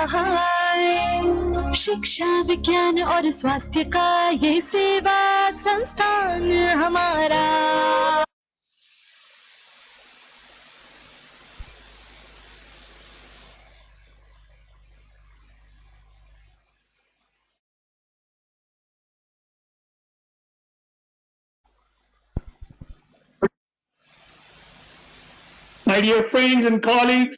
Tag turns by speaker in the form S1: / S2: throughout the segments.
S1: सहाय। शिक्षा विज्ञान और स्वास्थ्य का ये सेवा संस्थान हमारा।
S2: My dear friends and colleagues,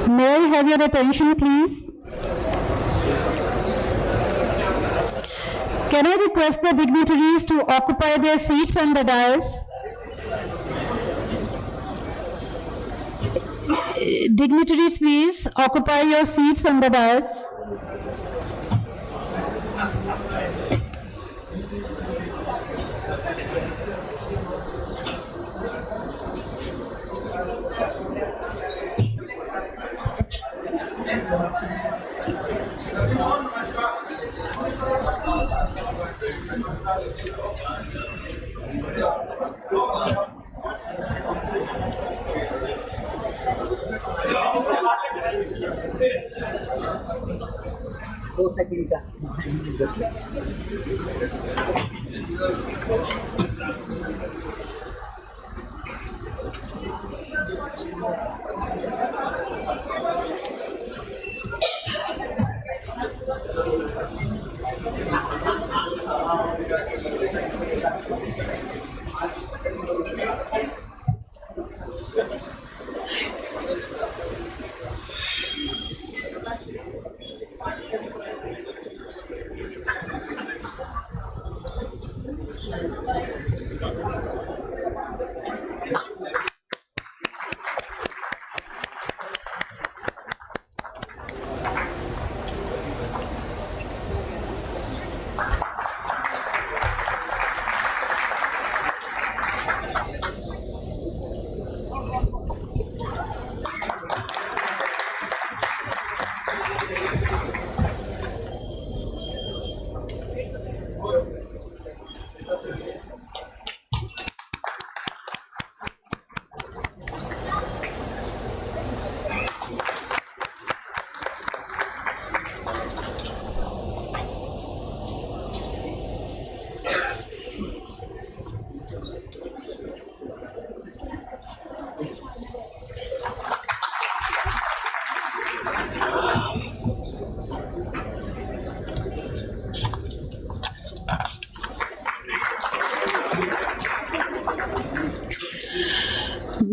S3: May I have your attention, please? Can I request the dignitaries to occupy their seats on the dais? Dignitaries, please occupy your seats on the dais.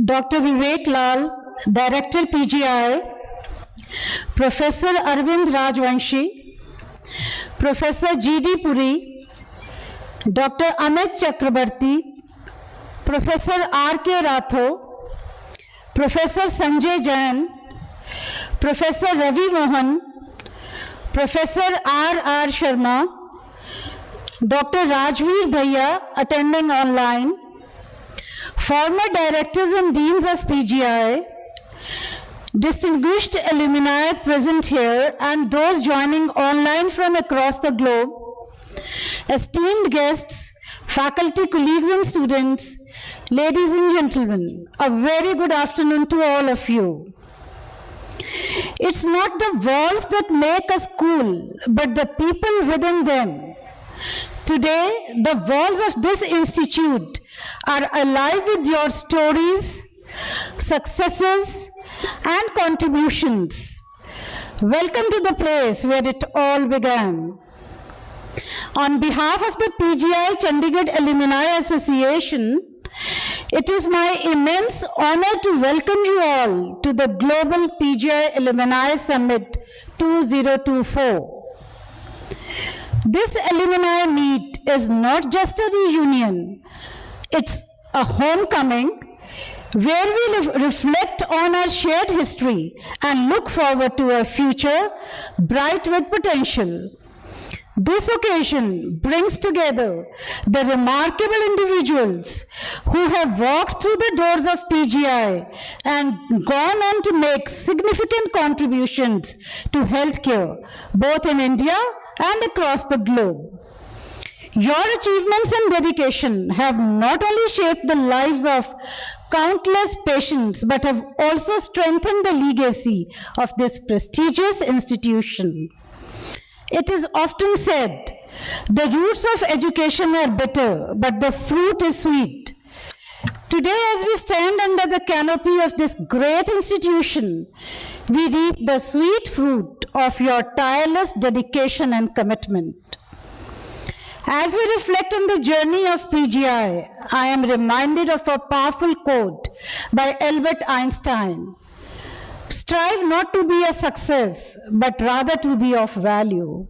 S3: Dr. Vivek Lal, Director PGI, Professor Arvind Rajvanshi, Professor G.D. Puri, Dr. Amit Chakrabarti, Professor R.K. Ratho, Professor Sanjay Jain, Professor Ravi Mohan, Professor R.R. Sharma, Dr. Rajveer Dhaya, attending online, former directors and deans of PGI, distinguished alumni present here and those joining online from across the globe, esteemed guests, faculty, colleagues and students, ladies and gentlemen, a very good afternoon to all of you. It's not the walls that make us cool, but the people within them. Today, the walls of this institute are alive with your stories, successes, and contributions. Welcome to the place where it all began. On behalf of the PGI Chandigarh Alumni Association, it is my immense honor to welcome you all to the Global PGI Alumni Summit 2024. This alumni meet is not just a reunion, it's a homecoming where we reflect on our shared history and look forward to a future bright with potential. This occasion brings together the remarkable individuals who have walked through the doors of PGI and gone on to make significant contributions to healthcare, both in India and across the globe. Your achievements and dedication have not only shaped the lives of countless patients, but have also strengthened the legacy of this prestigious institution. It is often said, the roots of education are bitter, but the fruit is sweet. Today, as we stand under the canopy of this great institution, we reap the sweet fruit of your tireless dedication and commitment. As we reflect on the journey of PGI, I am reminded of a powerful quote by Albert Einstein. Strive not to be a success, but rather to be of value.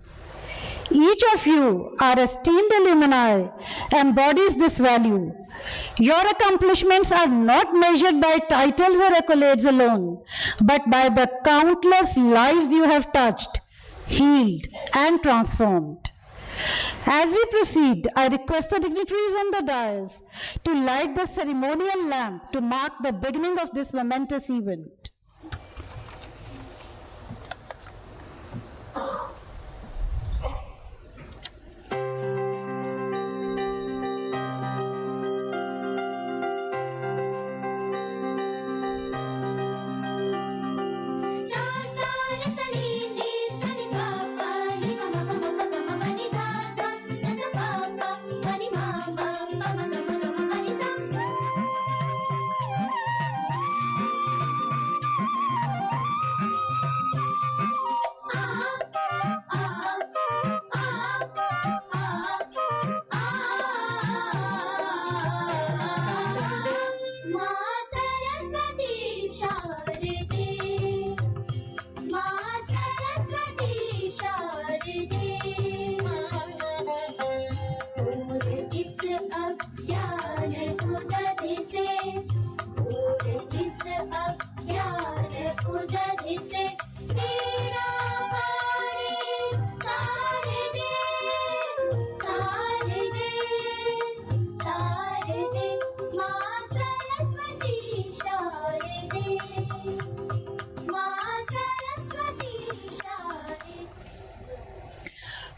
S3: Each of you, our esteemed alumni, embodies this value. Your accomplishments are not measured by titles or accolades alone, but by the countless lives you have touched, healed, and transformed. As we proceed, I request the dignitaries on the dais to light the ceremonial lamp to mark the beginning of this momentous event.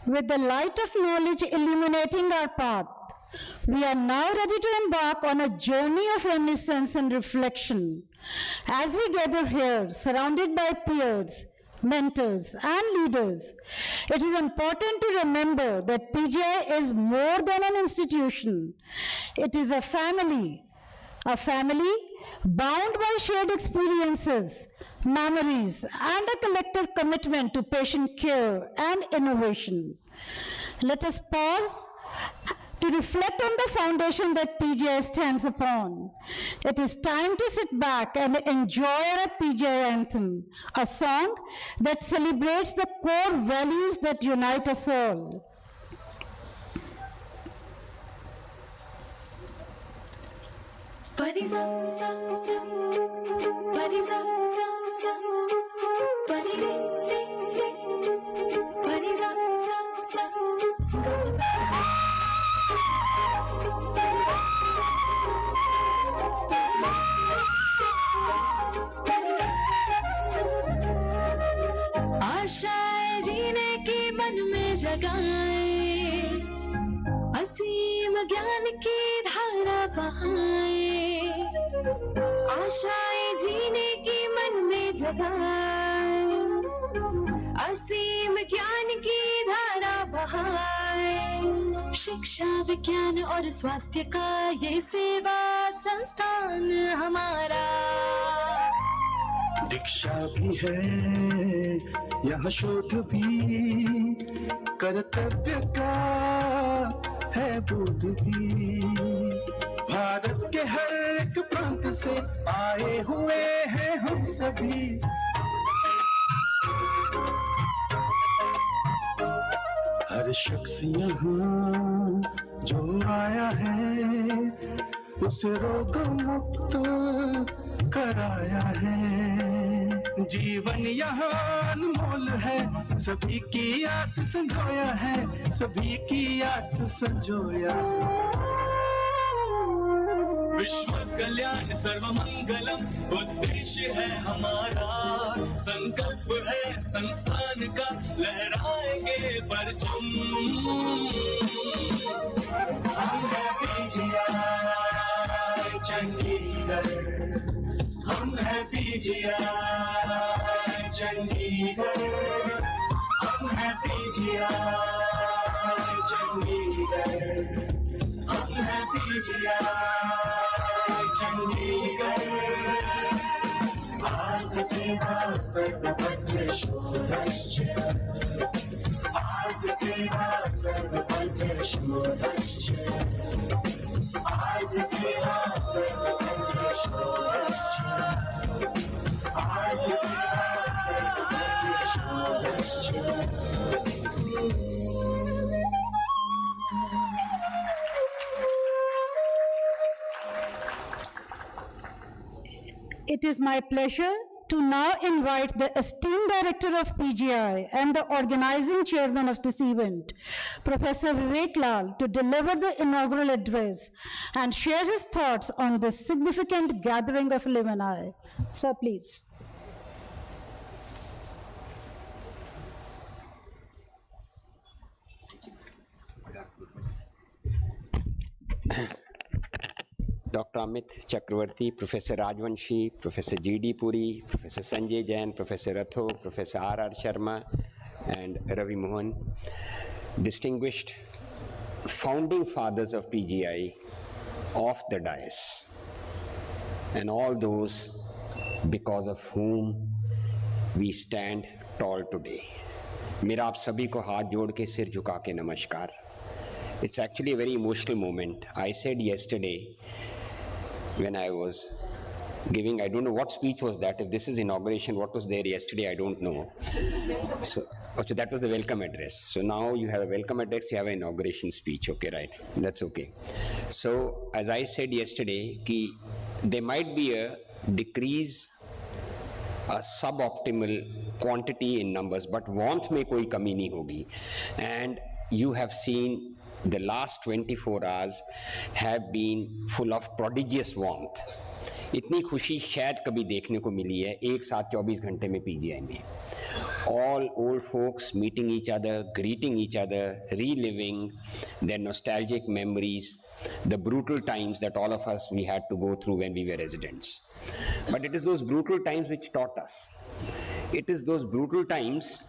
S3: With the light of knowledge illuminating our path, we are now ready to embark on a journey of reminiscence and reflection. As we gather here, surrounded by peers, mentors, and leaders, it is important to remember that PGI is more than an institution. It is a family bound by shared experiences, memories, and a collective commitment to patient care and innovation. Let us pause to reflect on the foundation that PGI stands upon. It is time to sit back and enjoy our PGI anthem, a song that celebrates the core values that unite us all.
S1: आशाएं जीने की मन में जगाए, असीम ज्ञान की धारा बहाए। आशाएं जीने की मन में जगाए, असीम ज्ञान की धारा बहाए। शिक्षा विज्ञान और स्वास्थ्य का ये सेवा संस्थान हमारा।
S4: दीक्षा भी है यहाँ, शोध भी, कर्तव्य का है बोध भी। भारत के हर एक प्रांत से आए हुए हैं हम सभी। हर शख्स यहाँ जो आया है, उसे रोग मुक्त कराया है। जीवन यहाँ अनमोल है, सभी की आस संजोया है, सभी की आस संजोया। विश्व कल्याण सर्व मंगलम उद्देश्य है हमारा, संकल्प है संस्थान का, लहराएंगे परचम। हम है PGI चंडीगढ़, हम है PGI चंडीगढ़, हम है PGI चंडीगढ़, हम है PGI चंडीगढ़। आर्थ सेवा सर्वपत्र शोधश्च, आर्थ सेवा सर्वपत्र शूरश्च आदिसिंहासनगम्य शूरश्च आदिसिंहासनगम्य शूरश्च
S3: It is my pleasure to now invite the esteemed director of PGI and the organizing chairman of this event, Professor Vivek Lal, to deliver the inaugural address and share his thoughts on this significant gathering of alumni. Sir, please.
S5: Dr. Amit Chakravarti, Professor Rajvanshi, Professor G.D. Puri, Professor Sanjay Jain, Professor Ratho, Professor R.R. Sharma, and Ravi Mohan, distinguished founding fathers of PGI off the dais, and all those because of whom we stand tall today. मेरा आप सभी को हाथ जोड़ के सिर झुका के नमस्कार. It's actually a very emotional moment. I said yesterday when I was giving, I don't know what speech was that. If this is inauguration, what was there yesterday, I don't know. So that was the welcome address. So now you have a welcome address, you have an inauguration speech. Okay, right. That's okay. So as I said yesterday, there might be a decrease, a suboptimal quantity in numbers, but warmth में कोई कमी नहीं होगी. And you have seen the last 24 hours have been full of prodigious warmth. इतनी खुशी शायद कभी देखने को मिली है एक साथ 24 घंटे में PGI में. All old folks meeting each other, greeting each other, reliving their nostalgic memories, the brutal times that all of us we had to go through when we were residents. But it is those brutal times which taught us. It is those brutal times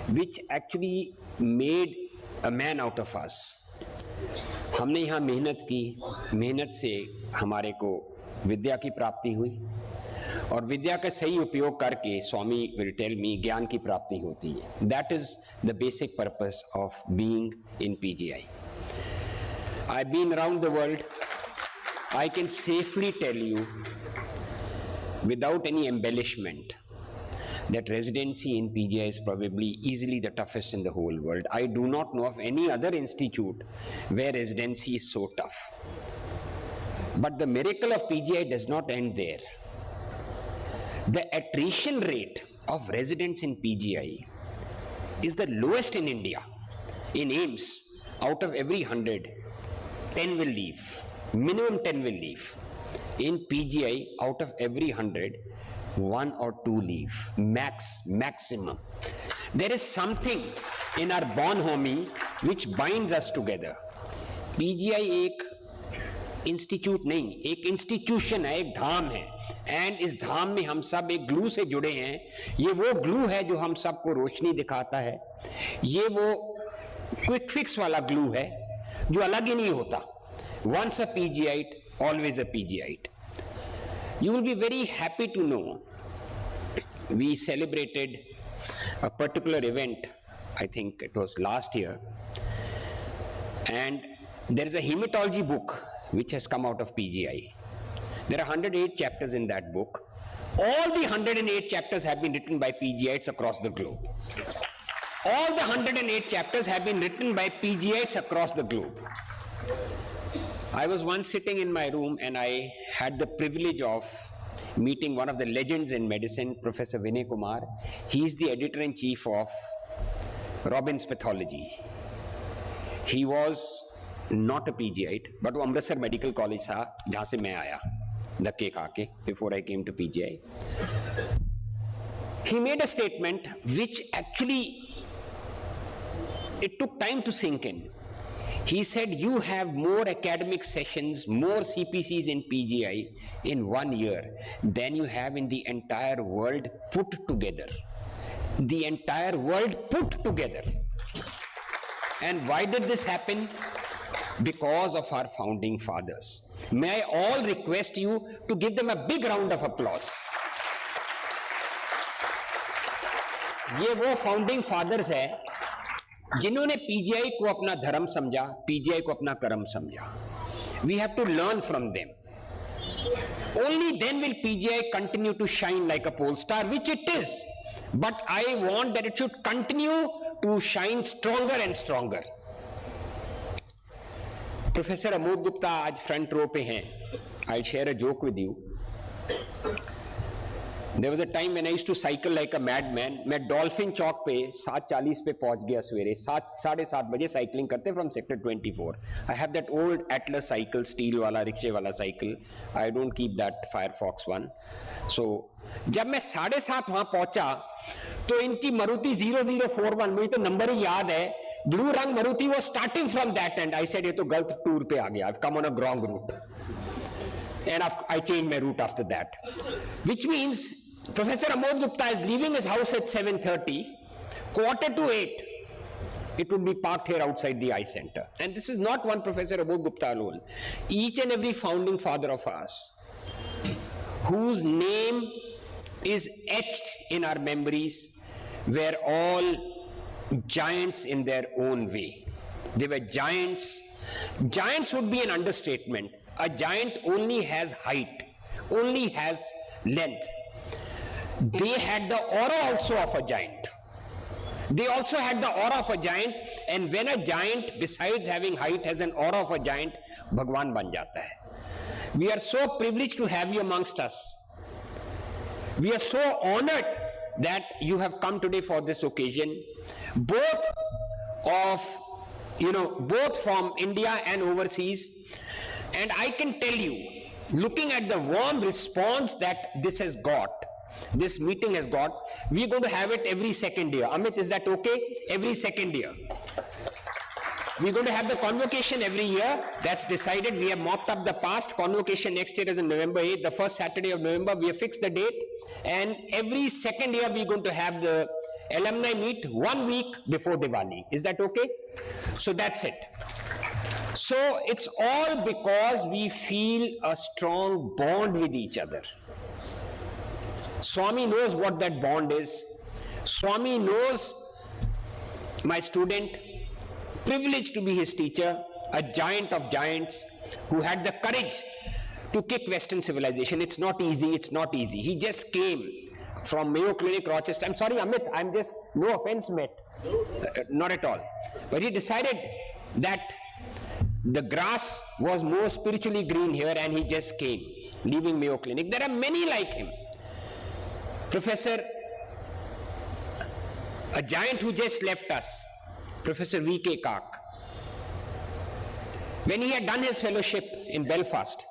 S5: which actually made a man out of us. हमने यहाँ मेहनत की, मेहनत से हमारे को विद्या की प्राप्ति हुई, और विद्या का सही उपयोग करके स्वामी will tell me ज्ञान की प्राप्ति होती है. That is the basic purpose of being in PGI. I've been around the world. I can safely tell you without any embellishment that residency in PGI is probably easily the toughest in the whole world. I do not know of any other institute where residency is so tough. But the miracle of PGI does not end there. The attrition rate of residents in PGI is the lowest in India. In AIMS, out of every 100, 10 will leave. Minimum 10 will leave. In PGI, out of every 100, 1 or 2 leave, maximum. There is something in our bonhomie which binds us together. PGI एक institute नहीं, एक institution है, एक धाम है, and इस धाम में हम सब एक ग्लू से जुड़े हैं. ये वो ग्लू है जो हम सबको रोशनी दिखाता है. ये वो क्विक फिक्स वाला ग्लू है जो अलग ही नहीं होता. Once a PGite, always a PGite. You will be very happy to know we celebrated a particular event, I think it was last year, and there is a hematology book which has come out of PGI. There are 108 chapters in that book. All the 108 chapters have been written by PGites across the globe. All the 108 chapters have been written by PGites across the globe. I was once sitting in my room and I had the privilege of meeting one of the legends in medicine, Professor Vinay Kumar. He is the editor-in-chief of Robbins Pathology. He was not a PGite, but वो Amritsar medical college था जहाँ से मैं आया धक्के खा के before I came to PGI. He made a statement which actually it took time to sink in. He said, you have more academic sessions, more CPCs in PGI in 1 year than you have in the entire world put together. The entire world put together. And why did this happen? Because of our founding fathers. May I all request you to give them a big round of applause. ये वो founding fathers है जिन्होंने PGI को अपना धर्म समझा, PGI को अपना कर्म समझा, we have to learn from them. Only then will PGI continue to shine like a pole star, which it is. But I want that it should continue to shine stronger and stronger. Professor Amod Gupta आज front row पे हैं. I'll share a joke with you. There was a time when I used to cycle like a madman. मैं dolphin चौक पे 7:40 पे पहुंच गया सवेरे. 7:30 बजे साइकिलिंग करते from sector 24. I have that old Atlas cycle, steel वाला, रिक्शे वाला cycle. I don't keep that Firefox one. So जब मैं 7:30 वहां पहुंचा तो इनकी मारुति 0041, मुझे तो नंबर ही याद है, ब्लू रंग Maruti was starting from that end. I said ये तो गलत टूर पे आ गया. I've come on a wrong route. And I changed my route after that. Which means Professor Amod Gupta is leaving his house at 7:30, 7:45, it would be parked here outside the eye center. And this is not one Professor Amod Gupta alone. Each and every founding father of ours, whose name is etched in our memories, were all giants in their own way. They were giants. Giants would be an understatement. A giant only has height, only has length. They had the aura also of a giant. They also had the aura of a giant, and when a giant, besides having height, has an aura of a giant, Bhagwan ban jata hai. We are so privileged to have you amongst us. We are so honored that you have come today for this occasion, both from India and overseas. And I can tell you, looking at the warm response that this has got, this meeting has got, we're going to have it every second year. Amit, is that okay? Every second year. We're going to have the convocation every year. That's decided. We have mopped up the past. Convocation next year is on November 8th, the first Saturday of November. We have fixed the date. And every second year, we're going to have the alumni meet 1 week before Diwali. Is that okay? So that's it. So it's all because we feel a strong bond with each other. Swami knows what that bond is. Swami knows my student, privileged to be his teacher, a giant of giants who had the courage to kick Western civilization. It's not easy, it's not easy. He just came from Mayo Clinic, Rochester. I'm sorry, Amit, I'm just, no offense meant, not at all. But he decided that the grass was more spiritually green here, and he just came, leaving Mayo Clinic. There are many like him. Professor, a giant who just left us, Professor V.K. Kark. When he had done his fellowship in Belfast,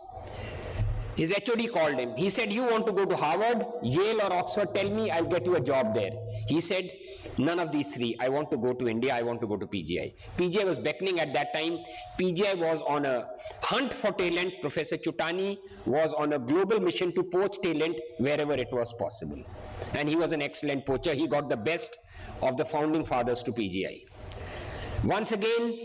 S5: his HOD called him. He said, you want to go to Harvard, Yale or Oxford? Tell me, I'll get you a job there. He said, none of these three. I want to go to India. I want to go to PGI. PGI was beckoning at that time. PGI was on a hunt for talent. Professor Chutani was on a global mission to poach talent wherever it was possible. And he was an excellent poacher. He got the best of the founding fathers to PGI. Once again,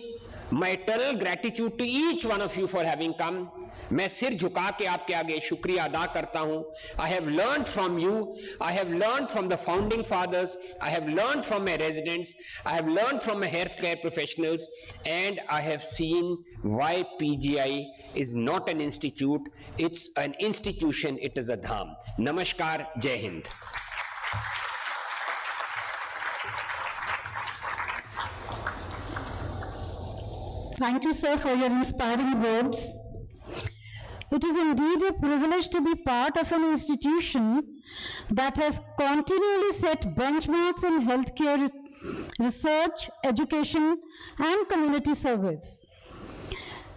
S5: my eternal gratitude to each one of you for having come. मैं सिर झुका के आपके आगे शुक्रिया अदा करता हूं. I have learned from you. I have learned from the founding fathers. I have learned from my residents. I have learned from my healthcare professionals, and I have seen why PGI is not an institute. It's an institution. It is a dham. Namaskar. Jai Hind.
S3: Thank you, sir, for your inspiring words. It is indeed a privilege to be part of an institution that has continually set benchmarks in healthcare research, education, and community service.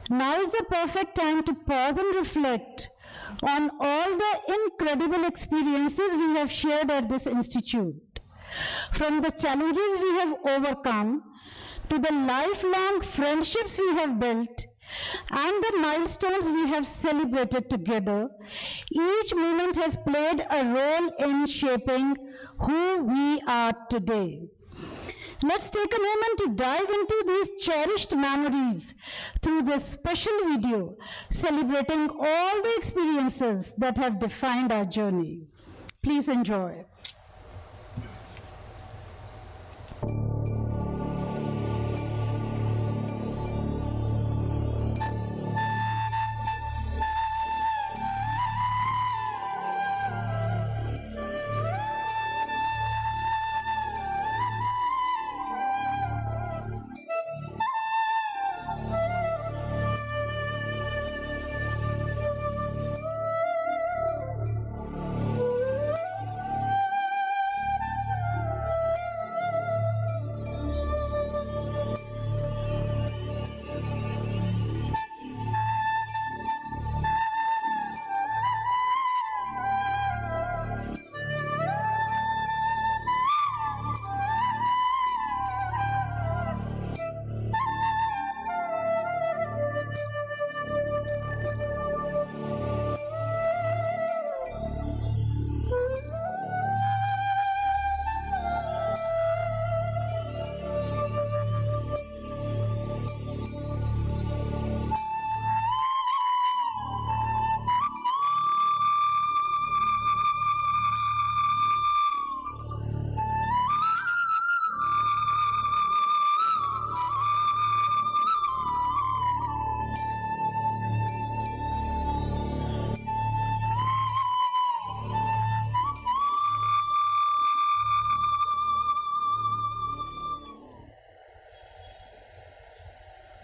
S3: Now is the perfect time to pause and reflect on all the incredible experiences we have shared at this institute. From the challenges we have overcome, to the lifelong friendships we have built, and the milestones we have celebrated together, each moment has played a role in shaping who we are today. Let's take a moment to dive into these cherished memories through this special video celebrating all the experiences that have defined our journey. Please enjoy.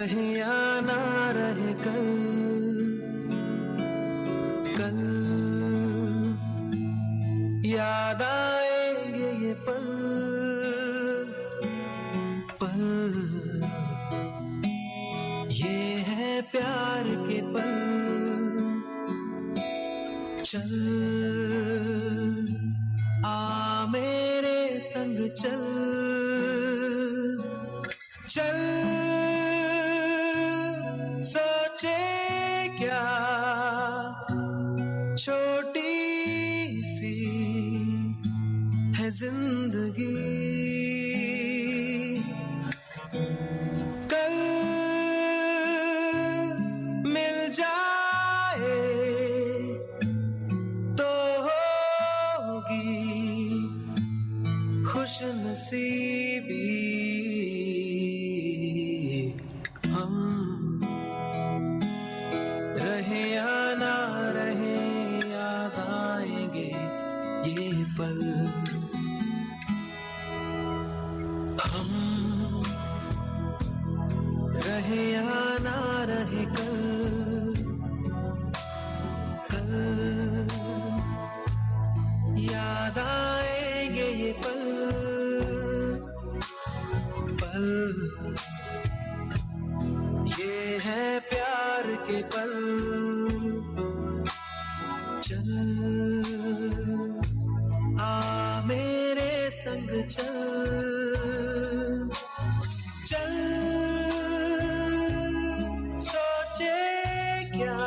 S6: रहे या ना रहे कल, कल याद आएंगे ये पल, पल ये है प्यार के पल। चल आ मेरे संग चल, चल सोचे क्या छोटी सी है जिंदगी, कल मिल जाए तो होगी खुश नसीबी। हम रहे या ना रहे याद आएंगे ये पल। हम रहे या ना रहे कल, कल याद आएंगे ये पल, पल ये है प्यार के पल। चल आ मेरे संग चल, चल सोचे क्या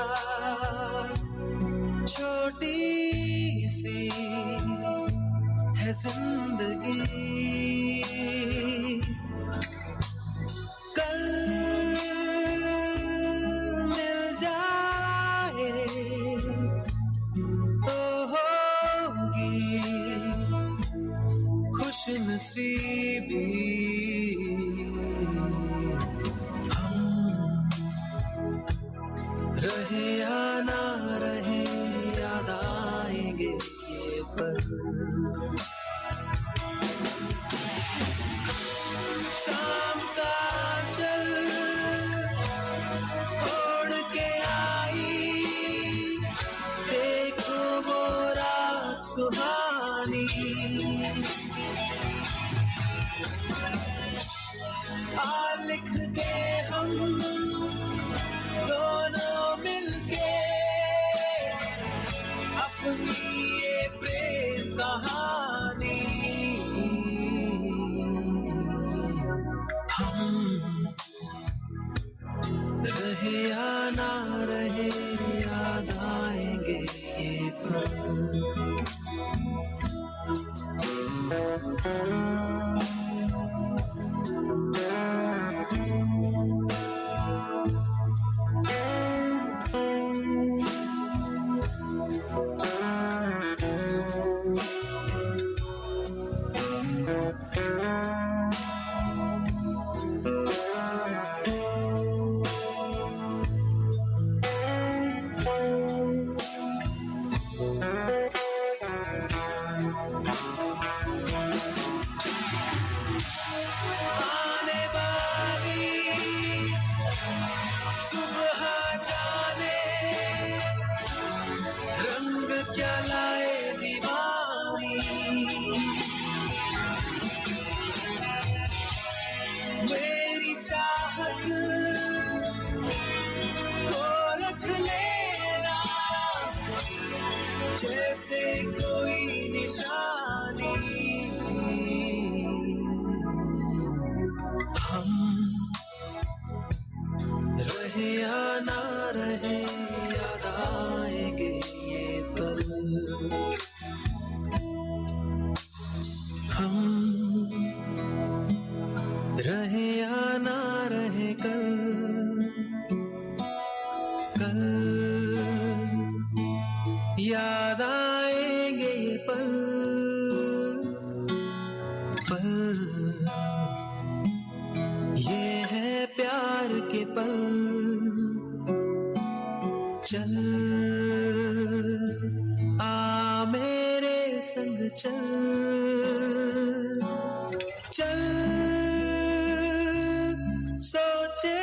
S6: छोटी सी है जिंदगी, कल मिल जाए तो होगी खुश नसीबी। हम रहे या ना रहे याद आएंगे ये पल। शाम का चल ओढ़ के आई, देखो वो रात सुहानी, आ लिख दे हम दोनों मिलके अपनी ये प्रेम कहानी। हम रहे या ना रहे याद आएंगे ये पल। चाहत को रख लेना जैसे कोई निशानी। हम रहे या ना रहे याद आएंगे ये पल। हम रहे या ना रहे कल, कल याद आएंगे ये पल, पल ये है प्यार के पल। चल आ मेरे संग चल, चल सोचे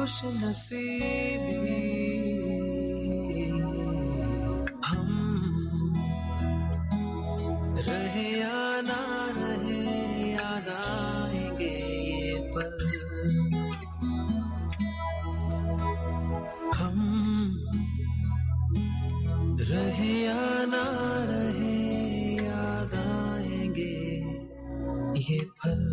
S6: खुश नसीबी हम रहे या ना रहे याद आएंगे ये पल हम रहे या ना रहे याद आएंगे ये पल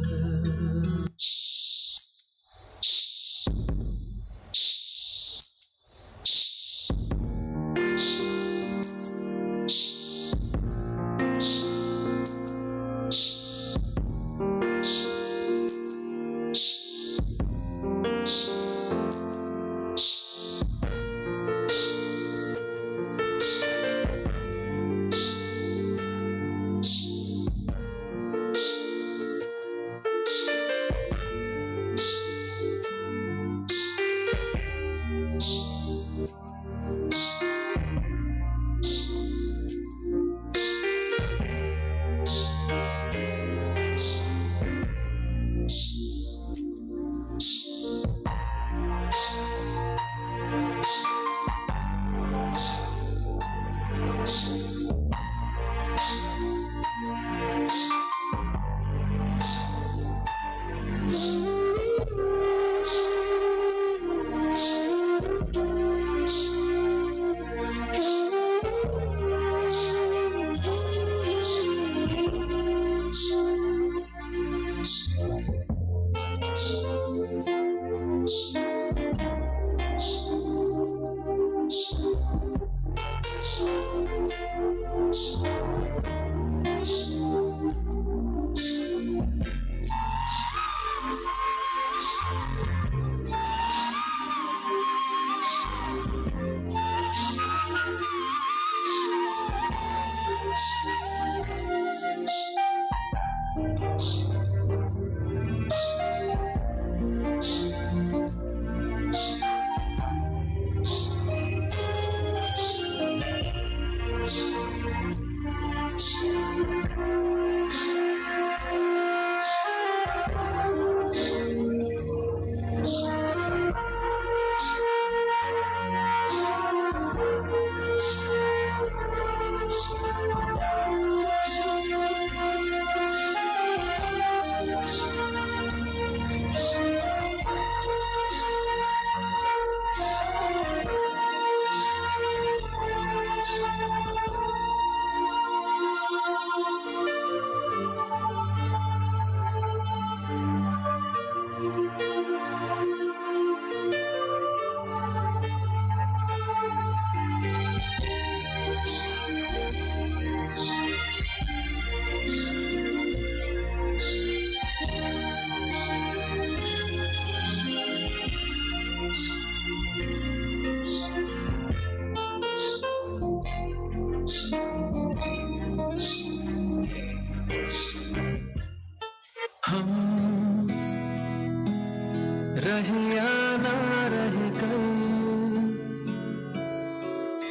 S6: रहे या ना रहे कल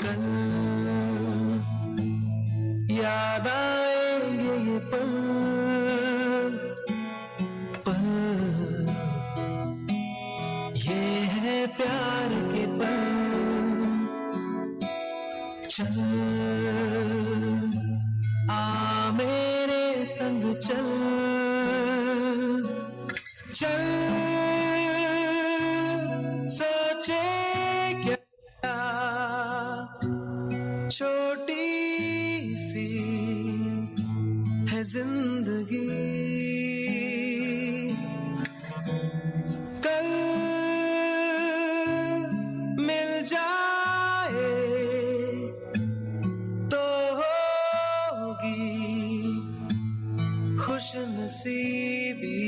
S6: कल याद आएंगे ये पल पल ये है प्यार के पल चल आ मेरे संग चल चल सोचे क्या छोटी सी है जिंदगी कल मिल जाए तो होगी खुश नसीबी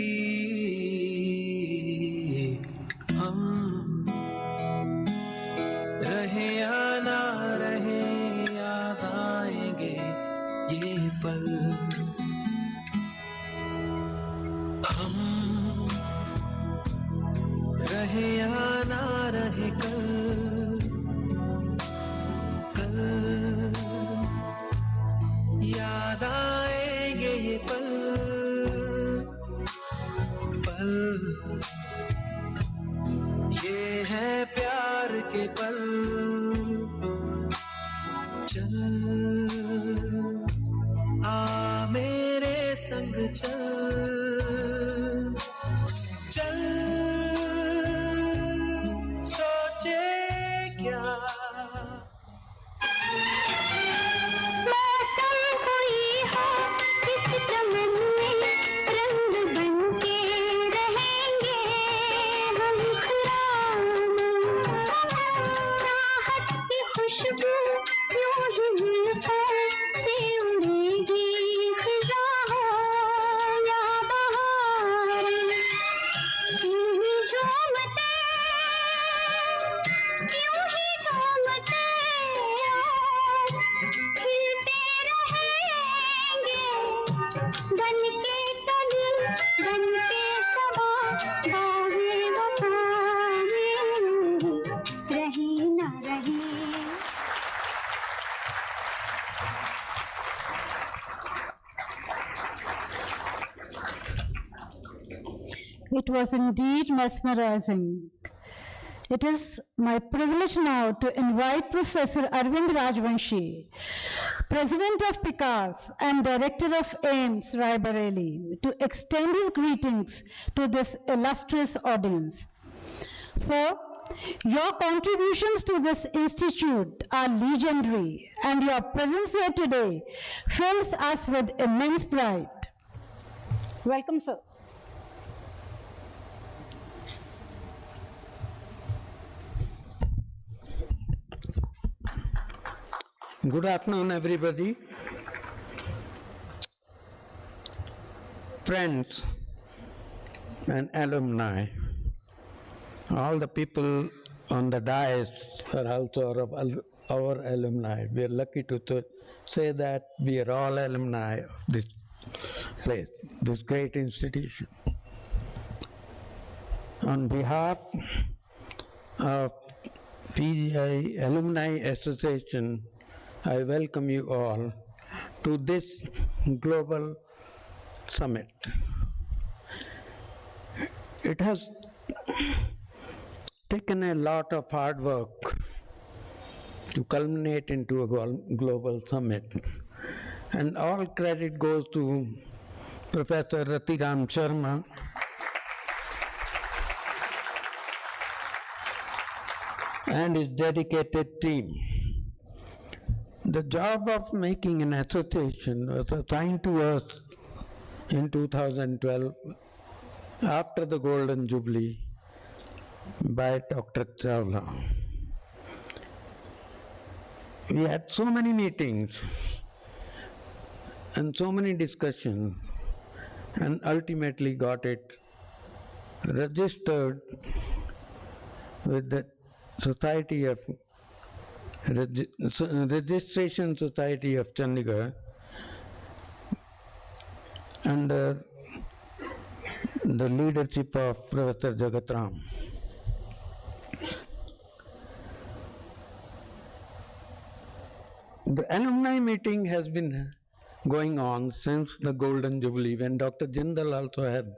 S6: हम रहे या ना रहे याद आएंगे ये पल हम रहे या ना रहे कल कल याद आएंगे ये पल
S3: It was indeed mesmerizing. It is my privilege now to invite Professor Arvind Rajvanshi, President of PICAS and Director of AIMS, Raebareli, to extend his greetings to this illustrious audience. So, your contributions to this institute are legendary, and your presence here today fills us with immense pride. Welcome, sir.
S7: Good afternoon, everybody. Friends and alumni, all the people on the dais are also our alumni. We are lucky to say that we are all alumni of this place, this great institution. On behalf of PGI Alumni Association, I welcome you all to this global summit. It has taken a lot of hard work to culminate into a global summit, and all credit goes to Professor Ratiram Sharma and his dedicated team. The job of making an association was assigned to us in 2012 after the Golden Jubilee by Dr. Chawla. We had so many meetings and so many discussions, and ultimately got it registered with the Society of Registration Society of Chandigarh under the leadership of Professor Jagatram. The alumni meeting has been going on since the Golden Jubilee, when Dr. Jindal also had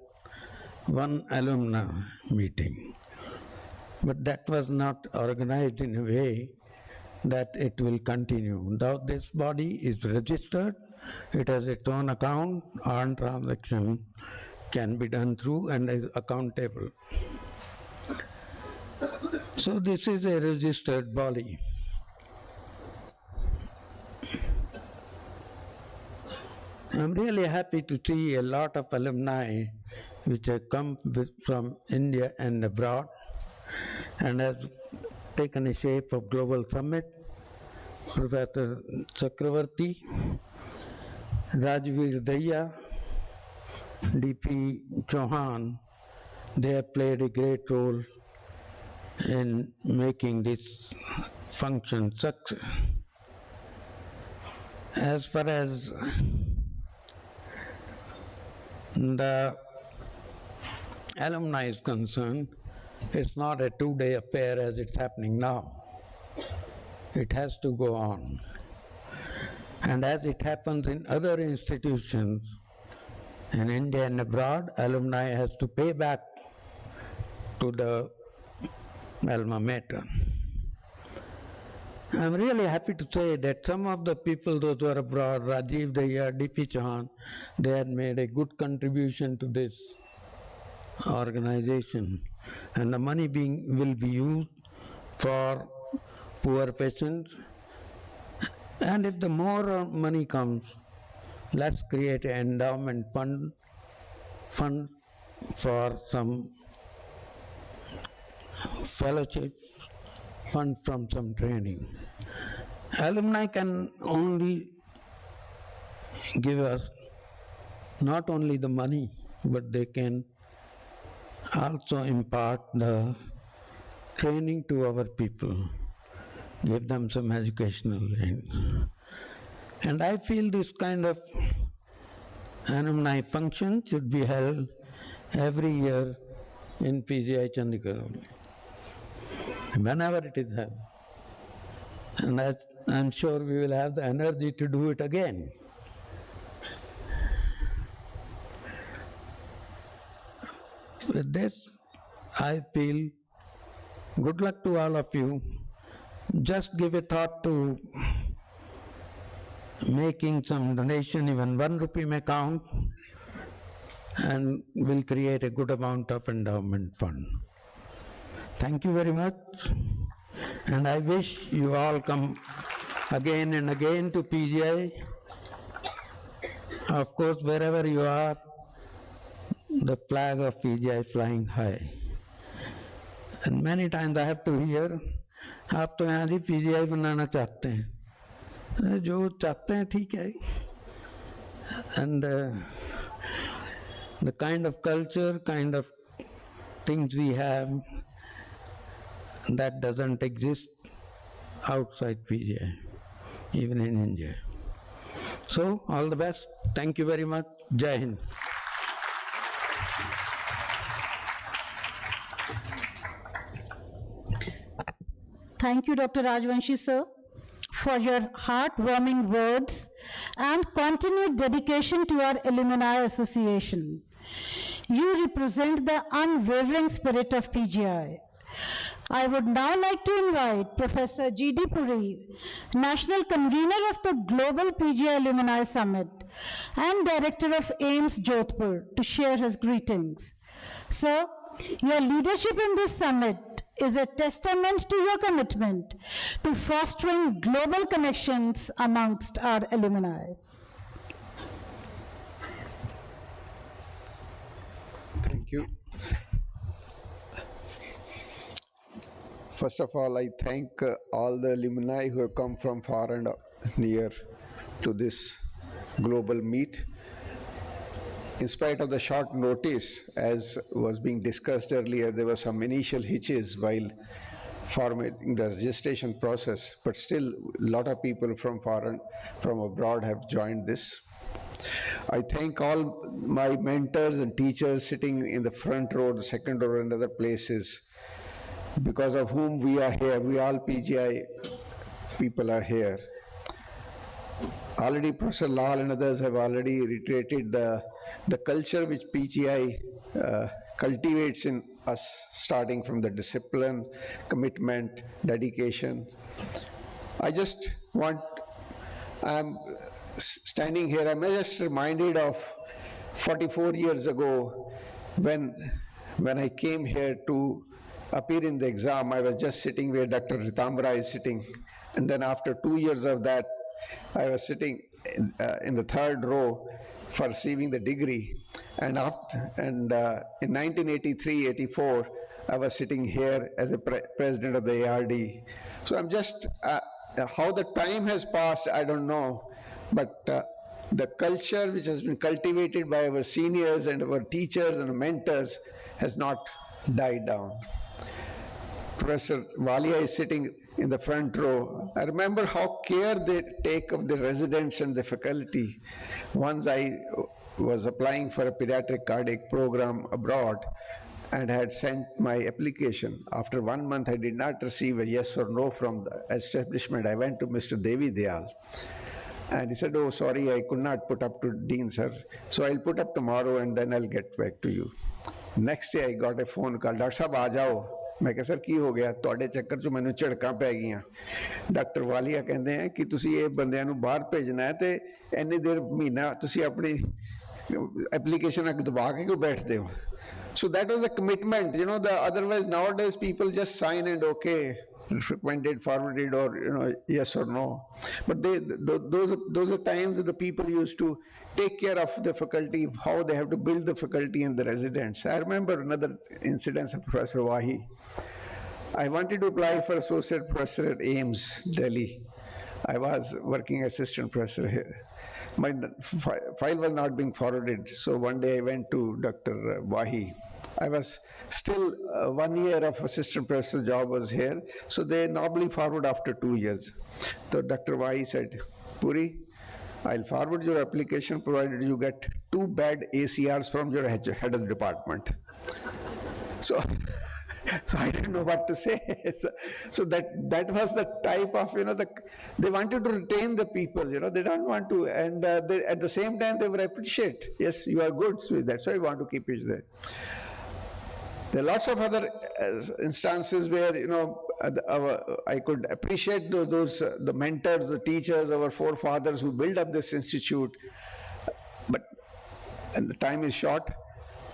S7: one alumni meeting. But that was not organized in a way that it will continue. Now this body is registered, it has its own account, all transaction can be done through and is accountable. So this is a registered body. I'm really happy to see a lot of alumni which have come from India and abroad and has taken a shape of global summit. Professor Chakravarti, Rajveer Daya, D.P. Chauhan, they have played a great role in making this function success. As far as the alumni is concerned, it's not a two-day affair as it's happening now. It has to go on. And as it happens in other institutions in India and abroad, alumni has to pay back to the alma mater. I'm really happy to say that some of the people, those who are abroad, Rajiv Daya, D.P. Chauhan, they had made a good contribution to this organization, and the money will be used for poor patients. And if the more money comes, let's create an endowment fund for some fellowship, fund from some training. Alumni can only give us not only the money, but they can also impart the training to our people, give them some educational things. And I feel this kind of alumni function should be held every year in PGI Chandigarh, whenever it is held. And I'm sure we will have the energy to do it again. with this, I feel good luck to all of you. Just give a thought to making some donation, even 1 rupee may count, and will create a good amount of endowment fund. Thank you very much, and I wish you all come again and again to PGI. Of course, wherever you are, the flag of PGI flying high. And many times I have to hear, आप तो यहाँ जी PGI बनाना चाहते हैं, जो चाहते हैं ठीक है. And the kind of culture, kind of things we have, that doesn't exist outside PGI, even in India. So, all the best. Thank you very much. Jai Hind.
S3: Thank you, Dr. Rajvanshi, sir, for your heartwarming words and continued dedication to our Alumni Association. You represent the unwavering spirit of PGI. I would now like to invite Professor G.D. Puri, National Convener of the Global PGI Alumni Summit and Director of AIMS Jodhpur, to share his greetings. Sir, your leadership in this summit is a testament to your commitment to fostering global connections amongst our alumni.
S8: Thank you. First of all, I thank all the alumni who have come from far and near to this global meet. In spite of the short notice, as was being discussed earlier, there were some initial hitches while forming the registration process, but still a lot of people from from abroad have joined this. I thank all my mentors and teachers sitting in the front row, the second row, and other places, because of whom we are here. We all PGI people are here. Already Professor Lal and others have already reiterated the culture which PGI cultivates in us, starting from the discipline, commitment, dedication. I just want, I'm standing here, I'm just reminded of 44 years ago when I came here to appear in the exam. I was just sitting where Dr. Ritambara is sitting, and then after 2 years of that, I was sitting in the third row for receiving the degree, and in 1983-84, I was sitting here as a president of the ARD. So I'm just, how the time has passed, I don't know, but the culture which has been cultivated by our seniors and our teachers and mentors has not died down. Professor Walia is sitting in the front row. I remember how care they take of the residents and the faculty. Once I was applying for a pediatric cardiac program abroad and had sent my application. After 1 month, I did not receive a yes or no from the establishment. I went to Mr. Devi Dayal, and he said, "Oh, sorry, I could not put up to Dean, sir. So I'll put up tomorrow and then I'll get back to you." Next day, I got a phone call, "Dr. Sahab, aa jao." मैं कहा sir की हो गया ਤੁਹਾਡੇ ਚੱਕਰ 'ਚ ਮੈਨੂੰ ਝੜਕਾਂ ਪੈ ਗਈਆਂ ਡਾਕਟਰ ਵਾਲੀਆ ਕਹਿੰਦੇ ਆ ਕਿ ਤੁਸੀਂ ਇਹ ਬੰਦਿਆਂ ਨੂੰ ਬਾਹਰ ਭੇਜਣਾ ਹੈ ਤੇ ਇੰਨੀ ਦੇਰ ਮਹੀਨਾ ਤੁਸੀਂ ਆਪਣੀ ਐਪਲੀਕੇਸ਼ਨ ਅੱਗੇ ਦਬਾ ਕੇ ਕਿਉਂ ਬੈਠਦੇ ਹੋ so that was a commitment, you know. The otherwise nowadays people just sign and okay, recommended, forwarded, or yes or no, but those are times that the people used to take care of the faculty, how they have to build the faculty and the residents. I remember another incident of Professor Wahi. I wanted to apply for associate professor at AIMS, Delhi. I was working assistant professor here. My file was not being forwarded, so one day I went to Dr. Wahi. I was still 1 year of assistant professor job was here, so they normally forward after 2 years. So Dr. Wahi said, "Puri, I'll forward your application provided you get 2 bad ACRs from your head of the department." So I didn't know what to say. So that was the type of, they wanted to retain the people, they don't want to, and at the same time they would appreciate, yes, you are good, so that's why I want to keep it there. There are lots of other instances where, you know, I could appreciate the mentors, the teachers, our forefathers who built up this institute, and the time is short,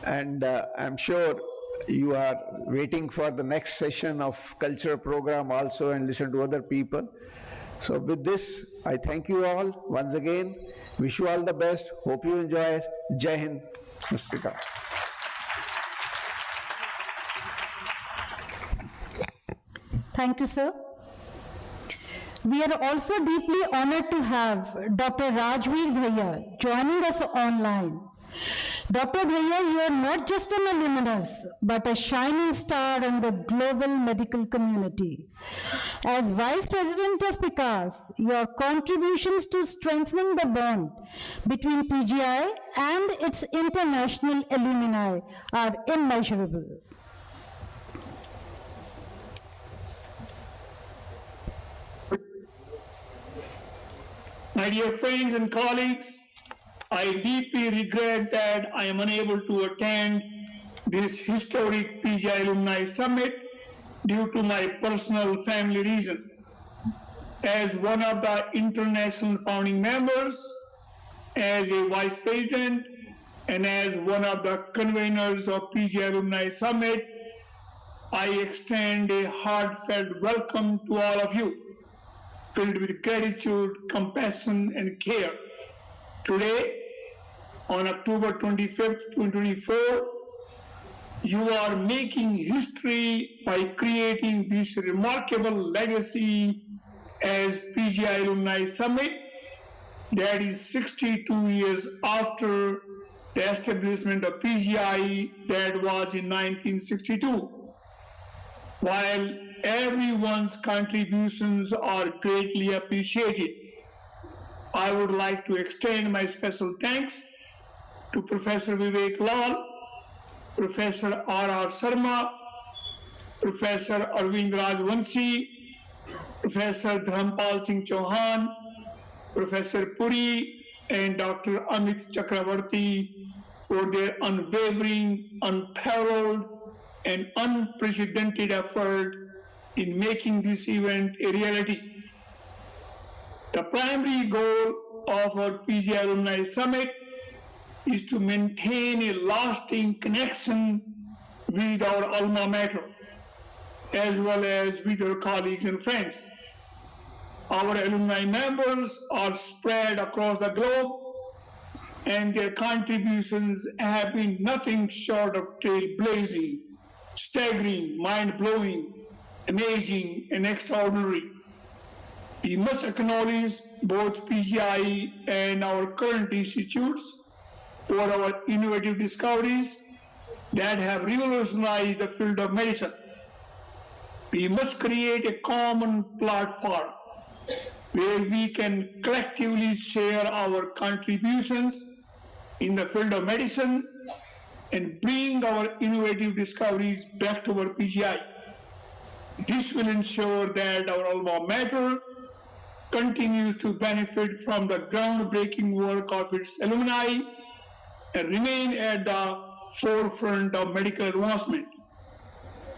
S8: and I'm sure you are waiting for the next session of culture program also and listen to other people. So with this, I thank you all once again, wish you all the best, hope you enjoy it. Jai Hind. Namaskar.
S3: Thank you, sir. We are also deeply honored to have Dr. Rajveer Dhaya joining us online. Dr. Dhaya, you are not just an alumnus, but a shining star in the global medical community. As Vice President of PICAS, your contributions to strengthening the bond between PGI and its international alumni are immeasurable.
S2: My dear friends and colleagues, I deeply regret that I am unable to attend this historic PGI Alumni Summit due to my personal family reason. As one of the international founding members, as a vice president, and as one of the conveners of PGI Alumni Summit, I extend a heartfelt welcome to all of you, filled with gratitude, compassion, and care. Today, on October 25th, 2024, you are making history by creating this remarkable legacy as PGI Alumni Summit that is 62 years after the establishment of PGI that was in 1962. While everyone's contributions are greatly appreciated, I would like to extend my special thanks to Professor Vivek Lal, Professor R.R. Sharma, Professor Arvind Rajvanshi, Professor Dharampal Singh Chauhan, Professor Puri, and Dr. Amit Chakravarti for their unwavering, unparalleled, and unprecedented effort in making this event a reality. The primary goal of our PGI Alumni Summit is to maintain a lasting connection with our alma mater, as well as with our colleagues and friends. Our alumni members are spread across the globe, and their contributions have been nothing short of trailblazing, staggering, mind-blowing, amazing, and extraordinary. We must acknowledge both PGI and our current institutes for our innovative discoveries that have revolutionized the field of medicine. We must create a common platform where we can collectively share our contributions in the field of medicine and bring our innovative discoveries back to our PGI. This will ensure that our alma mater continues to benefit from the groundbreaking work of its alumni and remain at the forefront of medical advancement.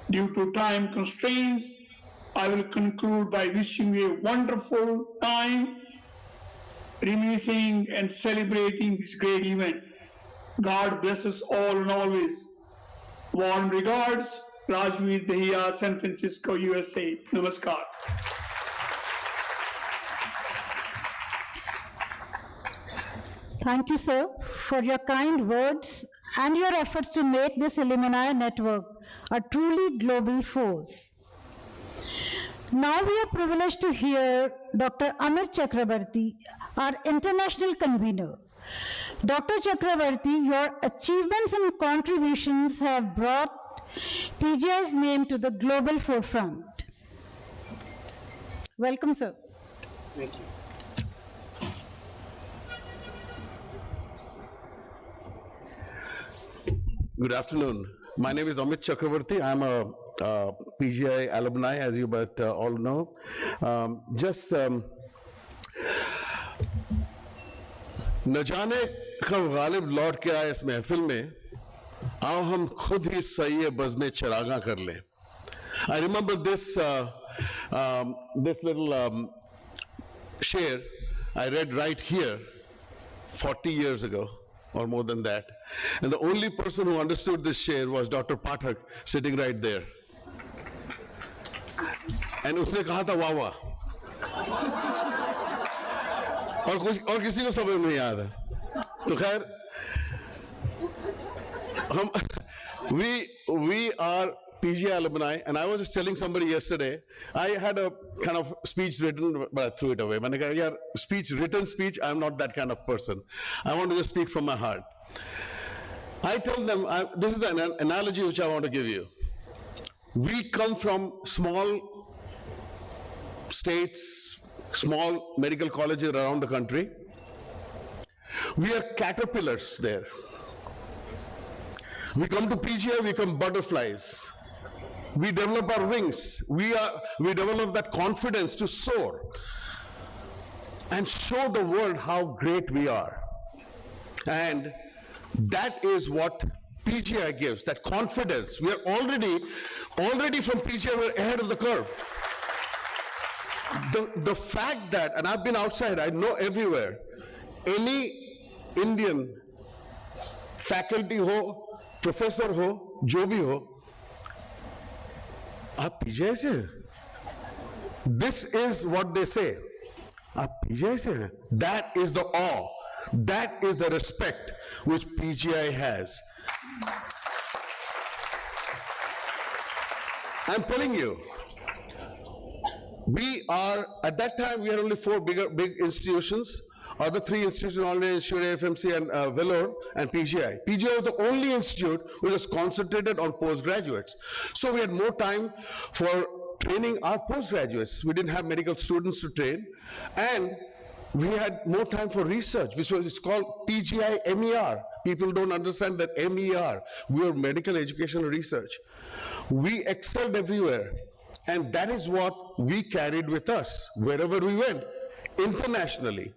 S2: Due to time constraints, I will conclude by wishing you a wonderful time reminiscing and celebrating this great event. God bless us all and always. Warm regards, Rajveer Dhaya, San Francisco, USA. Namaskar.
S3: Thank you, sir, for your kind words and your efforts to make this alumni network a truly global force. Now we are privileged to hear Dr. Amit Chakravarti, our international convener. Dr. Chakravarti, your achievements and contributions have brought PGI's name to the global forefront. Welcome, sir.
S9: Thank you. Good afternoon. My name is Amit Chakravarti. I'm a PGI alumni, as you both all know. न जाने कब गालिब लौट के आए इस महफिल में आओ हम खुद ही सही बज़्म चिरागा कर लें. I remember this little share I read right here 40 years ago or more than that, and the only person who understood this share was Dr. Pathak sitting right there, and उसने कहा था वाह वाह, और किसी को समझ नहीं आ रहा. तो खैर हम we are PGI alumni, and I was just telling somebody yesterday, I had a kind of speech written, but I threw it away. मैंने कहा यार written speech, I'm not that kind of person. I want to just speak from my heart. I tell them, this is the analogy which I want to give you. We come from small states, small medical colleges around the country. We are caterpillars there. We come to PGI, we become butterflies. We develop our wings. We develop that confidence to soar and show the world how great we are. And that is what PGI gives, that confidence. We are already from PGI, we're ahead of the curve. The fact that, and I've been outside, I know everywhere, any Indian faculty ho, professor ho, jo bhi ho, आप PGI से हैं? This is what they say. आप PGI से हैं? That is the awe. That is the respect which PGI has. I'm telling you, we are, at that time, we had only 4 big institutions. Other 3 institutions, All-India Institute, AFMC, and Vellore, and PGI. PGI was the only institute which was concentrated on postgraduates. So we had more time for training our postgraduates. We didn't have medical students to train, and we had more time for research, which was, it's called PGI MER. People don't understand that MER. We were medical educational research. We excelled everywhere, and that is what we carried with us wherever we went, internationally.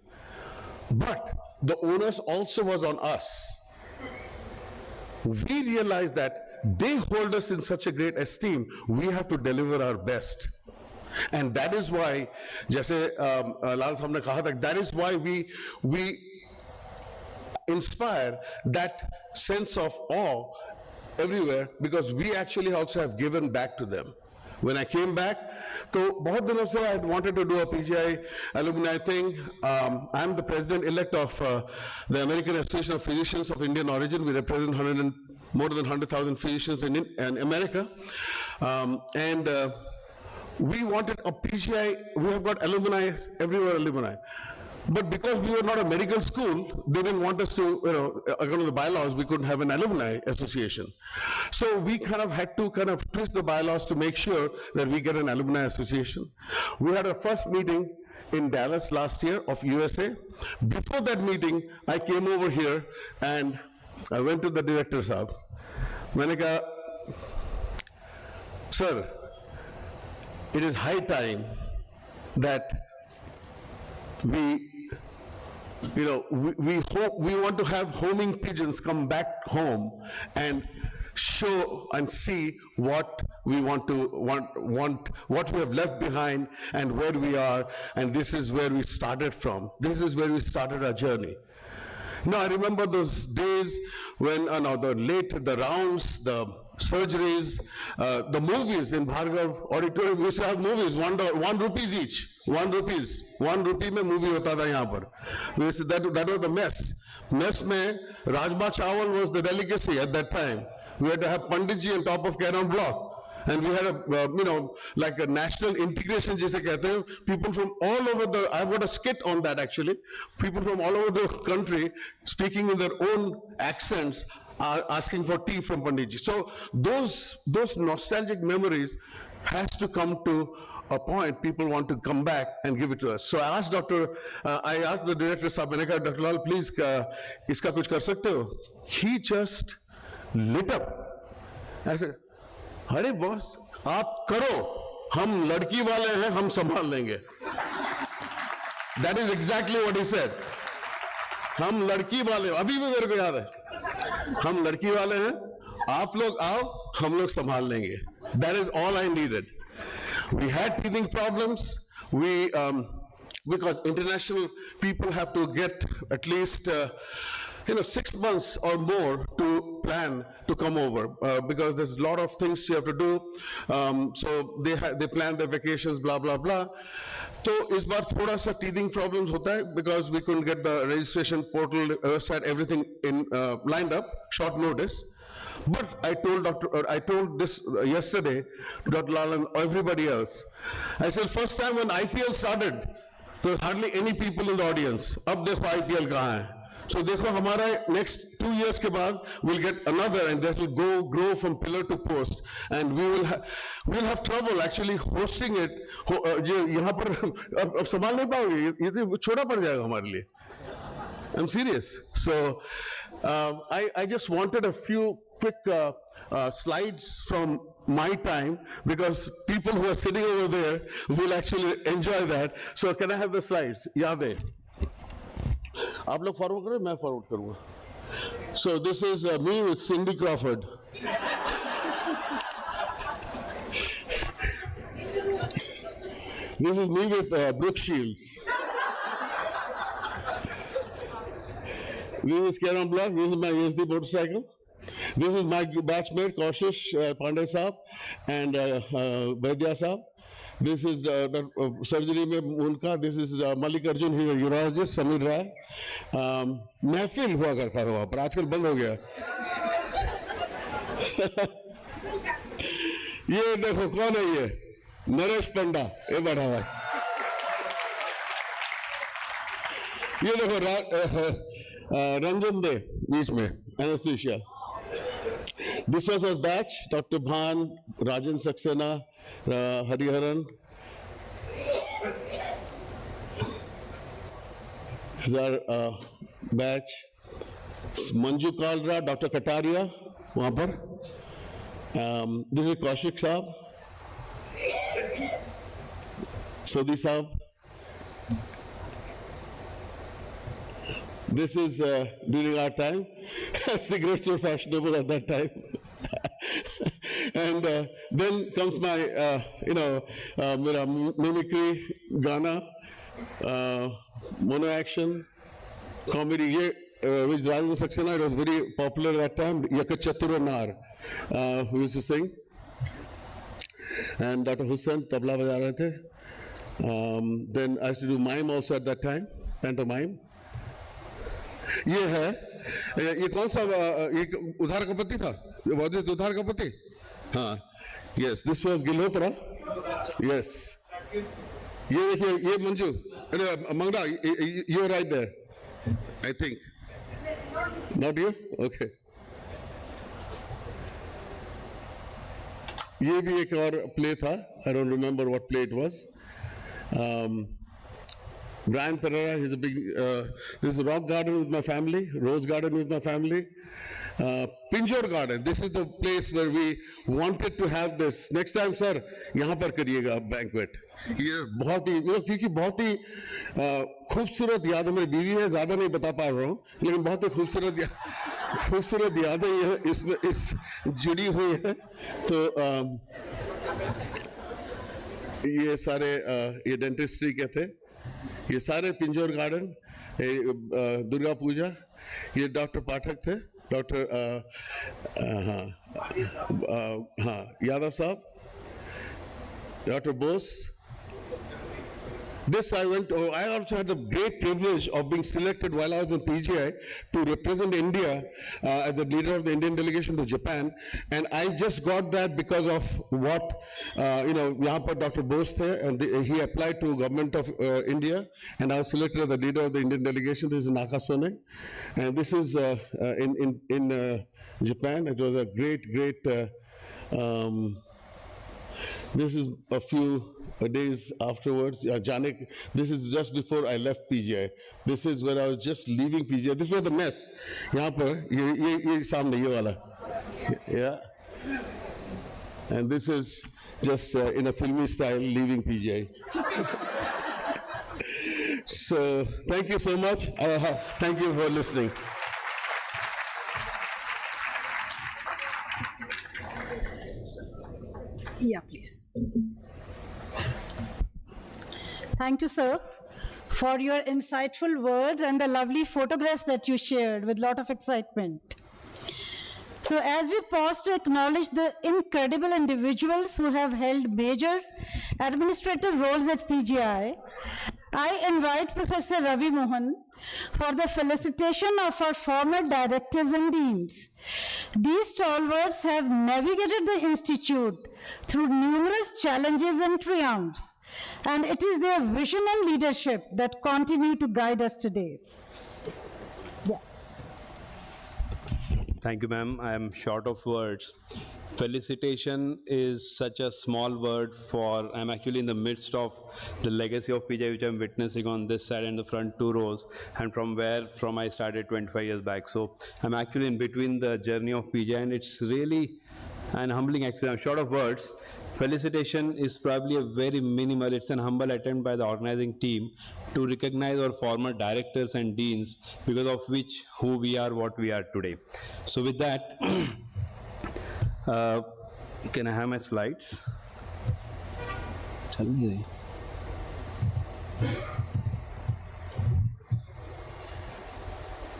S9: But the onus also was on us. We realized that they hold us in such a great esteem, we have to deliver our best. And that is why, जैसे लाल साहब ने कहा था, that is why we inspire that sense of awe everywhere, because we actually also have given back to them. When I came back, so बहुत दिनों से I wanted to do a PGI alumni thing. I'm the president-elect of the American Association of Physicians of Indian origin. We represent more than 100,000 physicians in America. We wanted a PGI, we have got alumni, everywhere alumni. But because we were not a medical school, they didn't want us to, according to the bylaws, we couldn't have an alumni association. So we kind of had to twist the bylaws to make sure that we get an alumni association. We had our first meeting in Dallas last year of USA. Before that meeting, I came over here and I went to the director sahab. मैंने कहा, sir, it is high time that we want to have homing pigeons come back home and show and see what we what we have left behind and where we are, and this is where we started from. This is where we started our journey. Now I remember those days when the rounds, the surgeries, the movies in Bhargav auditorium. We used to have movies, ₹1 each. ₹1 में movie होता था यहाँ पर. That was the mess. Mess में rajma chawal was the delicacy at that time. We had to have Panditji on top of Cannon Block. And we had like a national integration, जिसे कहते हैं, people from all over I've got a skit on that actually. People from all over the country speaking in their own accents are asking for tea from Panditji. So those nostalgic memories has to come to a point people want to come back and give it to us. So I asked the director, Dr. Lal, please, iska kuch kar sakte ho? He just lit up. I said, अरे boss आप करो, हम लड़की वाले हैं, हम संभाल लेंगे. That is exactly what he said. हम लड़की वाले, अभी भी मेरे को याद है, हम लड़की वाले हैं, आप लोग आओ, हम लोग संभाल लेंगे. That is all I needed. We had teething problems. Because international people have to get at least 6 months or more to plan to come over, because there's a lot of things you have to do. So they plan their vacations, blah blah blah. So इस बार थोड़ा सा teething problems होता है, because we couldn't get the registration portal website, everything lined up, short notice. But I told this yesterday to Dr. Lal and everybody else. I said, first time when IPL started, there was hardly any people in the audience. अब देखो IPL कहाँ है? So देखो हमारा next 2 years के बाद we'll get another, and that will grow from pillar to post, and we'll have trouble actually hosting it. यहाँ पर अब संभाल नहीं पाओगे, ये तो छोटा पड़ जाएगा हमारे लिए. I'm serious. So I just wanted a few quick slides from my time, because people who are sitting over there will actually enjoy that. So can I have the slides? याद है? आप लोग फॉरवर्ड करो, मैं forward करूँगा. So this is me with Cindy Crawford. This is me with Brooke Shields. This is Karen Block. This is my ESD motorcycle. This is my batchmate Kaushish Pandey Saab and Vaidya Saab. This is surgery में उनका. This is Mallikarjun, he is a urologist. Samir Rai. महफिल हुआ करता था वहाँ पर, आजकल बंद हो गया. ये देखो कौन है ये? नरेश पंडा, ये बैठा हुआ है. ये देखो रंजन दे बीच में, anesthesia. This was our batch: Dr. Bhan, Rajan Saxena, Hariharan. This is our batch. Manju Kalra, Dr. Kataria, वहाँ पर. This is Kaushik Saab. Sodhi Saab. This is during our time. Cigarettes were fashionable at that time. And then comes my, mimicry, Ghana, mono action, comedy. Which Rajan Saxena, it was very popular at that time. Yakachatura Nar, who used to sing. And Dr. Hussain, tabla baja rahe the. Then I used to do mime also at that time, pantomime. ये है, ये कौन सा ये उधार का पति था? Was it उधार का पति? हाँ, yes. This was Gilhotra. Yes. ये देखिए, ये Manju, मंगड़ा, you are right there. I think. Not you? Okay. ये भी एक और play था. I don't remember what play it was. Brian Pereira, he's a big, this is Rock Garden with my family, Rose Garden with my family, Pinjore Garden. This is the place where we wanted to have this. Next time, sir, यहाँ पर करिएगा banquet. ये बहुत ही, क्योंकि बहुत ही खूबसूरत याद है. मेरी बीवी है, ज़्यादा नहीं बता पा रहा हूँ, लेकिन बहुत ही खूबसूरत यादें ये इसमें जुड़ी हुई है. तो ये सारे ये डेंटिस्ट्री के थे. ये सारे पिंजौर गार्डन, दुर्गा पूजा. ये डॉक्टर पाठक थे, डॉक्टर यादव साहब, doctor Bose. This I also had the great privilege of being selected while I was in PGI to represent India as the leader of the Indian delegation to Japan, and I just got that because of what यहाँ पर Dr. Bose थे, and he applied to government of India, and I was selected as the leader of the Indian delegation. This is Nakasone, and this is in Japan. It was a great. This is a few days afterwards. Janik, this is just before I left PGI. This is when I was just leaving PGI. This was the mess. यहाँ पर ये सामने ये वाला, yeah. And this is just in a filmy style leaving PGI. So thank you so much. Thank you for listening.
S3: Yeah, please. Thank you, sir, for your insightful words and the lovely photographs that you shared with a lot of excitement. So as we pause to acknowledge the incredible individuals who have held major administrative roles at PGI, I invite Professor Ravi Mohan for the felicitation of our former directors and deans. These stalwarts have navigated the institute through numerous challenges and triumphs, and it is their vision and leadership that continue to guide us today.
S10: Thank you, ma'am. I am short of words. Felicitation is such a small word for, I'm actually in the midst of the legacy of PGI, which I'm witnessing on this side and the front 2 rows, and from I started 25 years back. So I'm actually in between the journey of PGI, and it's really an humbling experience. I'm short of words. Felicitation is probably a very minimal, it's an humble attempt by the organizing team to recognize our former directors and deans, because of which who we are, what we are today. So with that, can I have my slides? Tell me.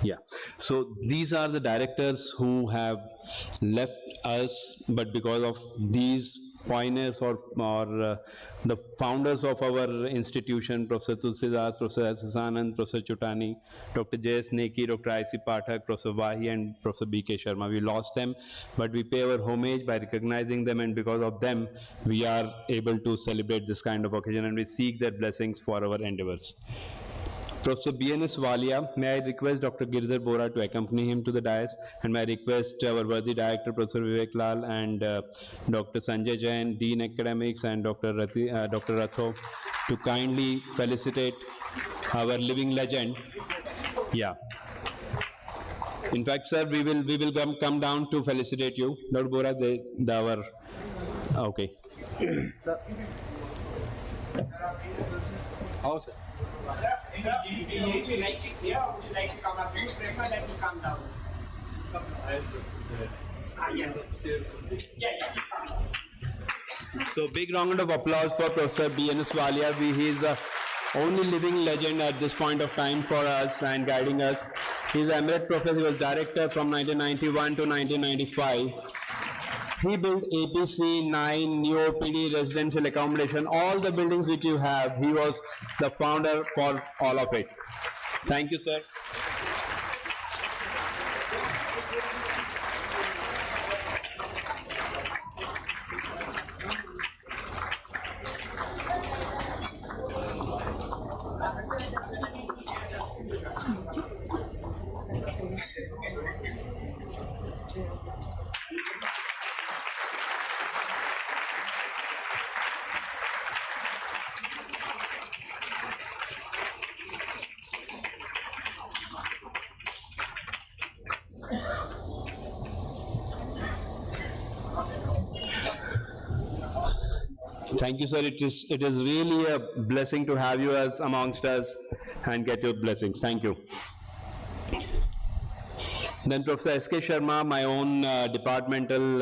S10: Yeah, so these are the directors who have left us, but because of these pioneers or the founders of our institution, Professor Tulsidas, Professor S. Anand, Professor Chutani, Dr. J.S. Neki, Dr. I.C. Pathak, Professor Wahi, and Professor B.K. Sharma. We lost them, but we pay our homage by recognizing them, and because of them, we are able to celebrate this kind of occasion, and we seek their blessings for our endeavors. Professor B.N.S. Walia, may I request Dr. Girdhar Bora to accompany him to the dais, and may I request our worthy director, Professor Vivek Lal, and Dr. Sanjay Jain, Dean Academics, and Dr. Ratho to kindly felicitate our living legend. Yeah. In fact, sir, we will come down to felicitate you. Dr. Bora, okay.
S5: How, sir? Sir, would you like it here or would you like to come up? Do you prefer that you come down? Yes. Yeah.
S10: So big round of applause for Professor B.N.S. Walia. He is the only living legend at this point of time for us and guiding us. He is emerite professor. He was director from 1991 to 1995. He built APC, 9, new OPD, residential accommodation, all the buildings which you have. He was the founder for all of it. Thank you, sir. Thank you, sir. It is really a blessing to have you as amongst us and get your blessings. Thank you. Then Professor S.K. Sharma, my own departmental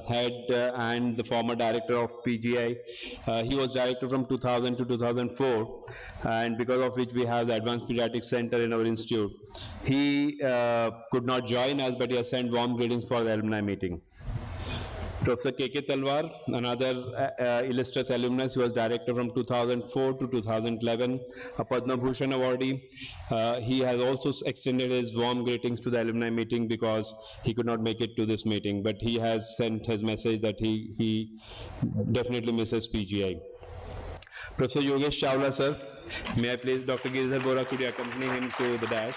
S10: head and the former director of PGI. He was director from 2000 to 2004, and because of which we have the Advanced Pediatric Center in our institute. He could not join us, but he has sent warm greetings for the alumni meeting. Professor K.K. Talwar, another illustrious alumnus. He was director from 2004 to 2011, a Padma Bhushan awardee. He has also extended his warm greetings to the alumni meeting because he could not make it to this meeting, but he has sent his message that he definitely misses PGI. Professor Yogesh Chawla, sir, may I please, Dr. Girdhar Bora, could you accompany him to the dais?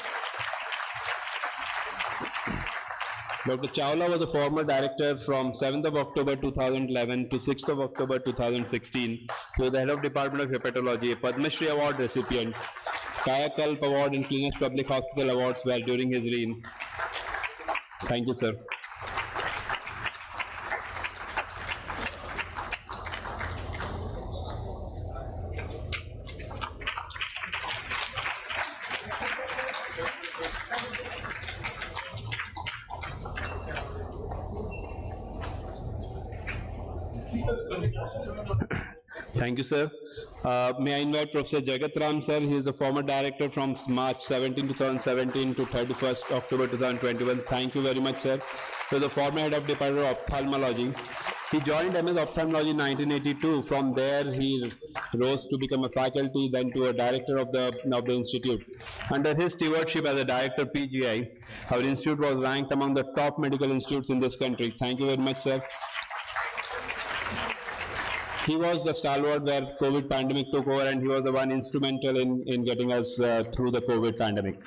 S10: Dr. Chawla was a former director from 7th of October 2011 to 6th of October 2016. He was the head of Department of Hepatology, a Padma Shri Award recipient, Kaya Kalp Award and Cleanest Public Hospital Awards were during his reign. Thank you, sir. Thank you, sir. May I invite Professor Jagatram, sir. He is the former director from March 17, 2017 to 31st October 2021. Thank you very much, sir. He was the former head of Department of Ophthalmology. He joined MS Ophthalmology in 1982. From there, he rose to become a faculty, then to a director of the institute. Under his stewardship as a director PGI, our institute was ranked among the top medical institutes in this country. Thank you very much, sir. He was the stalwart where COVID pandemic took over, and he was the one instrumental in getting us through the COVID pandemic.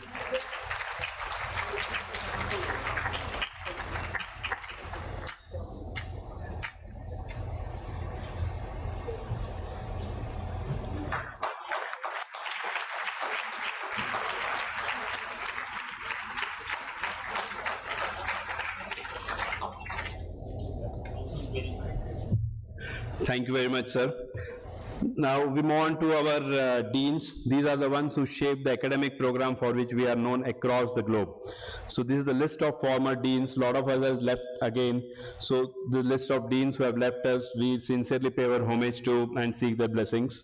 S10: Thank you very much, sir. Now we move on to our deans. These are the ones who shape the academic program for which we are known across the globe. So this is the list of former deans. A lot of us have left again. So the list of deans who have left us, we sincerely pay our homage to and seek their blessings.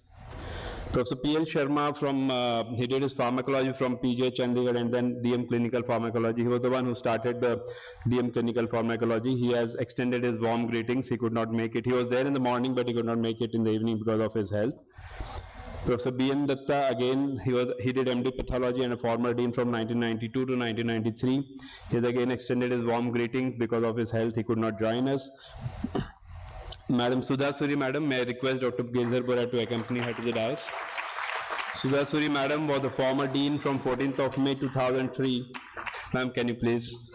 S10: Professor P.L. Sharma, he did his pharmacology from PGI Chandigarh and then DM Clinical Pharmacology. He was the one who started the DM Clinical Pharmacology. He has extended his warm greetings. He could not make it. He was there in the morning, but he could not make it in the evening because of his health. Professor B.N. Datta, again, he did MD Pathology and a former dean from 1992 to 1993. He has again extended his warm greetings because of his health. He could not join us. Madam Sudha Suri, madam, may I request Dr. Girdhar Bora to accompany her to the dais. Sudha Suri, madam, was the former dean from 14th of May 2003. Ma'am, can you please?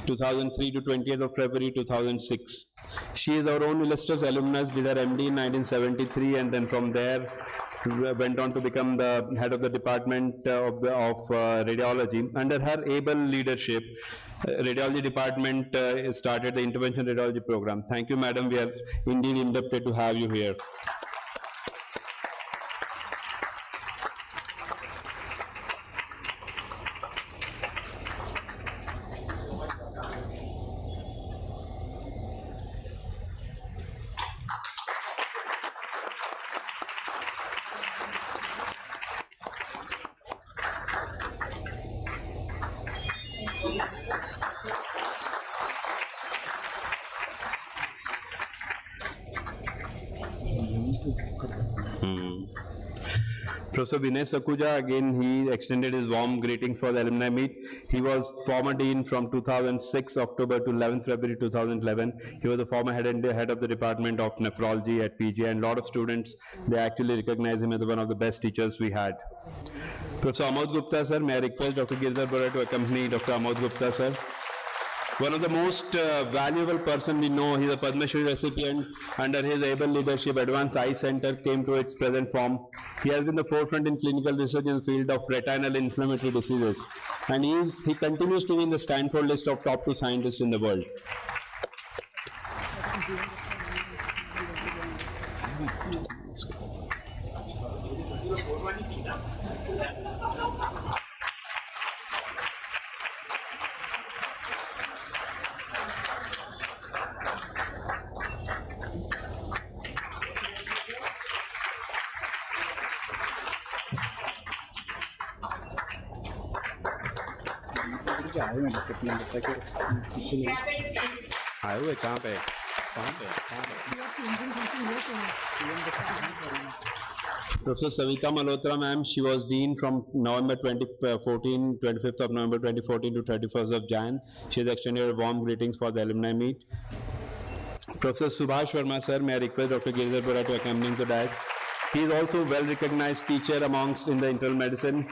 S10: 2003 to 20th of February 2006. She is our own illustrious alumnus, did her MD in 1973, and then from there went on to become the head of the department of radiology. Under her able leadership, radiology department started the intervention radiology program. Thank you, madam. We are indeed indebted to have you here. Professor Vinay Sakuja, again, he extended his warm greetings for the alumni meet. He was former dean from 2006 October to 11th February 2011. He was the former head of the department of nephrology at PGI, and a lot of students, they actually recognize him as one of the best teachers we had. Professor Amod Gupta, sir, may I request Dr. Girdhar Bora to accompany Dr. Amod Gupta, sir. One of the most valuable person we know. He's a Padma Shri recipient. Under his able leadership, Advanced Eye Center came to its present form. He has been the forefront in clinical research in the field of retinal inflammatory diseases. And he continues to be in the Stanford list of top 2 scientists in the world. Professor Savita Malhotra, ma'am, she was dean from November 2014, 25th of November 2014 to 31st of Jan. She has extended her warm greetings for the alumni meet. Professor Subhash Verma, sir, may I request Dr. Girdhar Bora to accompany the dais. He is also a well-recognized teacher amongst in the internal medicine.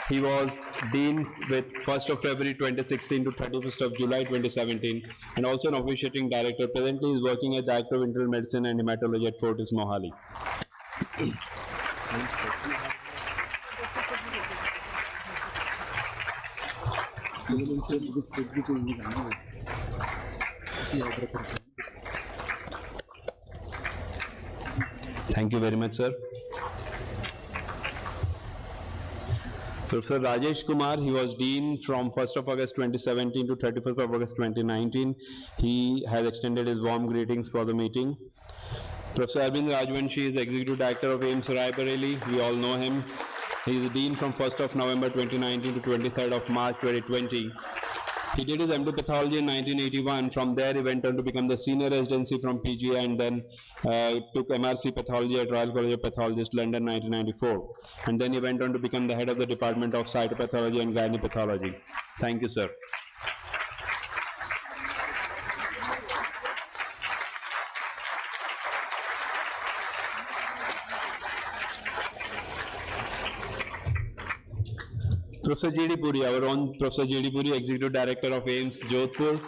S10: He was dean with 1st of February 2016 to 31st of July 2017, and also an officiating director. Presently, he is working as director of internal medicine and hematology at Fortis Mohali. Thank you very much, sir. Professor Rajesh Kumar, he was dean from 1st of August 2017 to 31st of August 2019. He has extended his warm greetings for the meeting. Professor Arvind Rajvanshi is Executive Director of AIIMS Raebareli. We all know him. He is the Dean from 1st of November 2019 to 23rd of March 2020. He did his MD Pathology in 1981. From there, he went on to become the Senior Residency from PGI and then took MRC Pathology at Royal College of Pathologists, London, 1994. And then he went on to become the head of the Department of Cytopathology and Gynaecology. Thank you, sir. Professor G.D. Puri, our own Professor G.D. Puri, Executive Director of AIIMS, Jodhpur.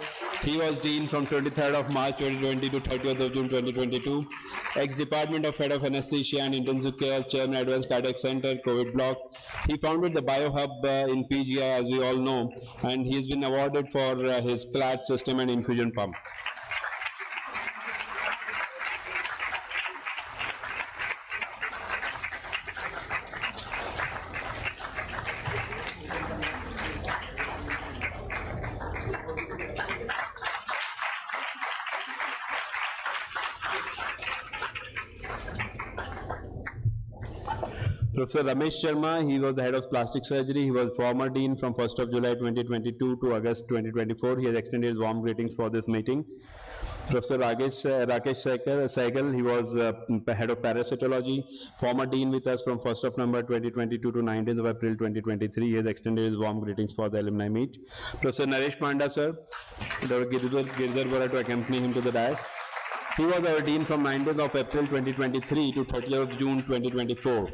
S10: He was Dean from 23rd of March 2020 to 30th of June 2022. Ex-Department of Head of Anesthesia and Intensive Care, Chairman Advanced Cardiac Center, COVID Block. He founded the BioHub in PGI, as we all know, and he's been awarded for his CLAD system and infusion pump. Professor Ramesh Sharma, he was the head of plastic surgery. He was former dean from 1st of July 2022 to August 2024. He has extended his warm greetings for this meeting. Professor Rakesh Sehgal, he was head of parasitology, former dean with us from 1st of November 2022 to 19th of April 2023. He has extended his warm greetings for the alumni meet. Professor Naresh Panda, sir, Dr. Girdhar Bora to accompany him to the dais. He was our dean from 19th of April 2023 to 30th of June 2024.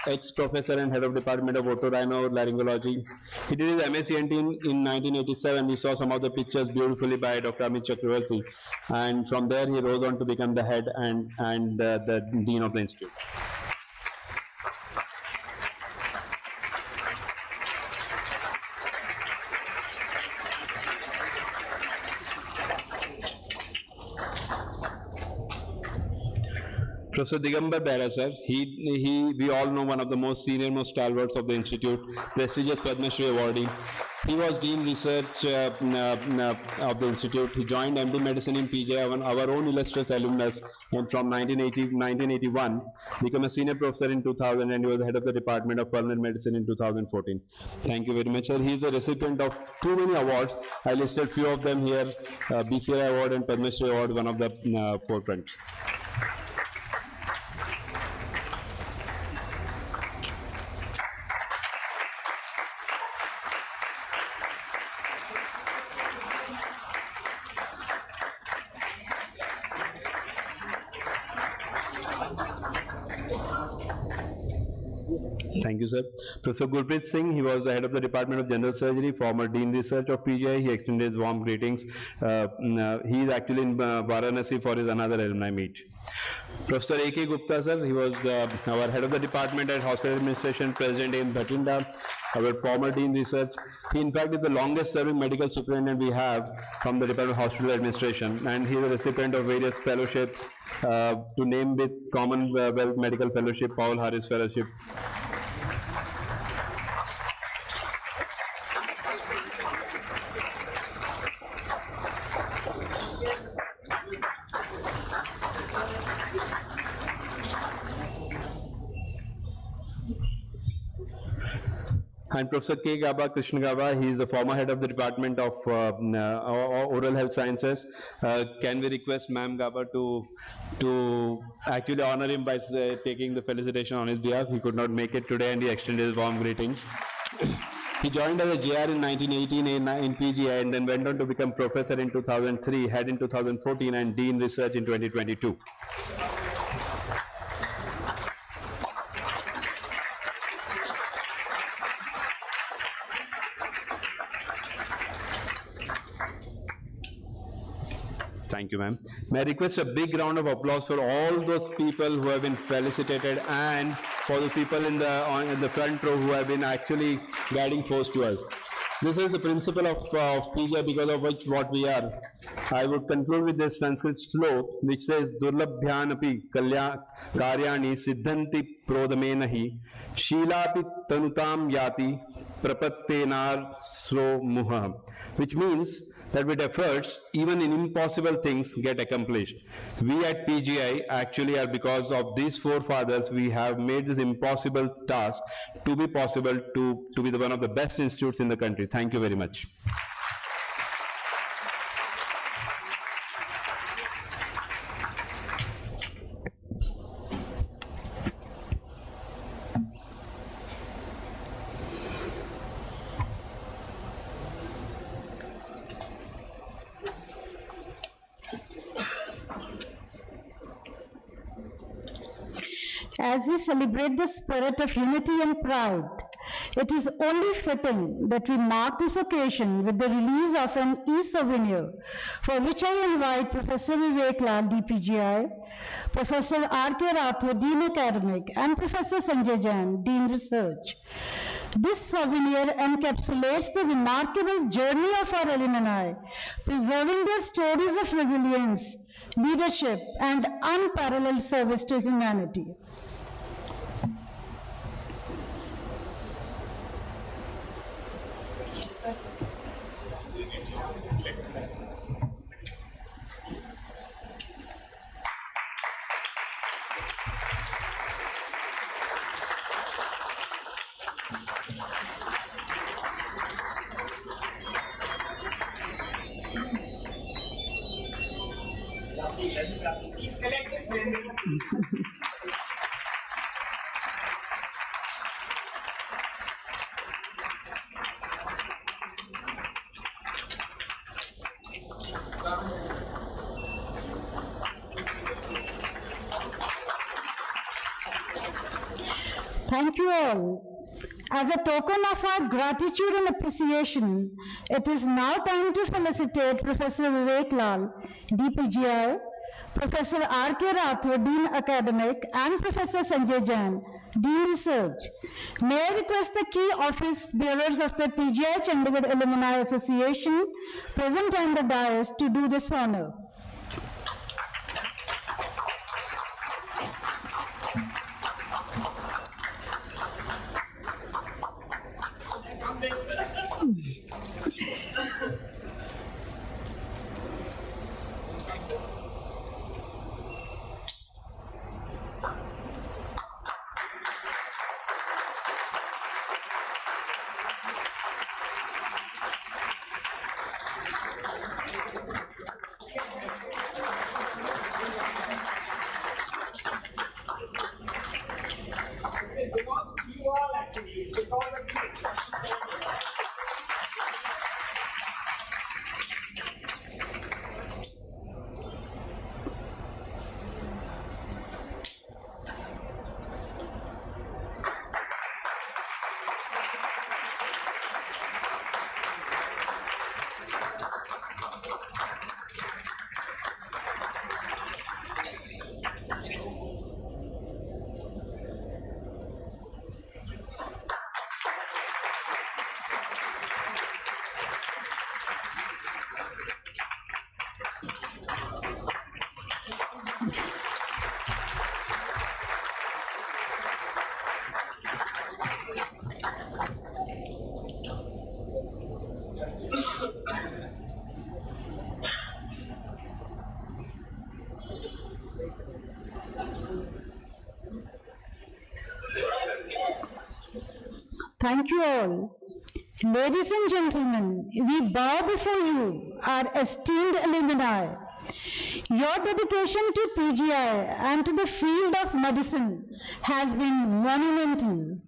S10: Ex-professor and head of Department of Otorhinolaryngology. He did his MSc in 1987. We saw some of the pictures beautifully by Dr. Amit Chakravarti. And from there, he rose on to become the head and the dean of the institute. Professor Digambar Behra, sir, we all know one of the most senior, most stalwarts of the institute, prestigious Padma Shri awardee. He was Dean Research of the institute. He joined MD Medicine in PGI, our own illustrious alumnus, and from 1981, became a senior professor in 2000, and he was the head of the Department of Pulmonary Medicine in 2014. Thank you very much, sir. He is the recipient of too many awards. I listed few of them here, BCI Award and Padma Shri Award, one of the forefronts. Thank you, sir. Professor Gurpreet Singh, he was the head of the Department of General Surgery, former Dean Research of PGI. He extended his warm greetings. He is actually in Varanasi for his another alumni meet. Professor A.K. Gupta, sir, he was our head of the department at Hospital Administration, President in Bhatinda, our former Dean Research. He, in fact, is the longest serving medical superintendent we have from the Department of Hospital Administration, and he is a recipient of various fellowships, to name with Commonwealth Medical Fellowship, Paul Harris Fellowship. And Professor K. Gaba, Krishna Gaba, he is the former head of the Department of Oral Health Sciences. Can we request Ma'am Gaba to actually honor him by taking the felicitation on his behalf? He could not make it today and he extended his warm greetings. He joined as a JR in 1918 in PGI and then went on to become professor in 2003, head in 2014 and Dean Research in 2022. Thank you, ma'am. May I request a big round of applause for all those people who have been felicitated and for the people in the front row who have been actually guiding force to us. This is the principle of PGI, because of which what we are. I would conclude with this Sanskrit slok which says Durlabhyanapi karyani siddhanti prodamenahi shilapi tanutam yati prapattenar sro muha, which means that with efforts, even in impossible things get accomplished. We at PGI actually are, because of these forefathers, we have made this impossible task to be possible, to be one of the best institutes in the country. Thank you very much.
S3: As we celebrate the spirit of unity and pride, it is only fitting that we mark this occasion with the release of an e-souvenir, for which I invite Professor Vivek Lal, DPGI, Professor R.K. Rathore, Dean Academic, and Professor Sanjay Jain, Dean Research. This souvenir encapsulates the remarkable journey of our alumni, preserving their stories of resilience, leadership, and unparalleled service to humanity.
S11: Please collect this memory.
S3: Thank you all. As a token of our gratitude and appreciation, it is now time to felicitate Professor Vivek Lal, DPGI, Professor R.K. Rathore, Dean Academic, and Professor Sanjay Jain, Dean Research. May I request the key office bearers of the PGI Chandigarh Alumni Association present on the dais to do this honor. Thank you all. Ladies and gentlemen, we bow before you, our esteemed alumni. Your dedication to PGI and to the field of medicine has been monumental.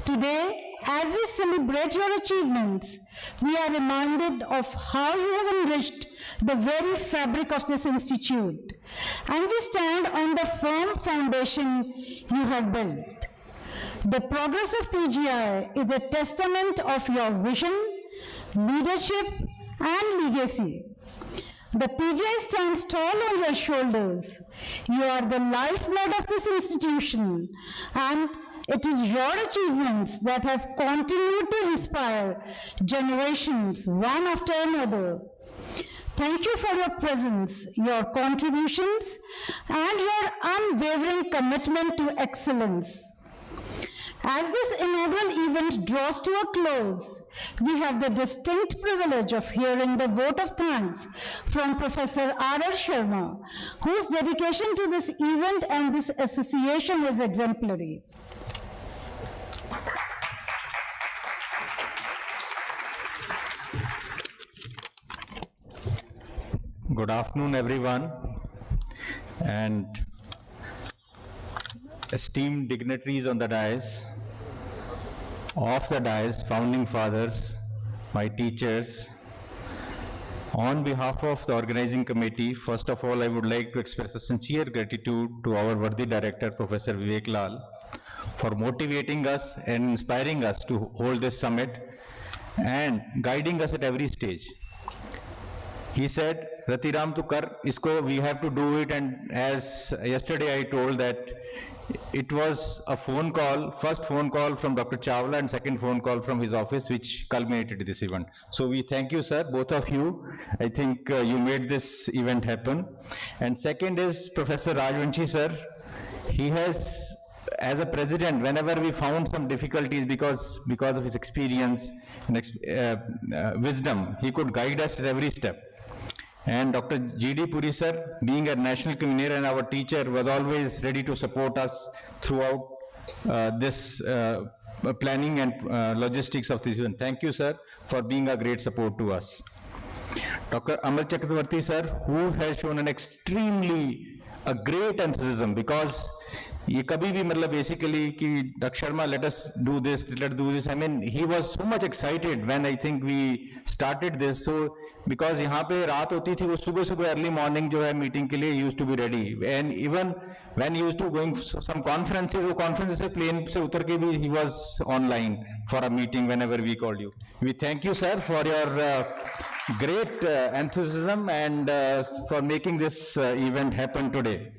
S3: Today, as we celebrate your achievements, we are reminded of how you have enriched the very fabric of this institute, and we stand on the firm foundation you have built. The progress of PGI is a testament of your vision, leadership, and legacy. The PGI stands tall on your shoulders. You are the lifeblood of this institution, and it is your achievements that have continued to inspire generations one after another. Thank you for your presence, your contributions, and your unwavering commitment to excellence. As this inaugural event draws to a close, we have the distinct privilege of hearing the vote of thanks from Professor R.R. Sharma, whose dedication to this event and this association is exemplary.
S12: Good afternoon, everyone, and esteemed dignitaries on the dais, off the dais, founding fathers, my teachers. On behalf of the organizing committee, first of all, I would like to express a sincere gratitude to our worthy director, Professor Vivek Lal, for motivating us and inspiring us to hold this summit and guiding us at every stage. He said, Ratiram tu kar, isko, we have to do it, and as yesterday I told that it was a phone call, first phone call from Dr. Chawla and second phone call from his office which culminated this event. So we thank you, sir, both of you. I think you made this event happen. And second is Professor Rajvanshi, sir. He has, as a president, whenever we found some difficulties because of his experience and wisdom, he could guide us at every step. And Dr. G.D. Puri sir, being a national convener and our teacher, was always ready to support us throughout this planning and logistics of this event. Thank you, sir, for being a great support to us. Dr. Amal Chakravarti sir, who has shown an extremely great enthusiasm, because ये कभी भी मतलब basically कि Dr. Sharma, let us do this, let's do this. I mean, he was so much excited when I think we started this. So because यहाँ पे रात होती थी, वो सुबह early morning जो है meeting के लिए used to be ready. And even when he used to going some conferences, वो conferences से plane से उतर के भी he was online for a meeting whenever we called you. We thank you, sir, for your great enthusiasm and for making this event happen today.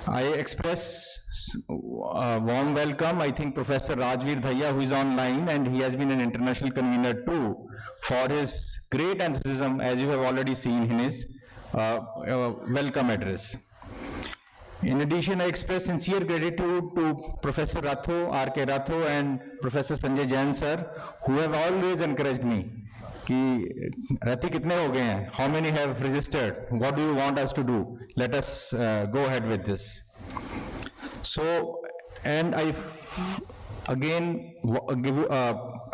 S12: I express a warm welcome, I think, Professor Rajveer Bhaiya, who is online, and he has been an international convener too, for his great enthusiasm, as you have already seen in his welcome address. In addition, I express sincere gratitude to Professor Ratho, R.K. Ratho, and Professor Sanjay Jain, sir, who have always encouraged me. कि रति कितने हो गए हैं? How many have registered? What do you want us to do? Let us go ahead with this. So, and I again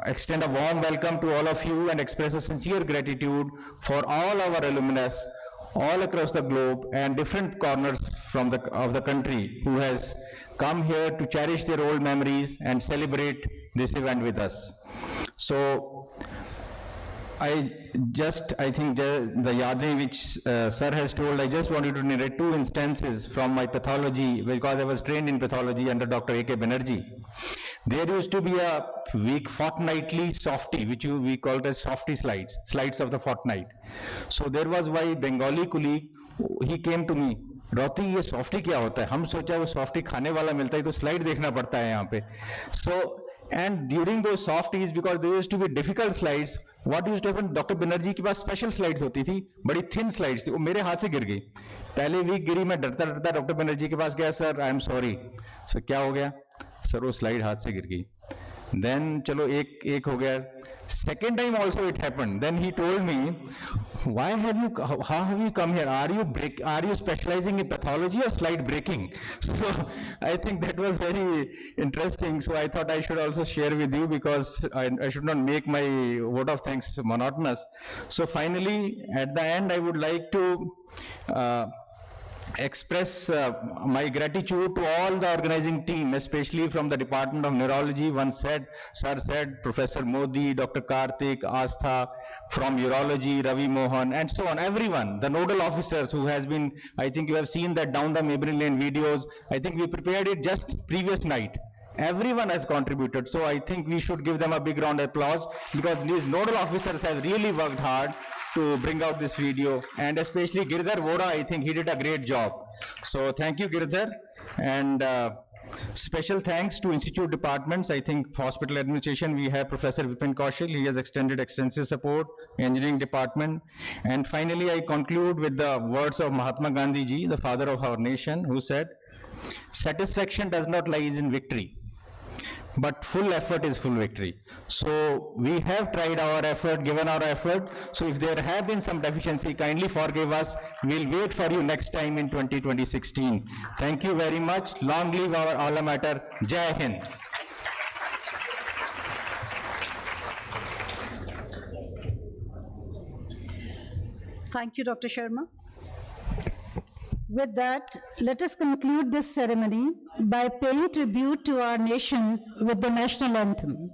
S12: extend a warm welcome to all of you and express a sincere gratitude for all our alumnus all across the globe and different corners of the country who has come here to cherish their old memories and celebrate this event with us. So, I think the yadne which sir has told, I just wanted to narrate two instances from my pathology, because I was trained in pathology under Dr. A.K. Banerjee. There used to be a fortnightly softie, which we called as softie slides of the fortnight. So there was my Bengali colleague, he came to me, Roti, ये softie क्या होता है? हम सोचा वो softie खाने वाला मिलता है तो slide देखना पड़ता है यहाँ पे. So, and during those softies, because there used to be difficult slides, what used to happen, Dr. Banerjee के पास special slides होती थी, बड़ी thin slides थी, वो मेरे हाथ से गिर गई. पहले वीक गिरी, मैं डरता डॉक्टर बनर्जी के पास गया, sir I am sorry. Sir क्या हो गया? सर वो स्लाइड हाथ से गिर गई. देन चलो एक हो गया. Second time also it happened. Then he told me, how have you come here? Are you specializing in pathology or slide breaking? So I think that was very interesting. So I thought I should also share with you, because I should not make my vote of thanks monotonous. So finally, at the end, I would like to express my gratitude to all the organizing team, especially from the Department of Neurology. Sir said, Professor Modi, Dr. Karthik, Astha, from Urology, Ravi Mohan, and so on, everyone, the nodal officers who has been, I think you have seen that down the Maybelline Lane videos. I think we prepared it just previous night. Everyone has contributed, so I think we should give them a big round of applause, because these nodal officers have really worked hard to bring out this video, and especially Girdhar Voda, I think he did a great job. So thank you, Girdhar, and special thanks to institute departments. I think for hospital administration, we have Professor Vipin Kaushal. He has extended extensive support, engineering department. And finally, I conclude with the words of Mahatma Gandhi ji, the father of our nation, who said, "Satisfaction does not lie in victory, but full effort is full victory. So we have tried our effort, given our effort. So if there have been some deficiency, kindly forgive us. We'll wait for you next time in 2016. Thank you very much. Long live our alma mater. Jai Hind.
S3: Thank you, Dr. Sharma. With that, let us conclude this ceremony by paying tribute to our nation with the national anthem.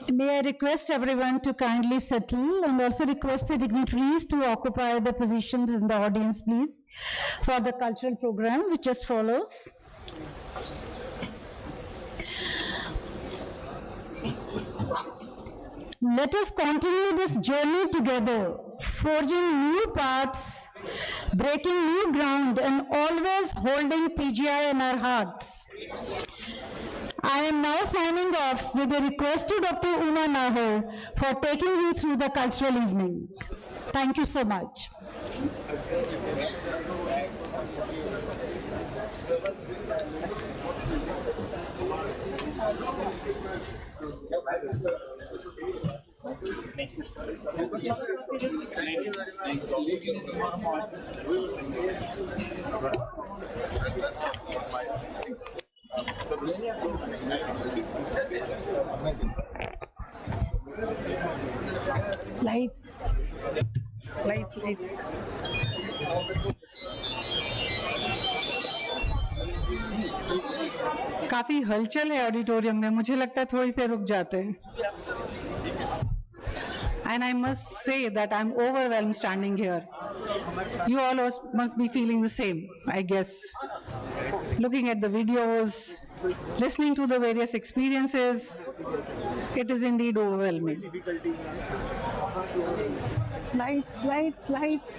S3: May I request everyone to kindly settle, and also request the dignitaries to occupy the positions in the audience, please, for the cultural program, which as follows. Let us continue this journey together, forging new paths, breaking new ground, and always holding PGI in our hearts. I am now signing off with a request to Dr. Uma Nahar for taking you through the cultural evening. Thank you so much.
S13: Lights. Lights, lights. काफी हलचल है auditorium में, मुझे लगता है थोड़ी देर रुक जाते हैं. And I must say that I'm overwhelmed standing here. You all must be feeling the same, I guess. Looking at the videos, listening to the various experiences, it is indeed overwhelming. Lights, lights, lights.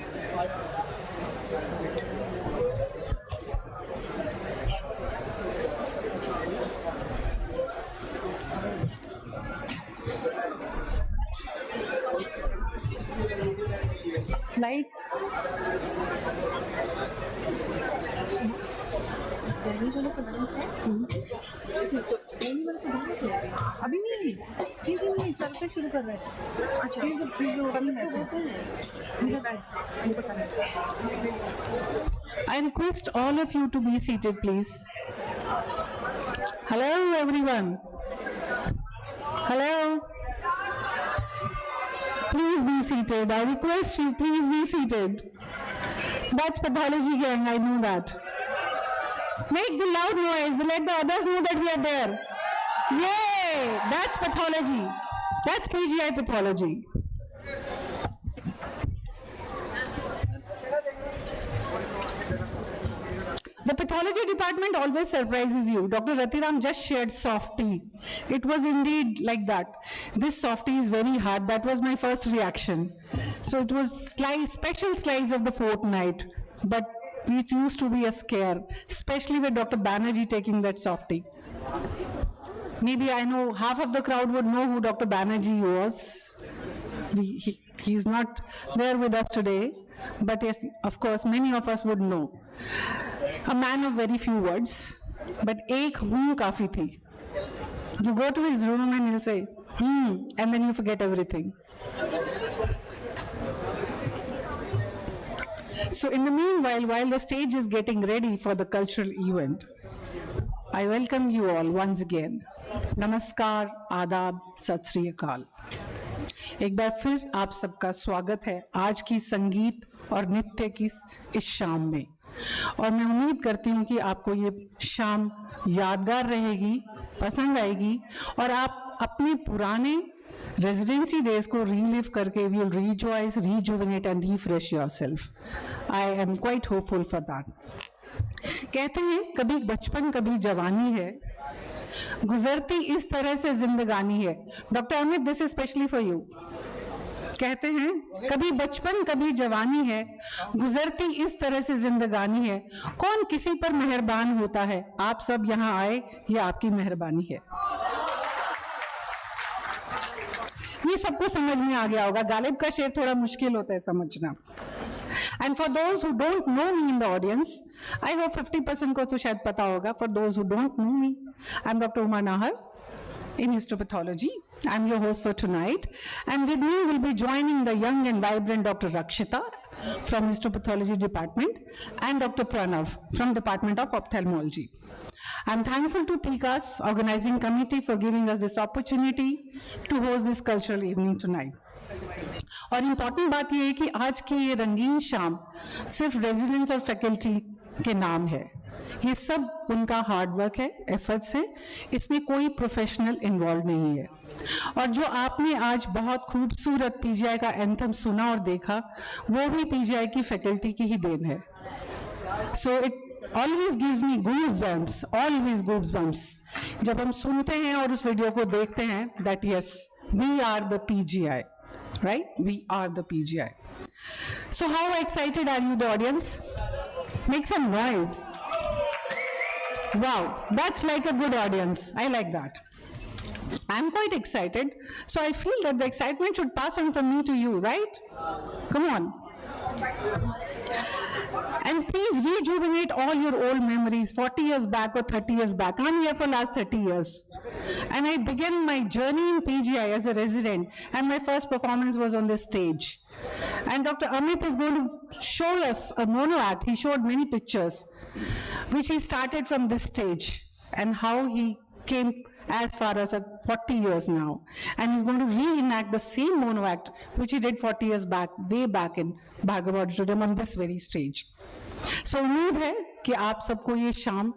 S13: Light. अभी नहीं, ठीक है, sir से शुरू कर रहे हैं. अच्छा, I request all of you to be seated, please. Hello, everyone. Hello. Please be seated. I request you, please be seated. That's pathology gang, I know that. Make the loud noise, let the others know that we are there. Yay! That's pathology. That's PGI pathology. The pathology department always surprises you. Dr. Ratiram just shared softie. It was indeed like that. This softie is very hard. That was my first reaction. So it was special slice of the fortnight, but it used to be a scare, especially with Dr. Banerjee taking that softie. Maybe I know half of the crowd would know who Dr. Banerjee was. He's not there with us today, but yes, of course, many of us would know. A man of very few words, but ek hoon kafi thi. You go to his room and he'll say, and then you forget everything. So in the meanwhile, while the stage is getting ready for the cultural event, I welcome you all once again. Namaskar, Adab, Sat Sri Akal. एक बार फिर आप सबका स्वागत है आज की संगीत और नृत्य की इस शाम में, और मैं उम्मीद करती हूँ कि आपको ये शाम यादगार रहेगी, पसंद आएगी, और आप अपने पुराने रेजिडेंसी डेज को रीलिव करके will rejoice, rejuvenate and refresh yourself. I am quite hopeful for that. कहते हैं कभी बचपन कभी जवानी है, गुजरती इस तरह से जिंदगानी है. Doctor Amit, this is specially for you. कहते हैं कभी बचपन कभी जवानी है, गुजरती इस तरह से जिंदगानी है, कौन किसी पर मेहरबान होता है, आप सब यहाँ आए ये आपकी मेहरबानी है. ये सबको समझ में आ गया होगा. गालिब का शेर थोड़ा मुश्किल होता है समझना. And for those who don't know me in the audience, I hope 50% को तो शायद पता होगा. For those who don't know me, I'm Dr. Uma Nahar in histopathology. I'm your host for tonight, and with me will be joining the young and vibrant Dr. Rakshita from histopathology department and Dr. Pranav from Department of Ophthalmology. I'm thankful to PGI organizing committee for giving us this opportunity to host this cultural evening tonight. और important बात यह है कि आज की ये रंगीन शाम सिर्फ रेजिडेंट्स और फैकल्टी के नाम है. ये सब उनका हार्डवर्क है, एफर्ट्स है, इसमें कोई प्रोफेशनल इन्वॉल्व नहीं है. और जो आपने आज बहुत खूबसूरत पीजीआई का एंथम सुना और देखा, वो भी पीजीआई की फैकल्टी की ही देन है. So it always gives me goosebumps, always goosebumps जब हम सुनते हैं और उस वीडियो को देखते हैं that yes, we are the PGI. Right? We are the PGI. So how excited are you, the audience? Make some noise. Wow, that's like a good audience. I like that. I'm quite excited. So I feel that the excitement should pass on from me to you, right? Come on. And please rejuvenate all your old memories, 40 years back or 30 years back. I'm here for last 30 years. And I began my journey in PGI as a resident, and my first performance was on this stage. And Dr. Amit is going to show us a mono act. He showed many pictures, which he started from this stage, and how he came as far as 40 years now. And he's going to reenact the same mono act, which he did 40 years back, way back in Bhargava Auditorium on this very stage. So उम्मीद है कि आप सबको ये शाम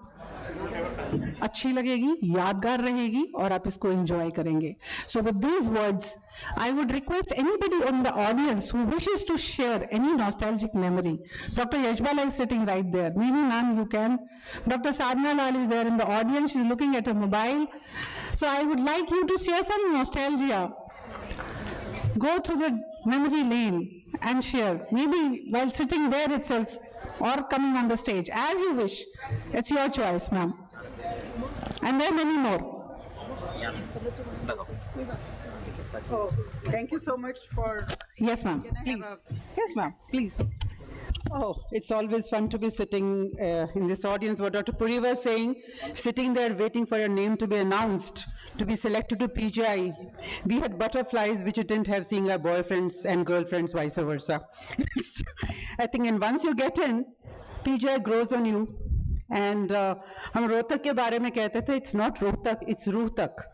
S13: अच्छी लगेगी, यादगार रहेगी, और आप इसको एंजॉय करेंगे. So with these words, I would request anybody in the audience who wishes to share any nostalgic memory. Dr. Yashbala is sitting right there. Maybe ma'am you can. Dr. Sadhna Lal is there in the audience. She's looking at her mobile. So I would like you to share some nostalgia. Go through the memory lane and share. Maybe while sitting there itself, or coming on the stage, as you wish. It's your choice, ma'am. And there are many more.
S14: Oh, thank you so much for...
S13: Yes, ma'am. Please. Yes, ma'am. Please.
S14: Oh, it's always fun to be sitting in this audience. What Dr. Puri was saying, sitting there waiting for your name to be announced, to be selected to PGI. We had butterflies which you didn't have, seeing our boyfriends and girlfriends, vice versa. I think, and once you get in, PGI grows on you. And हम रोहतक के बारे में कहते थे, it's not Rohtak, it's रूहतक.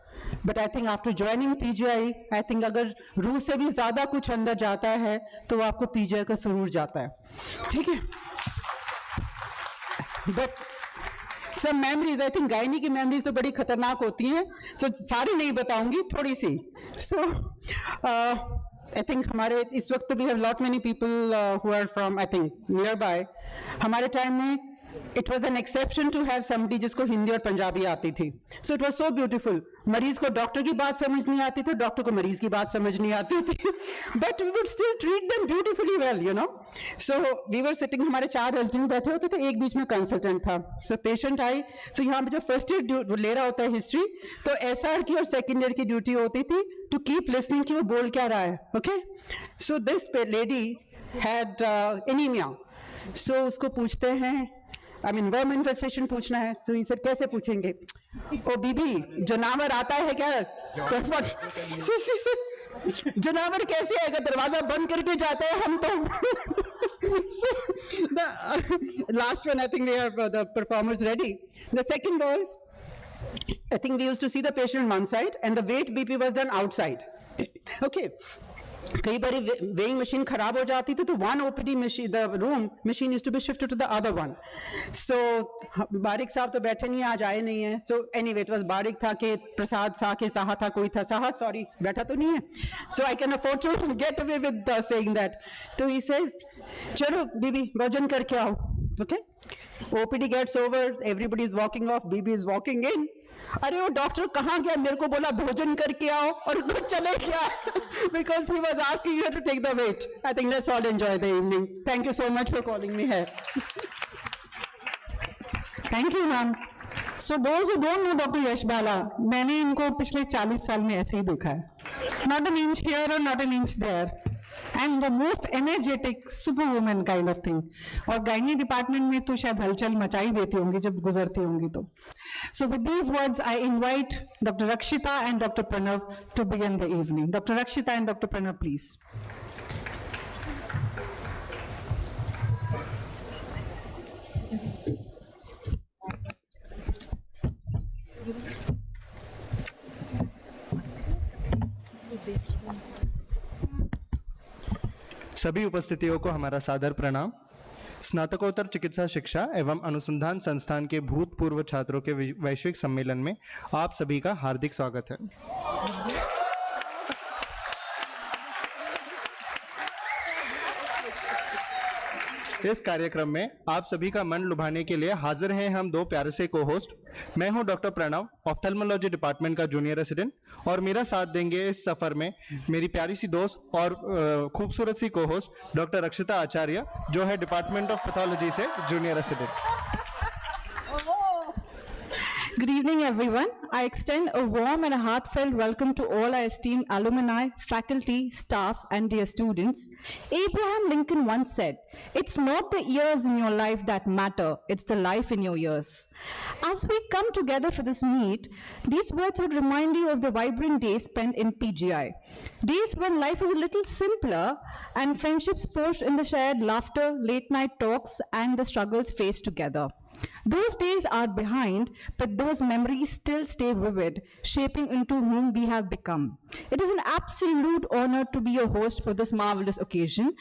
S14: But I think after joining PGI, I think अगर रूह से भी ज़्यादा कुछ अंदर जाता है, तो आपको PGI का सुरूर जाता है. ठीक है? But some memories, I think gynae की memories तो बड़ी खतरनाक होती हैं. So सारी नहीं बताऊंगी, थोड़ी सी. So I think हमारे इस वक्त भी have lot many people who are from I think nearby. हमारे time में It was an exception to have somebody जिसको हिंदी और पंजाबी आती थी. So it was so beautiful. मरीज को डॉक्टर की बात समझ नहीं आती थी, डॉक्टर को मरीज की बात समझ नहीं आती थी. But we would still treat them beautifully well, you know. So we were sitting, हमारे 4 रेजिडेंट बैठे होते थे, एक बीच में कंसल्टेंट था. So patient आई, so यहाँ पे जो फर्स्ट एड ले रहा होता है हिस्ट्री, तो SR की और सेकेंड ईयर की ड्यूटी होती थी to keep listening कि वो बोल क्या रहा है. Okay. So this lady had anemia. So उसको पूछते हैं, I mean worm infestation पूछना है. So he said कैसे पूछेंगे? ओ बीबी जनावर आता है क्या? जनावर कैसे आएगा? दरवाजा बंद करके जाता है हम तो. So, the last one, I think they are the performers ready. The second was, I think we used to see the patient on one side and the weight BP was done outside. Okay. कई बार weighing machine खराब हो जाती थी तो one OPD machine, the room machine used to be shifted to the other one. So बारिक साहब तो बैठे नहीं, आज आए नहीं हैं. So anyway, it was बारिक था कि प्रसाद सा के साहा था, कोई था साहा, sorry बैठा तो नहीं है. So I can afford to get away with saying that. So he says, चलो बीबी वजन करके आओ. Okay. OPD gets over, everybody is walking off, BB is walking in. अरे वो डॉक्टर कहाँ गया? मेरे को बोला भोजन करके आओ और कुछ चले गया. Because he was asking you to take the weight. I think let's all enjoy the evening. Thank you so much for calling me here.
S13: Thank you, ma'am. So those who don't know Dr. Yash Bala, मैंने इनको पिछले 40 साल में ऐसे ही देखा है. Not an inch here or not an inch there. And the most energetic superwoman kind of thing. और gynae department में तो शायद हलचल मचाई देती होंगी जब गुजरती होंगी तो. So with these words, I invite Dr. Rakshita and Dr. Pranav to begin the evening. Dr. Rakshita and Dr. Pranav, please.
S15: सभी उपस्थितियों को हमारा सादर प्रणाम. स्नातकोत्तर चिकित्सा शिक्षा एवं अनुसंधान संस्थान के भूतपूर्व छात्रों के वैश्विक सम्मेलन में आप सभी का हार्दिक स्वागत है. इस कार्यक्रम में आप सभी का मन लुभाने के लिए हाजिर हैं हम दो प्यारे से को-होस्ट. मैं हूं डॉक्टर प्रणव, ऑफ्थेल्मोलॉजी डिपार्टमेंट का जूनियर रेसिडेंट, और मेरा साथ देंगे इस सफर में मेरी प्यारी सी दोस्त और खूबसूरत सी को-होस्ट डॉक्टर रक्षिता आचार्य, जो है डिपार्टमेंट ऑफ पैथोलॉजी से junior resident.
S13: Good evening, everyone. I extend a warm and a heartfelt welcome to all our esteemed alumni, faculty, staff, and dear students. Abraham Lincoln once said, "It's not the years in your life that matter, it's the life in your years." As we come together for this meet, these words would remind you of the vibrant days spent in PGI. Days when life was a little simpler and friendships forged in the shared laughter, late night talks, and the struggles faced together. Those days are behind, but those memories still stay vivid, shaping into whom we have become. It is an absolute honor to be your host for this marvelous occasion,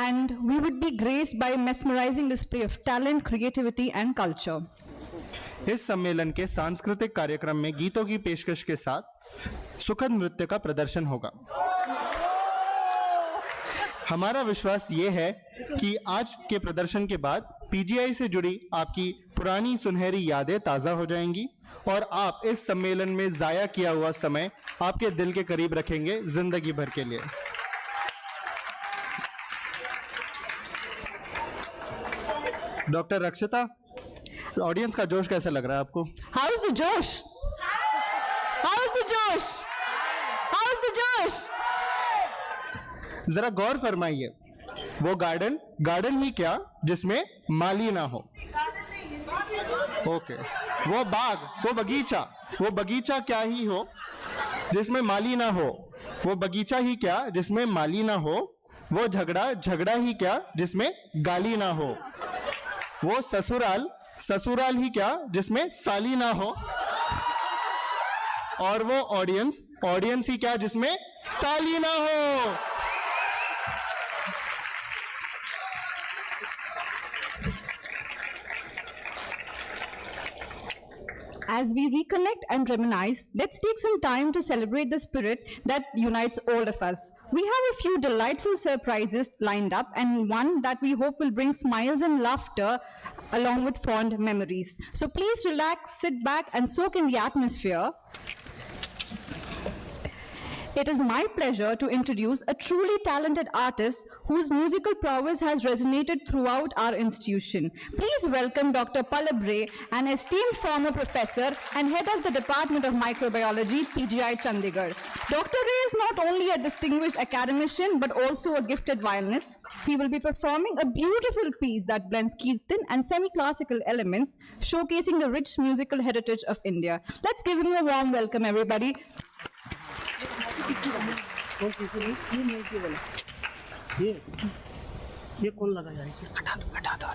S13: and we would be graced by a mesmerizing display of talent, creativity, and culture.
S15: इस सम्मेलन के सांस्कृतिक कार्यक्रम में गीतों की पेशकश के साथ सुखद नृत्य का प्रदर्शन होगा. हमारा विश्वास ये है कि आज के प्रदर्शन के बाद पीजीआई से जुड़ी आपकी पुरानी सुनहरी यादें ताज़ा हो जाएंगी और आप इस सम्मेलन में ज़ाया किया हुआ समय आपके दिल के करीब रखेंगे जिंदगी भर के लिए. डॉक्टर रक्षिता, ऑडियंस का जोश कैसा लग रहा है आपको?
S13: How is the Josh? How is the Josh? How is the Josh?
S15: जरा गौर फरमाइए, वो गार्डन ही क्या जिसमें माली ना हो. ओके. वो बाग, वो बगीचा क्या ही हो जिसमें माली ना हो. वो बगीचा ही क्या जिसमें माली ना हो. वो झगड़ा ही क्या जिसमें गाली ना हो. वो ससुराल ही क्या जिसमें साली ना हो. और वो ऑडियंस ही क्या जिसमें ताली ना हो.
S16: As we reconnect and reminisce, let's take some time to celebrate the spirit that unites all of us. We have a few delightful surprises lined up, and one that we hope will bring smiles and laughter along with fond memories. So please relax, sit back, and soak in the atmosphere. It is my pleasure to introduce a truly talented artist whose musical prowess has resonated throughout our institution. Please welcome Dr. Pallab Ray, an esteemed former professor and head of the Department of Microbiology, PGI Chandigarh. Dr. Ray is not only a distinguished academician, but also a gifted violinist. He will be performing a beautiful piece that blends kirtan and semi-classical elements, showcasing the rich musical heritage of India. Let's give him a warm welcome, everybody.
S17: ये कौन लगाया इसमें? हटा दो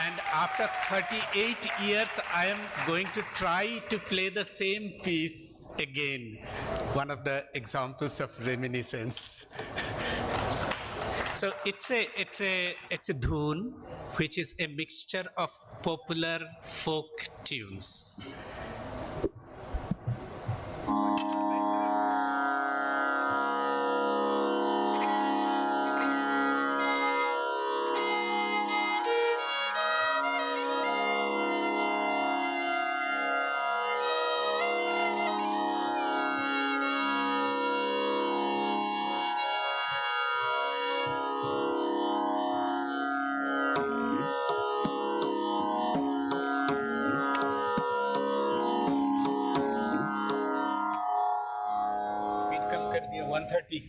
S18: And after 38 years, I am going to try to play the same piece again. One of the examples of reminiscence. So it's a dhoon, which is a mixture of popular folk tunes. Speed कम कर दिया 130.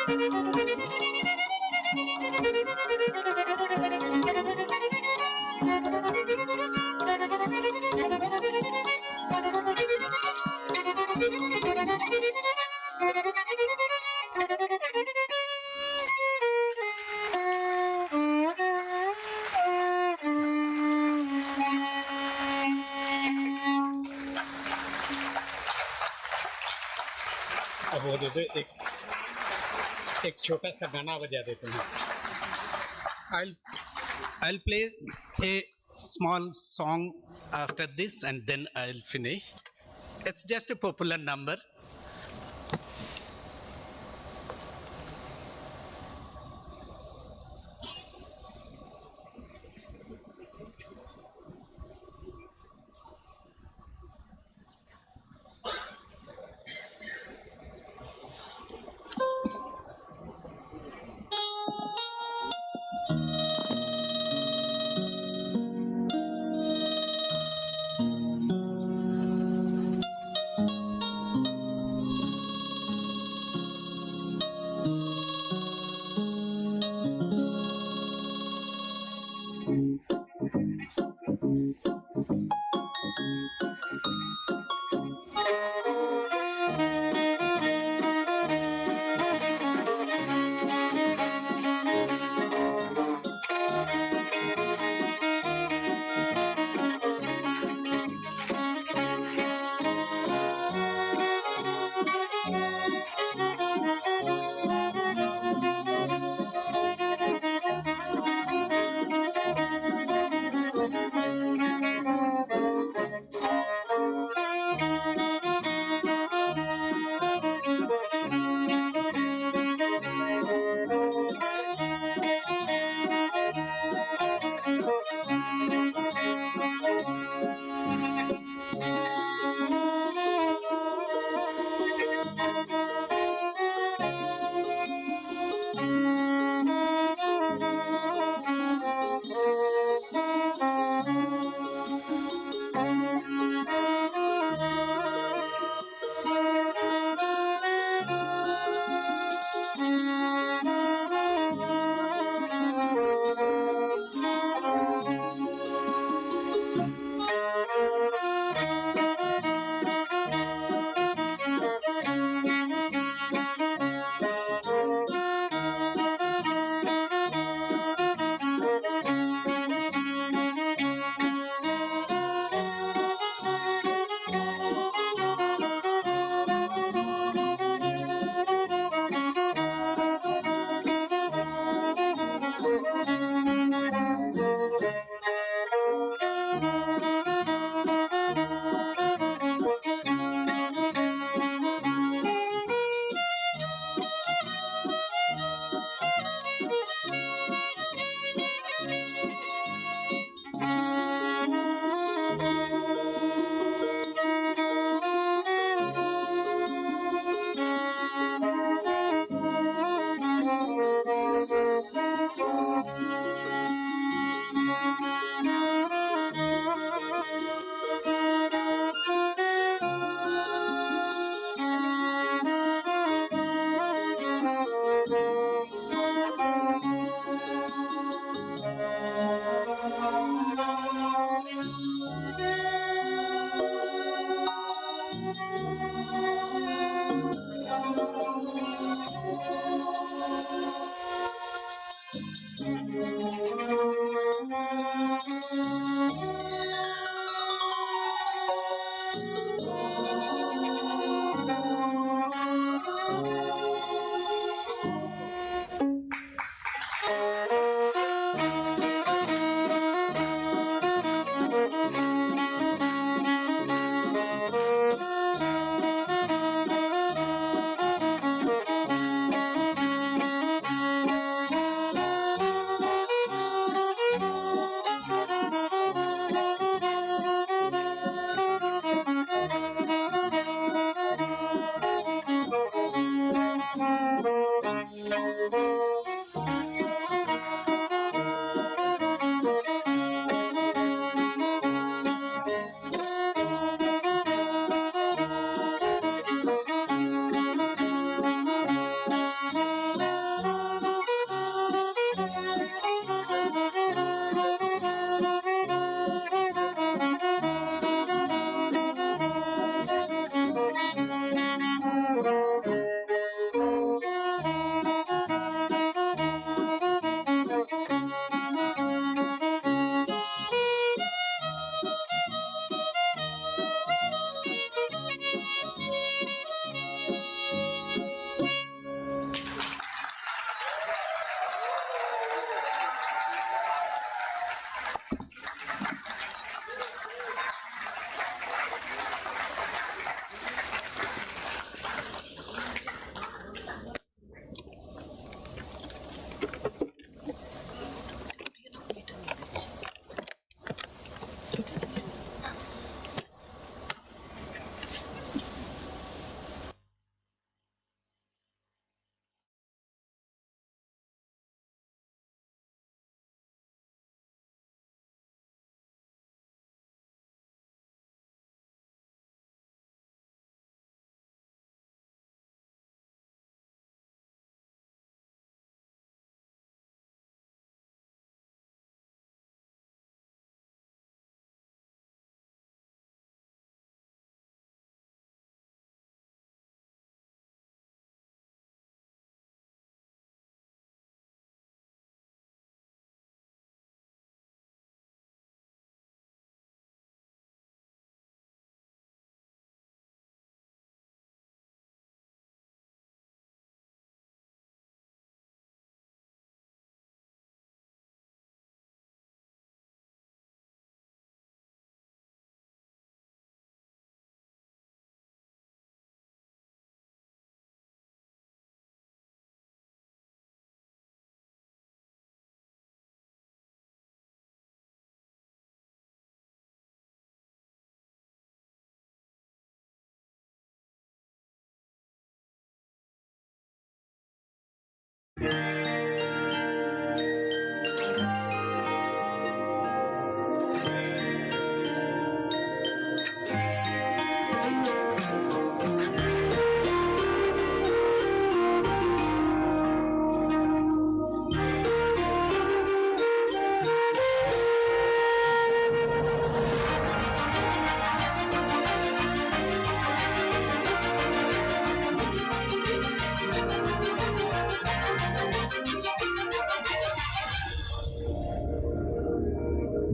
S18: अब वो दे दे एक छोटा सा गाना बजा देते हैं. I'll play a small song after this and then I'll finish. It's just a popular number.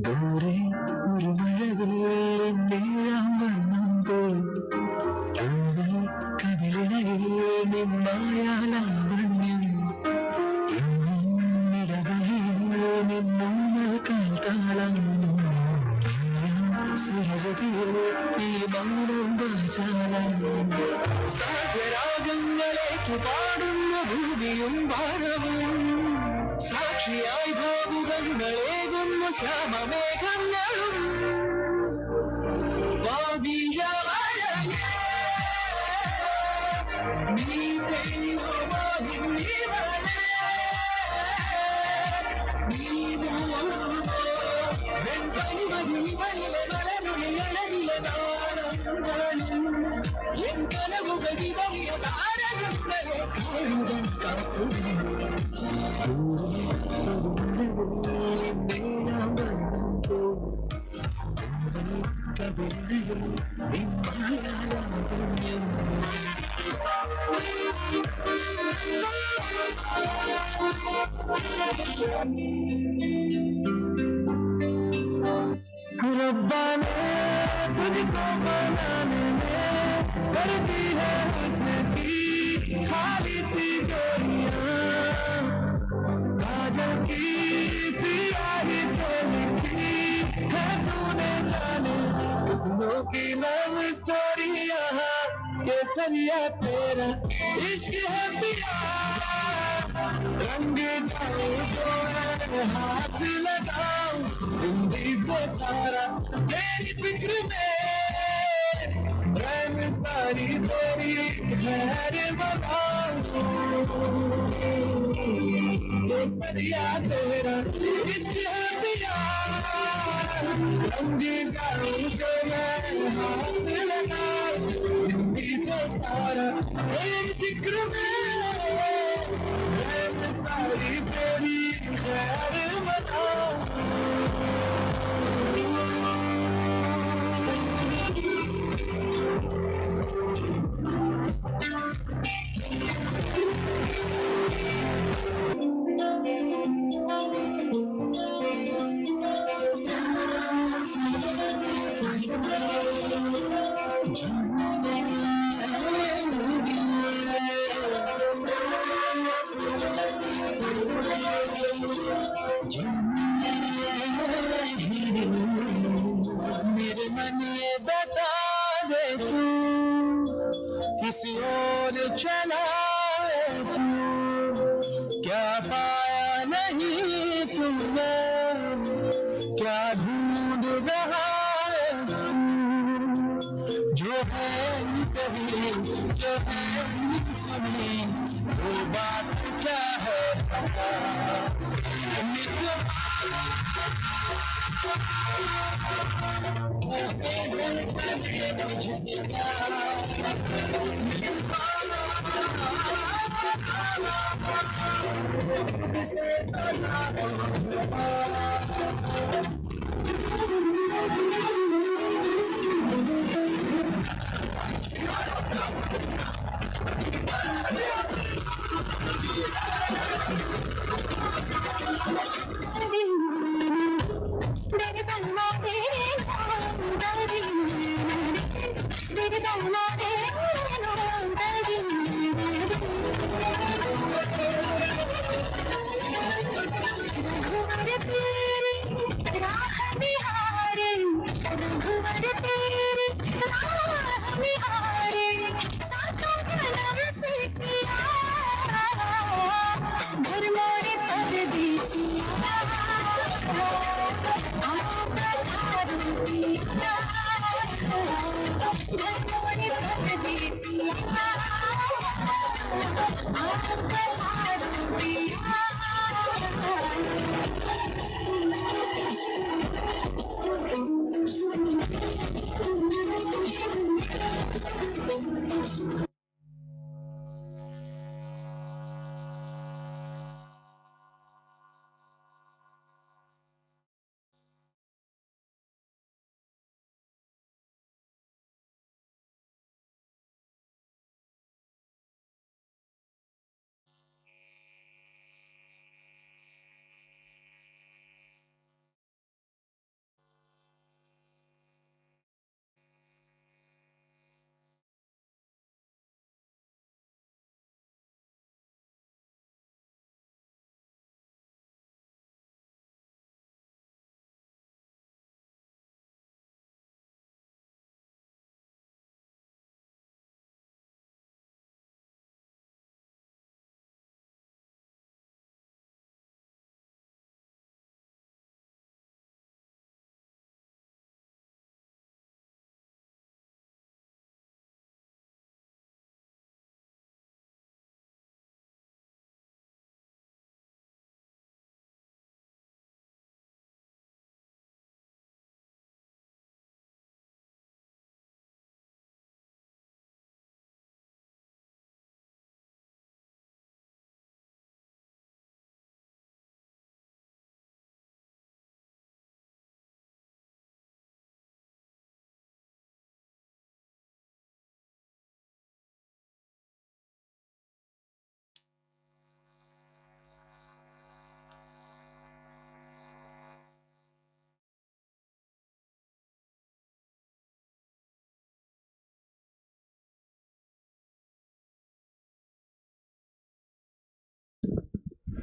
S4: ദൂരെ ഒരു മഴവില്ലിൻ നീളം വർണ്ണം പോൽ തൂവൽ കവിളിണയിൽ നിന്മായാലാവണ്യം ഇന്നും ഇടവഴിയിൽ നിന്നോമൽ കാൽത്താളം സുരജതിയിൽ ഈ മൗനം വാചാലം സാഗരാഗങ്ങളേക്ക് പാടുന്ന ഭൂമിയും ഭാരവും സാക്ഷിയായി ഭാവുകങ്ങളേകുന്നു ശ്യാമമേഘങ്ങളും ഭാവിയവഴകേ നീ ദൈവമായി നീവളേ നീ വെൺപനിമതി വനിലെ മലരുളി അഴകിലെ നാളങ്ങളും എൻ കനവുകൾ വിതറിയ താരകങ്ങളെ കാണുക കാപ്പുകൾ रब्बा ने तुझको बनाने में कर दी है हुस्न की खाली तिजोरियां काजल की सियाही से लिखी है तूने जाने कितनों की लव स्टोरियां केसरिया तेरा इश्क है पिया रंग जाऊं जो है हाथ लगाऊं जिंदगी को सारा तेरी फिक्र में रैन सारी तेरी खैर बनाऊं केसरिया तेरा इश्क है पिया रंग जाऊं जो मैं हाथ लगाऊं जिंदगी को सारा तेरी फिक्र में रैन सारी तेरी खैर बनाऊं मेरे मन ये बता दे तू किसी और चला है तू क्या पाया नहीं तुमने क्या ढूंढ रहा है तू जो है कहीं जो है सुनी वो बात क्या है पता
S1: Thank you.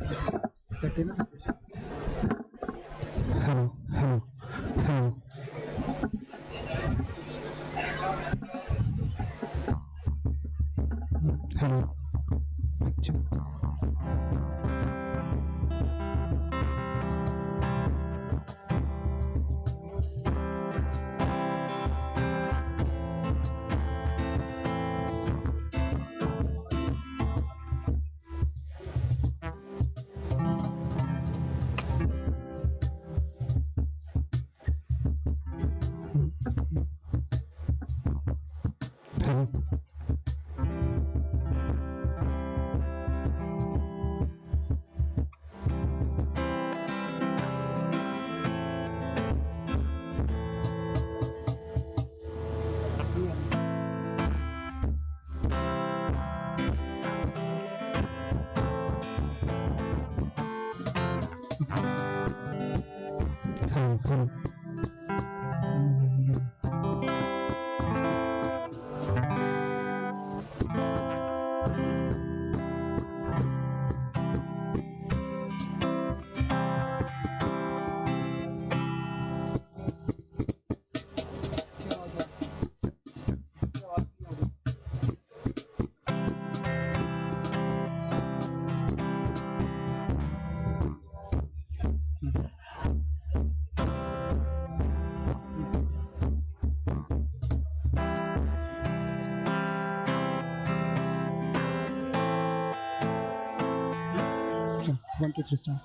S17: 1, 2, 3 start.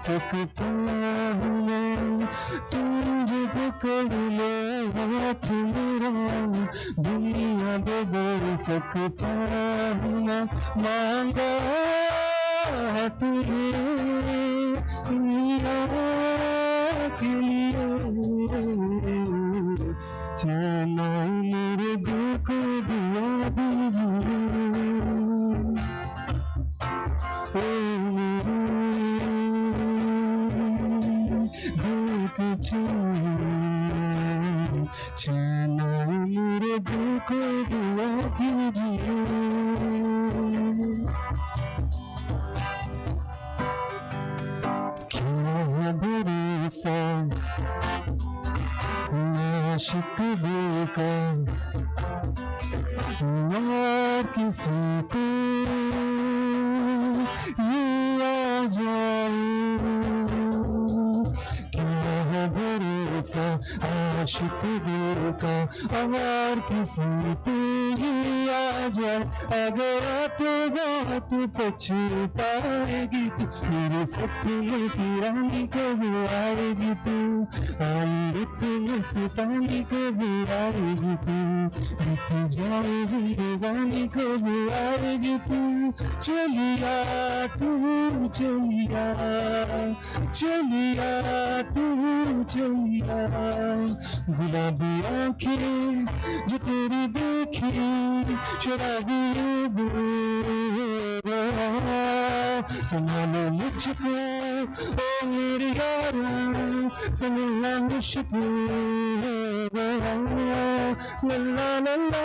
S4: सकता हूँ तुम जो पकड़ ले हाथ मेरा दुनिया बदल सकता हूँ मांगा तुझे दुनिया के लिए चलो मेरे दिल को दिया दीजिए चलो मेरे दिल को दुआ कीजिए क्या भरोसा आशिक का ना किसी को आशिक दिल का और किसी पे ही आ जाए, अगर तो बात पछताएगी तू, मेरे सपने की रानी कब आएगी तू, आई इतने सितानी कब आएगी तू, बीत जाए जिंदगानी कब आएगी तू, चलिया तू चलिया, चलिया तू चलिया, गुलाबी आंखें जो तेरी देखी शराबी संभालो मुझको ओ मेरी यारा, संभालना मुझको ला ला ला ला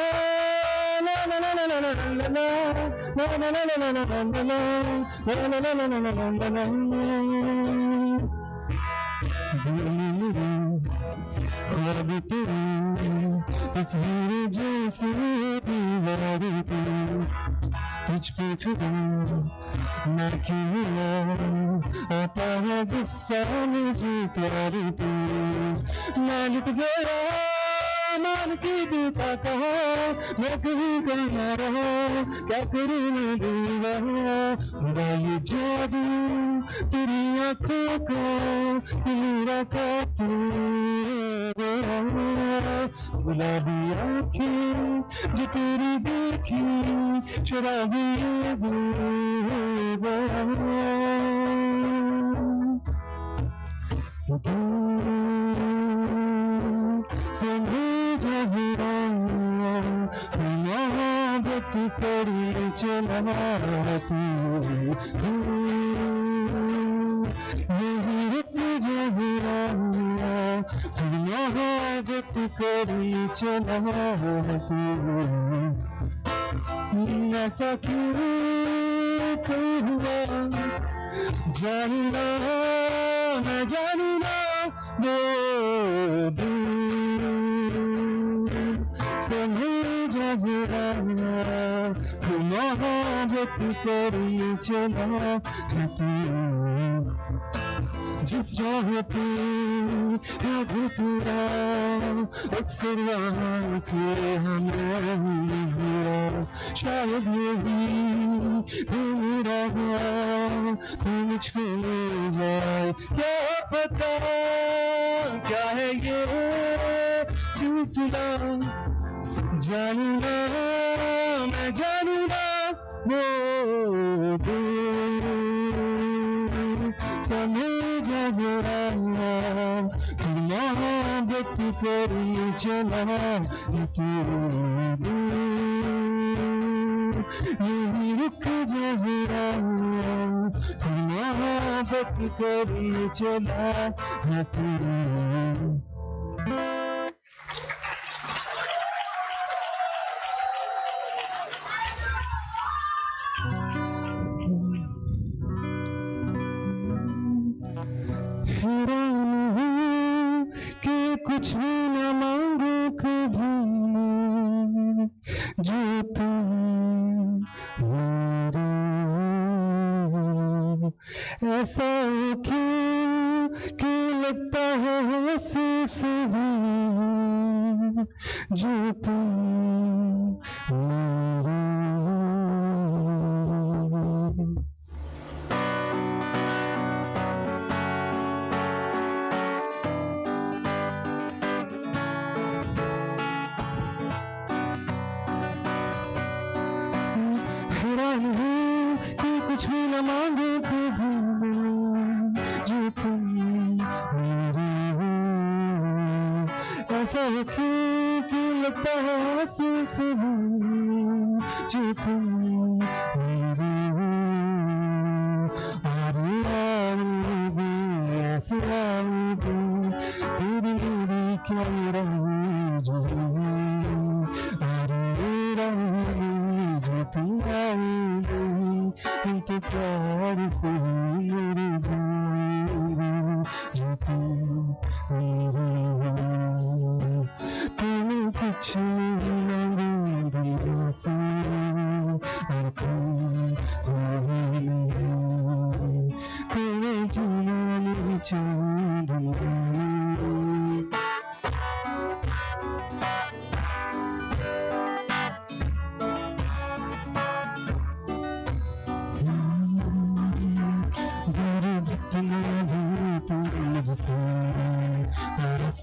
S4: तस्वीर जैसे दीवारी पे तुझ पे फिदा मैं क्यों आता है गुस्सा मुझे प्यारी पे, मैं लुट गया मान की देता कहा, मैं कहीं कहीं रहा क्या करूँ मैं दीवाना, मेरा ये जादू तेरी आँखों का मेरा कातून, गुलाबी आँखें जो तेरी देखी शराबी समझा जरा मोहब्बत करी चला तू, यही रुक जा जरा फिर मोहब्बत करी चला तू, ऐसा क्यों हुआ जानना मैं जानना वो समझा जरा फिर मोहब्बत करी चला तू, जिस राह पे है तेरा अक्सर वहाँ से हमें जरा, शायद यही दिल रहा तू मुझको ले जाए, क्या पता क्या है ये सिलसिला, जानना मैं जानना वो समझा जरा फिर मोहब्बत करी चला तू, यही रुक जा जरा फिर मोहब्बत करी चला तू। हैरान हूँ कि कुछ भी न मांगो कभी जो तुम मेरे, ऐसा क्यों कि लगता है से भी जो तुम मेरे। हैरान हूँ कि कुछ भी न मांगो कभी जो तुम मेरे हो, ऐसा है कि लगता है से भी जो तुम मेरे हो, आरोगी ऐसे आओगी तेरी मेरी क्या रही जो तुम आएगी हम तो प्यार से मेरे जाएंगे जो तुम मेरे हो, तुम्हें कुछ नहीं मांगे दिल से और तुम नहीं तुम्हें जीना नहीं चाहिए। जितना भी तू मुझसे नाराज़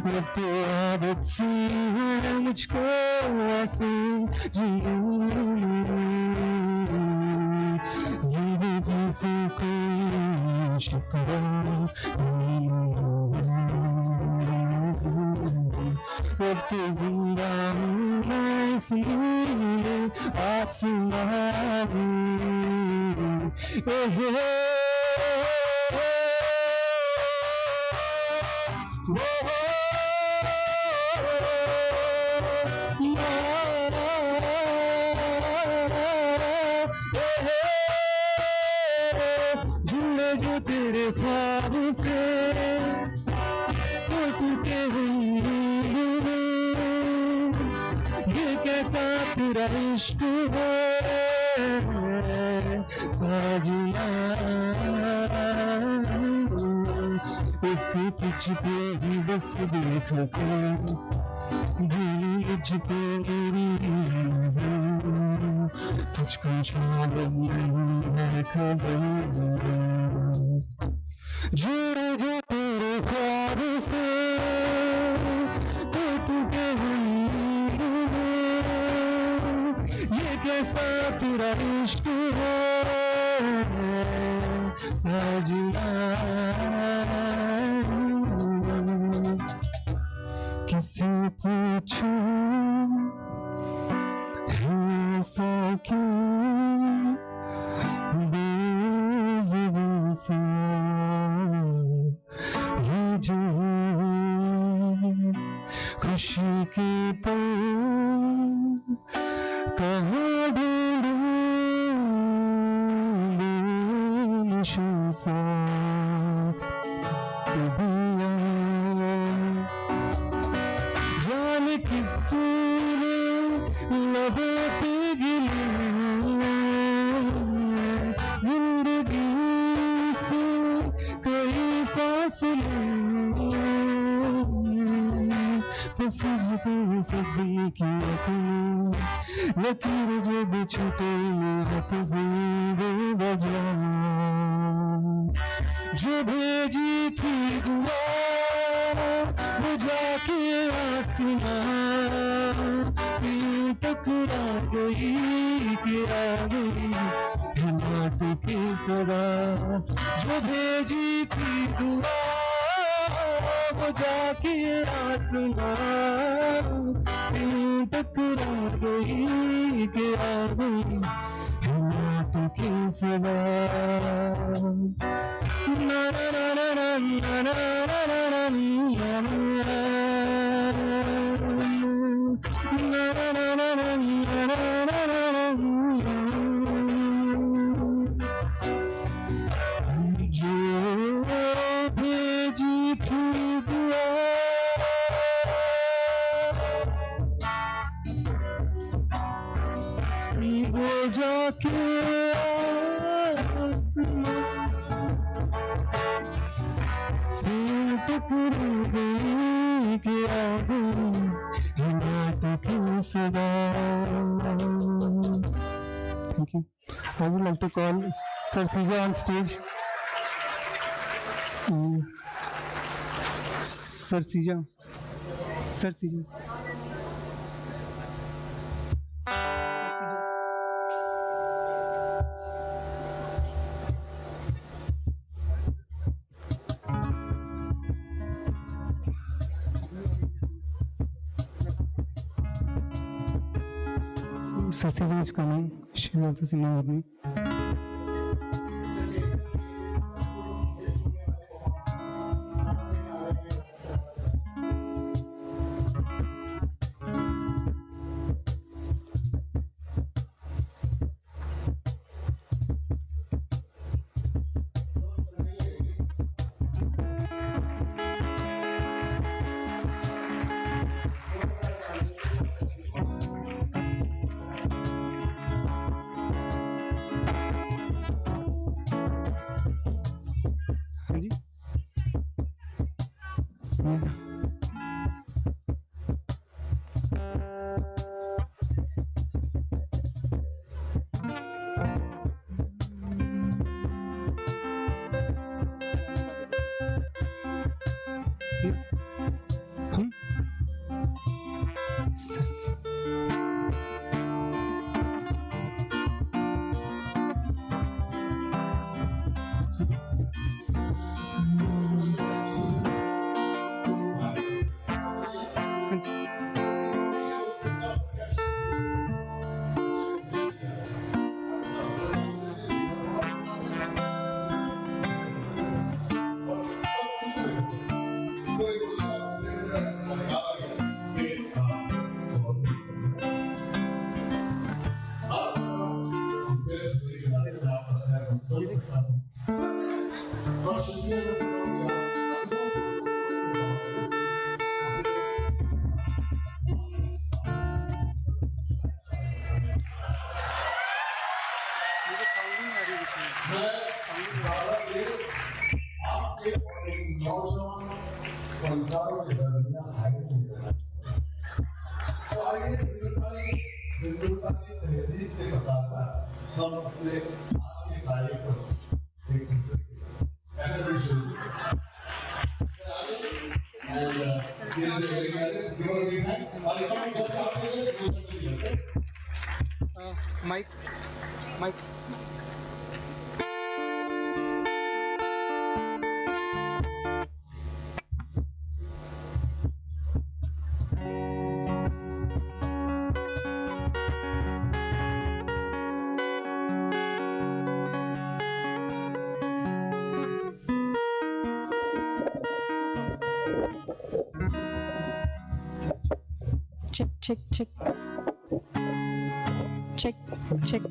S4: अब तो आदत सी है मुझको ऐसे जीने जिंदगी से कोई शिकवा अब तो जिंदा हूँ मैं इसलिए आसमान जुड़े जो तेरे ख्वाब से तो टूटे नींद में ये कैसा तेरा इश्क है साजना एक तुझ पे ही बस देख कर तुझ पे मेरी नज़र तुझको शायद नहीं है खबर जुड़े जो तेरे ख्वाब से तो टूटे नींद में ये कैसा तेरा इश्क है साजना किसे पूछूं ऐसा क्यों बेज़ुबान से ये जो खुशी के पल कहाँ ढूंढूं सा जान कि तूने लबों पे गिले जिंदगी से कई फासले पसीजते सभी की लकीर जो भी छूटे हाथ जिंदे बजा जो भेजी थी दुआ वो जाके आसमां से टकरा गई कि आ गई हिम्मत की सदा जो भेजी थी दुआ वो जाके आसमां से टकरा गई कि आ गई हिम्मत की सदा na na na na na na na जो भेजी थी दुआ वो जाके आसमां से टकरा गई कि आ गई हिम्मत की सदा. Thank you. I would like to call Sir Sija on stage. Sir Sija. Sir Sija. Sasija is coming. She is also singing with me.
S19: आपके नौजवान संतानों के दरमियान तो आइए हिंदुस्तान की तहजीब के तकाजा हम अपने आज के कार्यक्रम एक दूसरे से ऐसे भी शुरू
S15: Mike.
S1: Check, check, check. Check, check.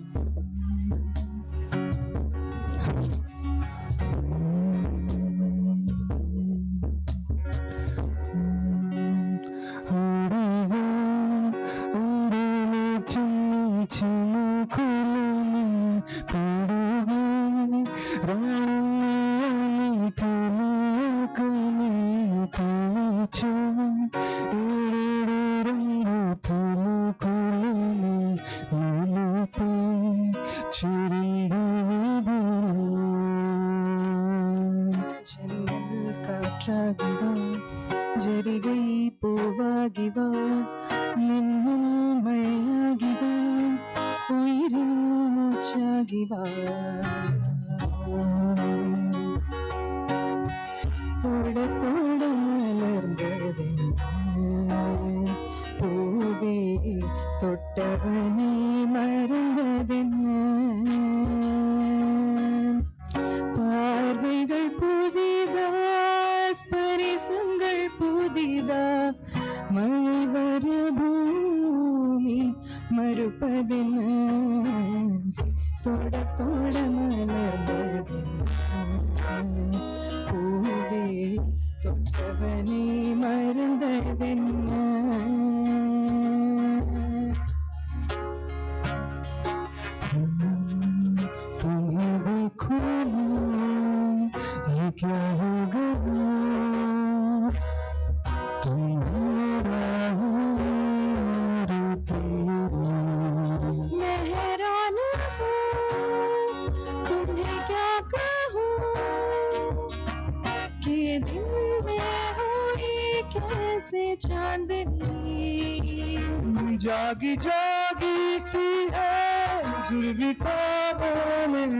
S4: जागी जागी सी है फिर भी ख्वाबों में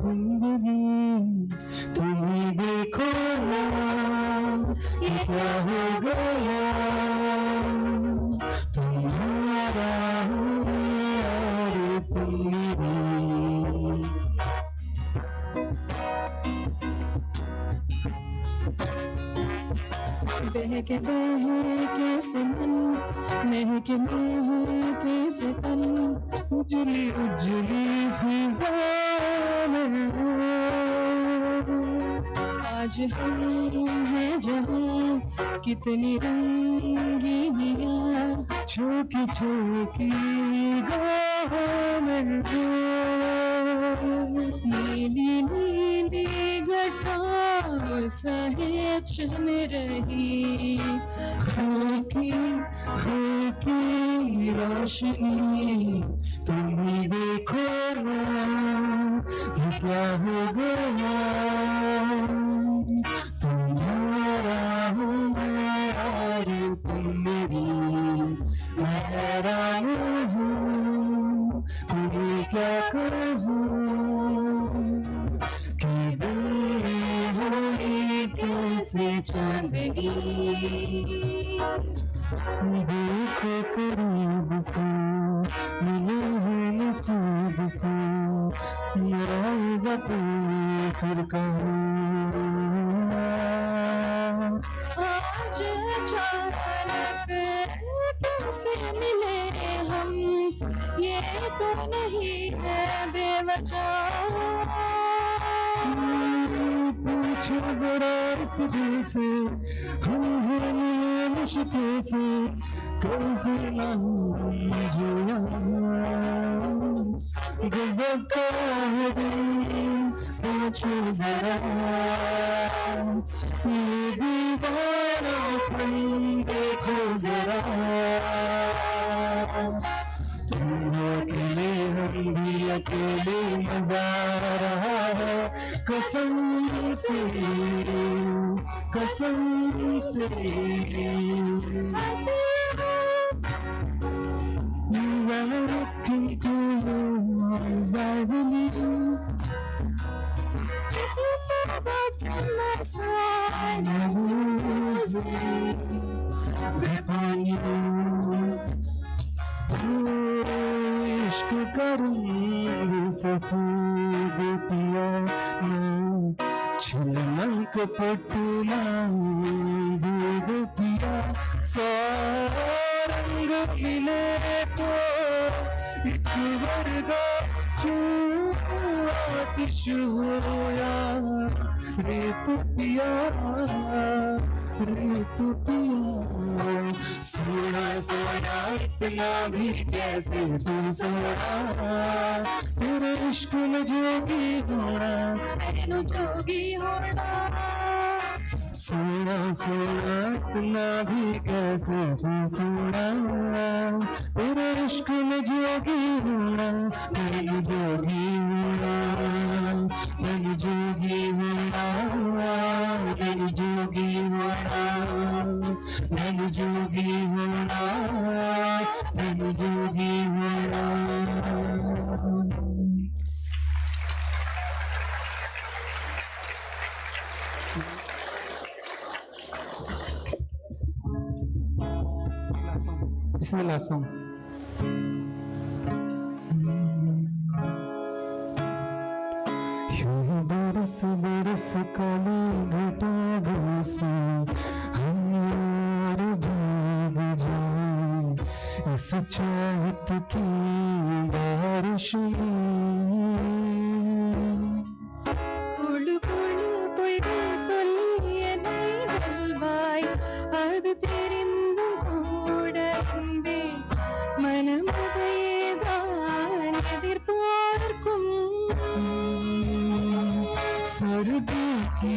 S4: जिंदगी तुम्हें देखो ना ये क्या हो गया तुम्हारा और तुम मेरी
S1: बहके बहके से मन महके महके से तन
S4: उजली उजली फिजा में
S1: आज हम हैं जहाँ कितनी रंगीनियाँ
S4: छोटी छोटी निगाहों में
S1: नीली नीली घटाओं सहेचन रही
S4: हल्की रोशनी तुम्हें देखो ना ये क्या हो गया तुम्हारा हूँ मैं और तुम मेरी मैं हैरान हूँ तुम्हें क्या कहूँ कि दिल में हुई कैसे चांदनी देखो करीब से मिले हैं नसीब से मेरा फिर कहूँ
S1: आज अचानक तुमसे मिले हम ये तो नहीं है बेवजह
S4: पूछो जरा इस दिल से हम हैं मुश्किल से कभी ना जो गजब का है दिन सोचो जरा ये दीवानापन देखो जरा तुम हो अकेले हम भी अकेले मजा आ रहा है कसम से When I look into your eyes I believe if you move out from my side I'm losing grip on you इश्क करूँगी सफेद पिया छिलना कपटना दूध पिया सौ रंग मिले तो एक वर्गा आतिश होया रेत पिया सोना सोना इतना भी कैसे तू सोना तेरे इश्क में जोगी होना मैंने जोगी होना सोना सोना इतना भी कैसे तू सोना तेरे इश्क में जोगी होना मैंने जोगी होना मैंने जोगी होना मैंने जोगी होना मैंने जोगी होना मैंने जोगी होना इसमें लास्ट सॉन्ग यूं बरस बरस काली घटा बरसी हम यार भूल जाए इस चाहत की बारिश
S1: കുളു കുളു പൊയ്കൾ ചൊല്ലിയനൈ വൽവായ് അത് തെരിന്തും കൂടെ അൻപേ മനമതയേതാൻ എതിർപ്പാർക്കും
S4: सर्दी की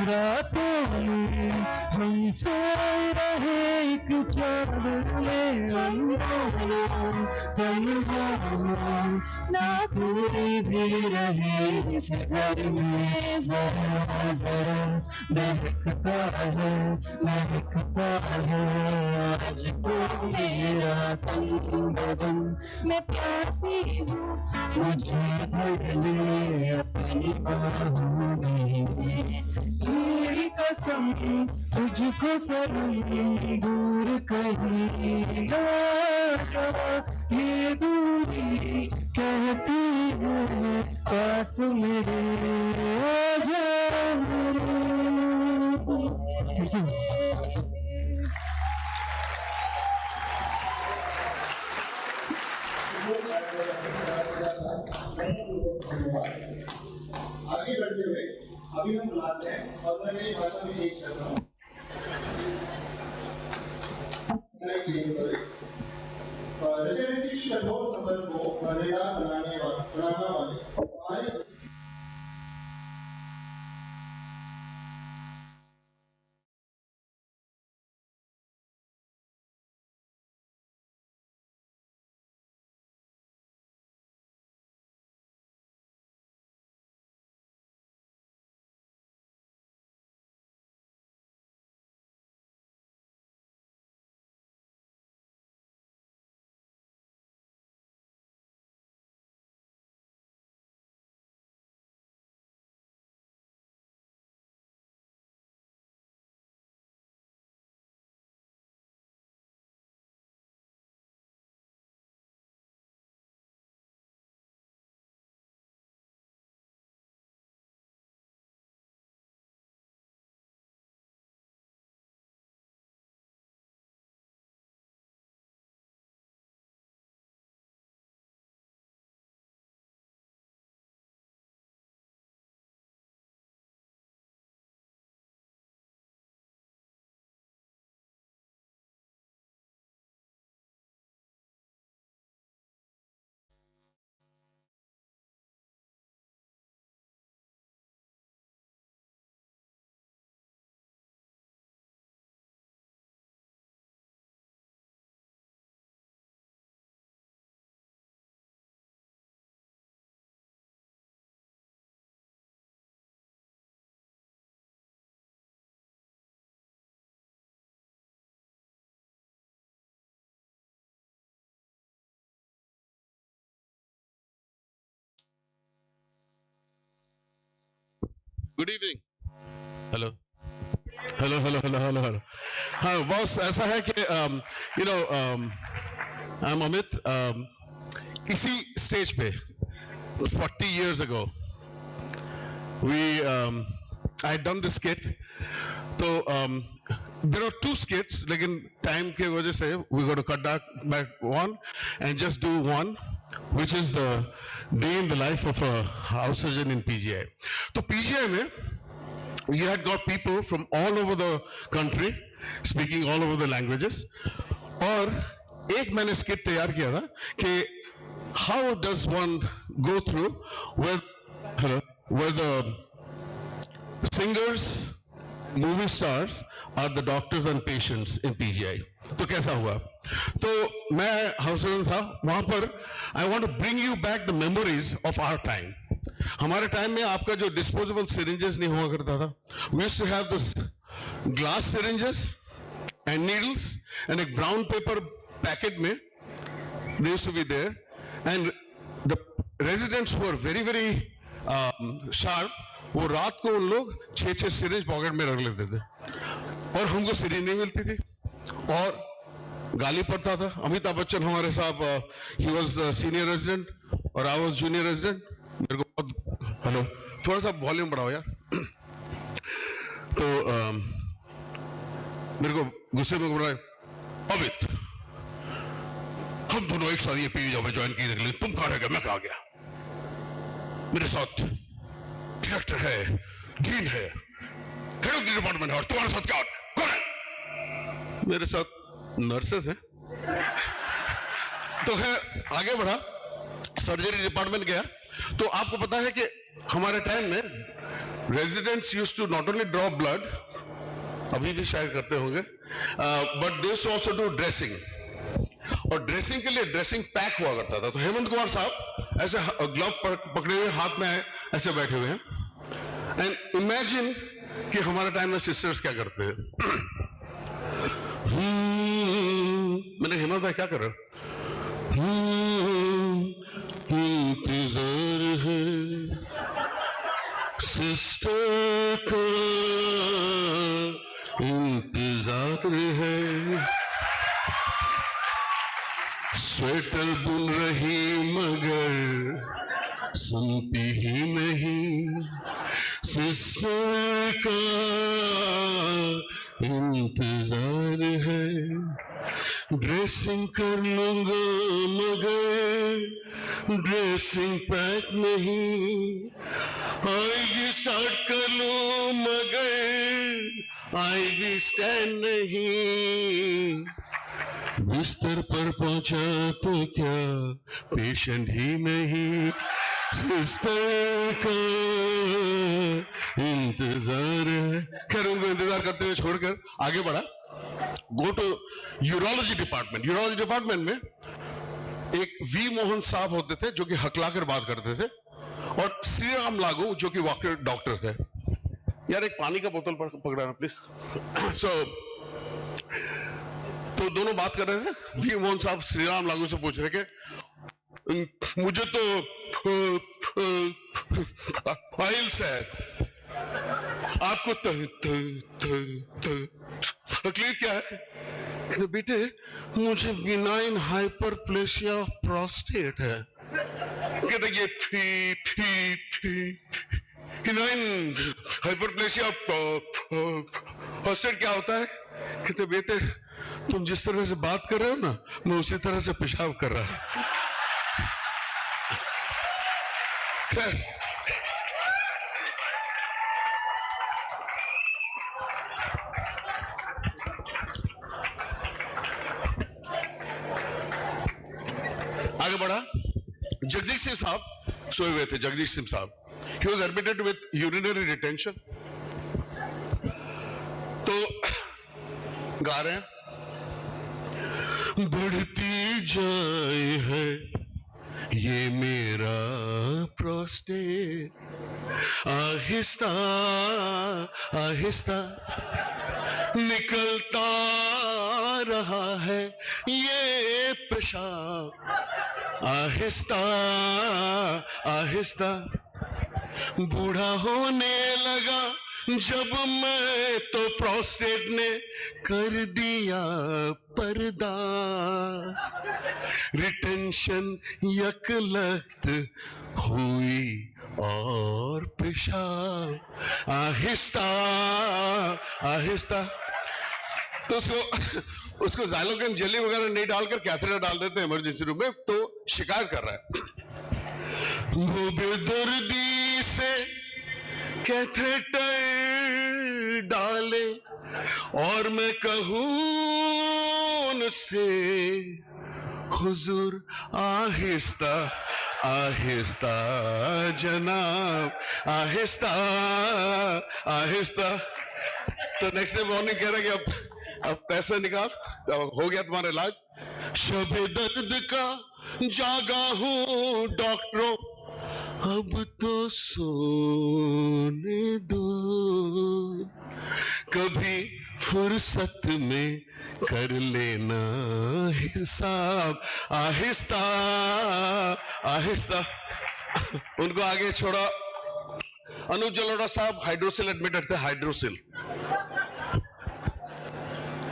S4: रातों में हम सोए रहे एक चादर में तन्हा ना कोई भी रहे इस घर में जरा जरा महकता है आज को मेरा तन बदन मैं प्यासी हूँ मुझे भर ले अपनी बाहों में तेरी कसम तुझको सनम दूर कहीं ना जा ये दूरी कहती है पास मेरे आजा
S19: आगे बढ़ते हुए अभी हम बुलाते हैं और मैं मेरी भाषा में चेंज करता हूँ रेसिडेंसी की कठोर सफर को मजेदार बनाना वाले हमारे
S9: good evening. Hello hello hello hello hello hello. हाँ बॉस, ऐसा है कि you know I am Amit. इसी स्टेज पे 40 years ago I had done this skit. तो there are 2 skits, लेकिन टाइम के वजह से we got to cut back one and just do one, which is the day in the life of a house surgeon in PGI. तो PGI में you had got people from all over the country speaking all over the languages. और एक मैंने skit तैयार किया था कि how does one go through where the singers, movie stars are the doctors and patients in PGI. तो कैसा हुआ? तो मैं हाउस सर्जन था वहां पर. I want to bring you back the memories of our time. हमारे टाइम में आपका जो डिस्पोजेबल syringes नहीं हुआ करता था. We used to have this glass syringes and needles and a brown paper packet में they used to be there, and the residents who were very very sharp, वो रात को उन लोग 6-6 सिरिंज पॉकेट में रख लेते थे और हमको सिरिंज नहीं मिलती थी और गाली पड़ता था. अमिताभ बच्चन हमारे साहब, ही वाज सीनियर रेजिडेंट और आई वाज जूनियर रेजिडेंट. मेरे को बहुत, हेलो थोड़ा सा वॉल्यूम बढ़ाओ यार. तो मेरे को गुस्से में बोल रहा है, अमित हम दोनों एक साथ ये पीजी में ज्वाइन किए थे, तुम कहाँ रह गए, मैं कहाँ गया. मेरे साथ डायरेक्टर है, डीन है, हेड ऑफ द डिपार्टमेंट है, और तुम्हारे साथ क्या कौन है? मेरे साथ नर्सेस हैं. तो है आगे बढ़ा, सर्जरी डिपार्टमेंट गया. तो आपको पता है कि हमारे टाइम में residents used to not only draw blood, अभी भी शायद करते होंगे, but they used also do dressing. और ड्रेसिंग के लिए ड्रेसिंग पैक हुआ करता था. तो हेमंत कुमार साहब ऐसे ग्लव पकड़े हुए हाथ में ऐसे बैठे हुए हैं. एंड इमेजिन कि हमारे टाइम में सिस्टर्स क्या करते हैं. मैंने हेमंत भाई क्या कर रहे हो? इंतजार है सिस्टर का, इंतजार है. स्वेटर बुन रही मगर सुनती ही नहीं, सिस्टर का इंतजार है. ड्रेसिंग कर लूंगा मगर ड्रेसिंग पैक नहीं, आईवी स्टार्ट कर लूं मगर आईवी स्टैंड नहीं. बिस्तर पर पहुंचा तो क्या पेशेंट ही नहीं, सिस्टर का इंतजार है. खैर उनको इंतजार करते हुए छोड़कर आगे बढ़ा. Go to urology department. Urology department में एक वी मोहन साहब होते थे जो कि हकला कर बात करते थे, और श्री राम लागू जो कि वॉकर डॉक्टर थे. यार एक पानी का बोतल पकड़ाना प्लीज. सो तो दोनों बात कर रहे थे. वी मोहन साहब श्री राम लागू से पूछ रहे कि मुझे तो फाइल्स है, आपको तकलीफ क्या है? तो बेटे मुझे बिनाइन हाइपरप्लेशिया ऑफ प्रोस्टेट है. कहते ये बिनाइन हाइपरप्लेशिया प्रोस्टेट क्या होता है? कहते बेटे तुम जिस तरह से बात कर रहे हो ना, मैं उसी तरह से पेशाब कर रहा हूं. आगे बढ़ा. जगदीश सिंह साहब सोए हुए थे. जगदीश सिंह साहब, he was admitted with urinary retention. तो गा रहे हैं, बढ़ती जाए है ये मेरा प्रोस्टेट, आहिस्ता आहिस्ता निकलता रहा है ये पेशाब, आहिस्ता आहिस्ता बूढ़ा होने लगा जब मैं तो प्रोस्टेट ने कर दिया पर्दा, रिटेंशन यकलख्त हुई और पेशाब आहिस्ता आहिस्ता। तो उसको ज़ाइलोकेन जेली वगैरह नहीं डालकर कैथेटर डाल देते हैं इमरजेंसी रूम में, तो शिकायत कर रहा है। वो बेदर्दी से कैथेटर डाले और मैं कहूं उनसे हुजूर आहिस्ता आहिस्ता जनाब आहिस्ता आहिस्ता। तो नेक्स्ट डे मॉर्निंग कह रहा है कि अब पैसा निकाल, हो गया तुम्हारा इलाज। शबे दर्द का जागा हूं डॉक्टरों, अब तो सोने दो, कभी फुर्सत में कर लेना हिसाब आहिस्ता आहिस्ता। उनको आगे छोड़ा। अनूप जलोटा साहब हाइड्रोसिल एडमिटेड थे, हाइड्रोसिल।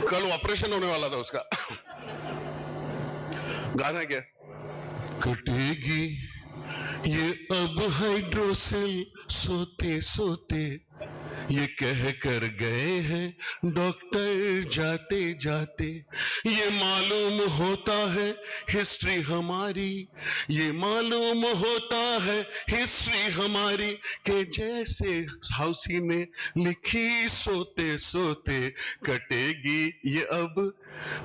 S9: कल ऑपरेशन होने वाला था उसका। गाना क्या? कटेगी ये अब हाइड्रोसिल सोते सोते, ये कह कर गए हैं डॉक्टर जाते जाते। ये मालूम होता है हिस्ट्री हमारी, ये मालूम होता है हिस्ट्री हमारी, कि जैसे हाउसी में लिखी सोते सोते कटेगी ये अब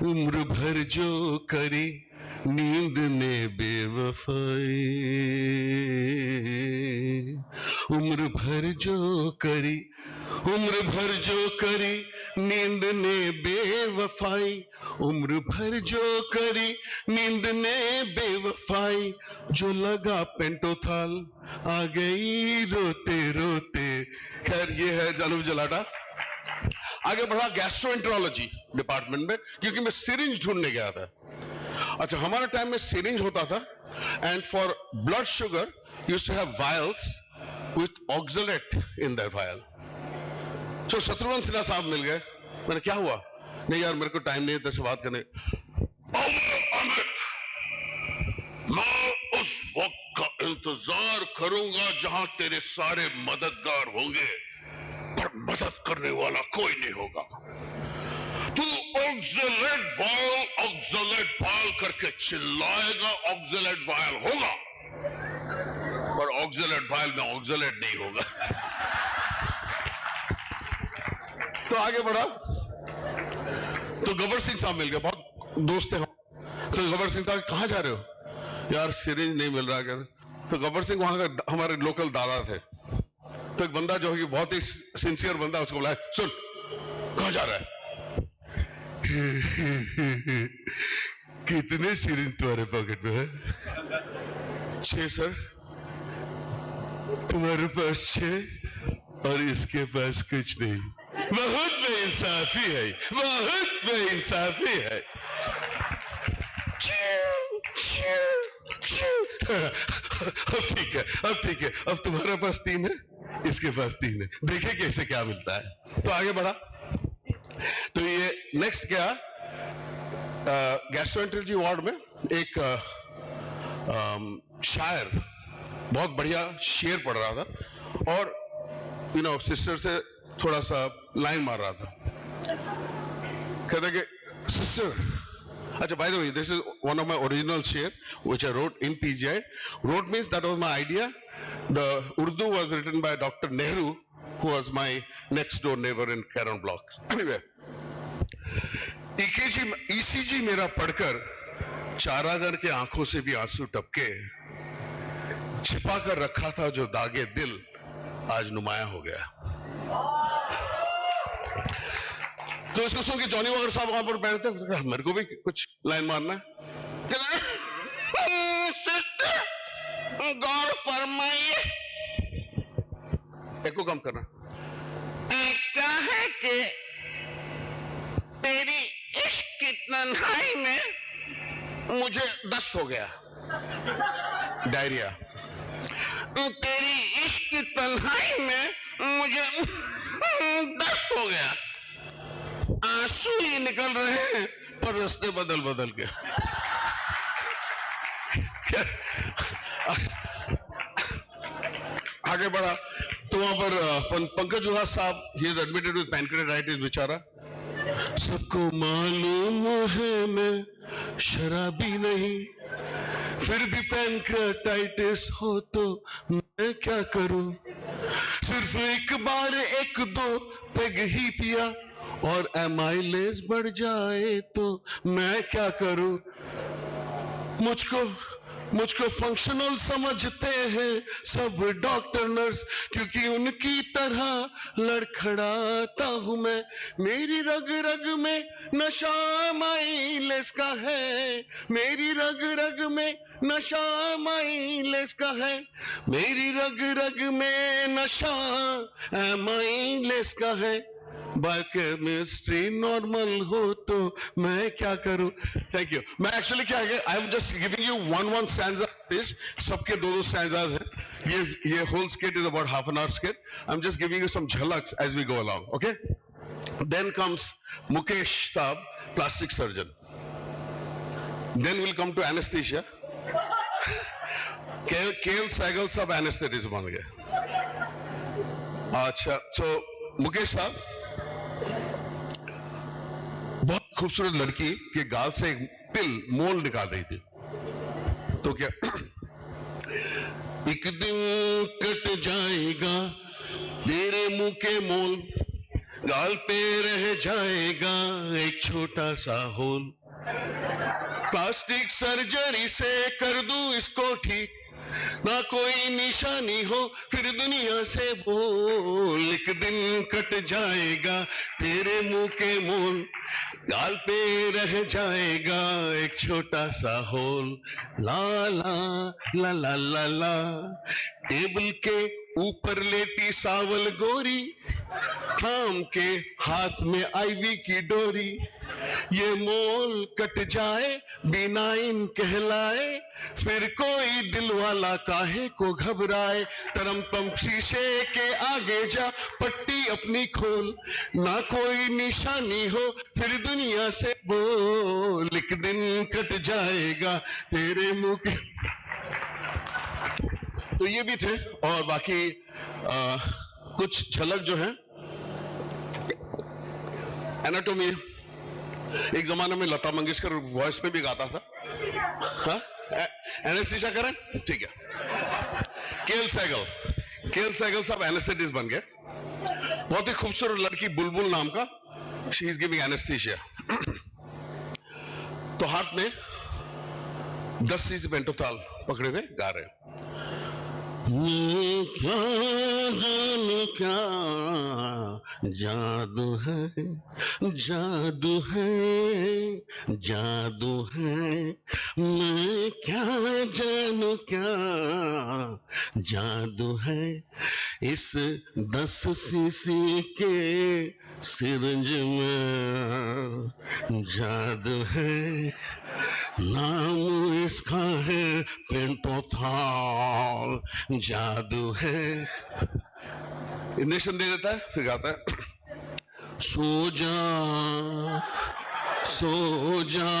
S9: उम्र भर जो करी नींद ने बेवफाई, उम्र भर जो करी, उम्र भर जो करी नींद ने बेवफाई, उम्र भर जो करी नींद ने बेवफाई, जो लगा पेंटोथाल आ गई रोते रोते। खैर ये है अनूप जलाटा। आगे बढ़ा गैस्ट्रोएंटरोलॉजी डिपार्टमेंट में, क्योंकि मैं सिरिंज ढूंढने गया था। अच्छा, हमारा टाइम में सिरिंज होता था, and for blood sugar used to have vials with oxalate in that vial. तो शत्रुघ्न सिन्हा साहब मिल गए। मैंने क्या हुआ? नहीं यार मेरे को टाइम नहीं है तेरे से बात करने। मैं उस वक्त का इंतजार करूंगा जहां तेरे सारे मददगार होंगे, पर मदद करने वाला कोई नहीं होगा। तू ऑक्सलेट वायल करके चिल्लाएगा, ऑक्सलेट वायल होगा, पर ऑक्सलेट वायल में ऑक्सलेट नहीं होगा। तो आगे बढ़ा तो गबर सिंह साहब मिल गए, बहुत दोस्त थे हम। तो गबर सिंह साहब कहाँ जा रहे हो? यार सिरिंज नहीं मिल रहा। कहते तो गबर सिंह वहां का हमारे लोकल दादा थे। तो एक बंदा जो है बहुत ही सिंसियर बंदा, उसको बुलाया, सुन कहाँ जा रहा है? कितने सिरिंज तुम्हारे पॉकेट में है? 6 सर। तुम्हारे पास 6 और इसके पास कुछ नहीं। बहुत बेइंसाफी है, बहुत बेइंसाफी है। अब ठीक है, अब ठीक है, अब तुम्हारे पास 3 है, इसके पास 3 है, देखे कैसे क्या मिलता है। तो आगे बढ़ा। तो ये नेक्स्ट क्या, गैस्ट्रोएंटरोलॉजी वार्ड में एक शायर बहुत बढ़िया शेर पढ़ रहा था, और सिस्टर से थोड़ा सा लाइन मार रहा था। कहता कि सिस्टर, अच्छा, by the way, this is one of my original share which I wrote in PGI. Wrote means that was my idea. The Urdu was written by Dr. Nehru, who was my next door neighbor in Caron Block. Anyway, ECG मेरा पढ़कर चारागर के आंखों से भी आंसू टपके, छिपा कर रखा था जो दागे दिल आज नुमाया हो गया। तो इसको सुन के जॉनी वॉकर साहब वहां पर बैठते, मेरे को भी कुछ लाइन मारना है। गौर फरमाइए, एको कम करना। क्या है कि तेरी इश्क की तन्हाई में मुझे दस्त हो गया, डायरिया। तेरी इश्क की तन्हाई में मुझे दस्त हो गया, आंसू ही निकल रहे हैं पर रास्ते बदल बदल के। आगे बढ़ा तो वहां पर पंकज उधास साहब, he is admitted with pancreatitis बेचारा। सबको मालूम है मैं शराबी नहीं, फिर भी पैनक्रेटाइटिस हो तो मैं क्या करूं, सिर्फ एक बार एक दो पेग ही पिया और एमाइलेज बढ़ जाए तो मैं क्या करूं। मुझको फंक्शनल समझते हैं सब डॉक्टर नर्स, क्योंकि उनकी तरह लड़खड़ाता हूं मैं। मेरी रग रग में नशा माइलेज का है, मेरी रग रग में नशा माइलेज का है, मेरी रग रग में नशा माइलेज का है। बायोकेमिस्ट्री नॉर्मल हो तो मैं क्या करूं। Thank you. मैं एक्चुअली क्या है, I am just giving you one stanza, सबके दो स्टैंजाज हैं। ये whole skit is about half an hour skit. I am just giving you some झलक्स as we go along, okay. Then comes Mukesh sahab, plastic surgeon. Then will come to anaesthesia. KL Sehgal sahab anaesthetist बन गए। अच्छा, सो मुकेश साहब, बहुत खूबसूरत लड़की के गाल से एक पिल मोल निकाल रही थी, तो क्या एक दिन कट जाएगा तेरे मुंह के मोल, गाल पे रह जाएगा एक छोटा सा होल, प्लास्टिक सर्जरी से कर दूं इसको ठीक, ना कोई निशानी हो फिर दुनिया से बोल। एक दिन कट जाएगा तेरे मुंह के मोल, गाल पे रह जाएगा एक छोटा सा होल। ला ला ला ला ला ला, टेबल के ऊपर लेटी सावल गोरी, थाम के हाथ में आईवी की डोरी, ये मोल कट जाए बिनाइन कहलाए, फिर कोई दिल वाला काहे को घबराए। तरम पम शीशे के आगे जा, पट्टी अपनी खोल, ना कोई निशानी हो फिर दुनिया से बोल। एक दिन कट जाएगा तेरे मुंह के। तो ये भी थे, और बाकी कुछ झलक जो है एनाटॉमी। एक जमाने में लता मंगेशकर वॉइस में भी गाता था। हाँ, एनेस्थीसिया करें, ठीक है। केएल सहगल साहब एनेस्थेटिस्ट बन गए। बहुत ही खूबसूरत लड़की बुलबुल नाम का, शी इज गिविंग एनेस्थीसिया। तो हाथ में 10 सीसी पेंटोथाल पकड़े हुए गा रहे हैं। क्या क्या जादू है, जादू है, जादू है, मैं क्या जानू क्या जादू है, इस 10 सीसी के सिरंज में जादू है, नाम इसका है पेंटोथाल, जादू है। इंजेक्शन दे देता है, फिर गाता है सो जा सो जा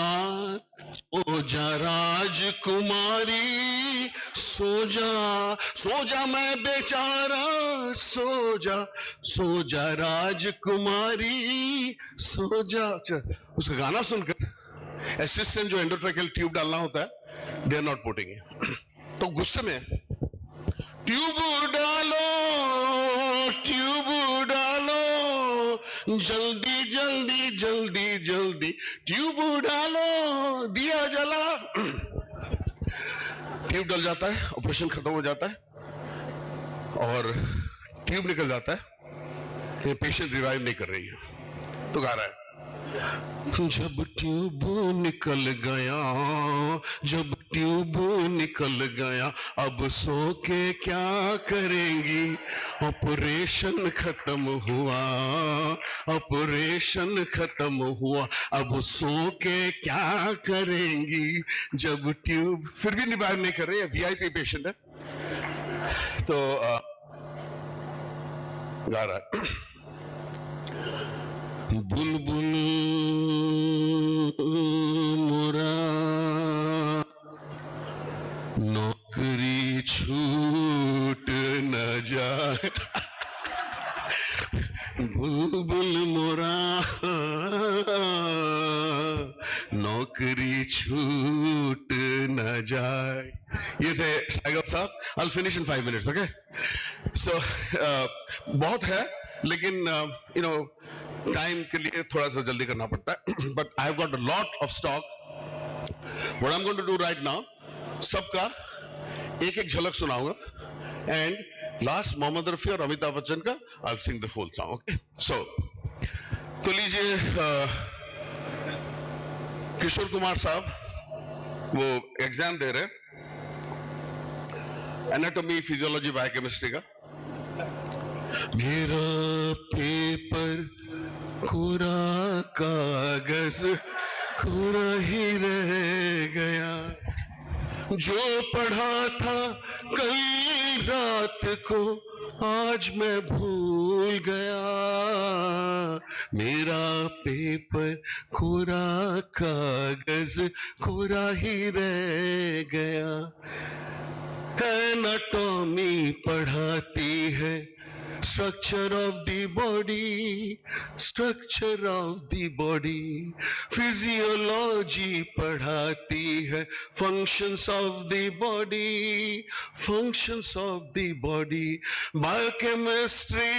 S9: सो जा राजकुमारी, सो जा मैं बेचारा, सो जा राजकुमारी, सो जा। उसका गाना सुनकर असिस्टेंट जो एंडोट्रैकियल ट्यूब डालना होता है, they are not putting it. तो गुस्से में ट्यूब डालो जल्दी जल्दी जल्दी जल्दी, ट्यूब डालो दिया जला। ट्यूब डल जाता है, ऑपरेशन खत्म हो जाता है और ट्यूब निकल जाता है। ये पेशेंट रिवाइव नहीं कर रही है, तो गा रहा है जब ट्यूब निकल गया, जब ट्यूब निकल गया, अब सो के क्या करेंगी, ऑपरेशन खत्म हुआ, ऑपरेशन खत्म हुआ, अब सो के क्या करेंगी, जब ट्यूब। फिर भी रिवाइव नहीं कर रही है, वीआईपी पेशेंट है। तो गा रहा है बुलबुल मोरा नौकरी छूट न जाए बुलबुल मोरा नौकरी छूट न जाए। ये थे सागर साहब। I'll finish in 5 minutes, okay? So बहुत है लेकिन you know टाइम के लिए थोड़ा सा जल्दी करना पड़ता है। But I've got a lot of stock. What I'm going to do right now, सबका एक एक झलक सुनाऊंगा and last मोहम्मद रफी और अमिताभ बच्चन का I'll sing the whole song, okay? So तो लीजिए किशोर कुमार साहब वो एग्जाम दे रहे एनाटॉमी फिजियोलॉजी बायोकेमिस्ट्री का। मेरा पेपर कोरा कागज कोरा ही रह गया जो पढ़ा था कल रात को आज मैं भूल गया मेरा पेपर कोरा कागज कोरा ही रह गया। एनाटॉमी पढ़ाती है structure of the body, structure of the body, physiology पढ़ाती है functions of the body, functions of the body, biochemistry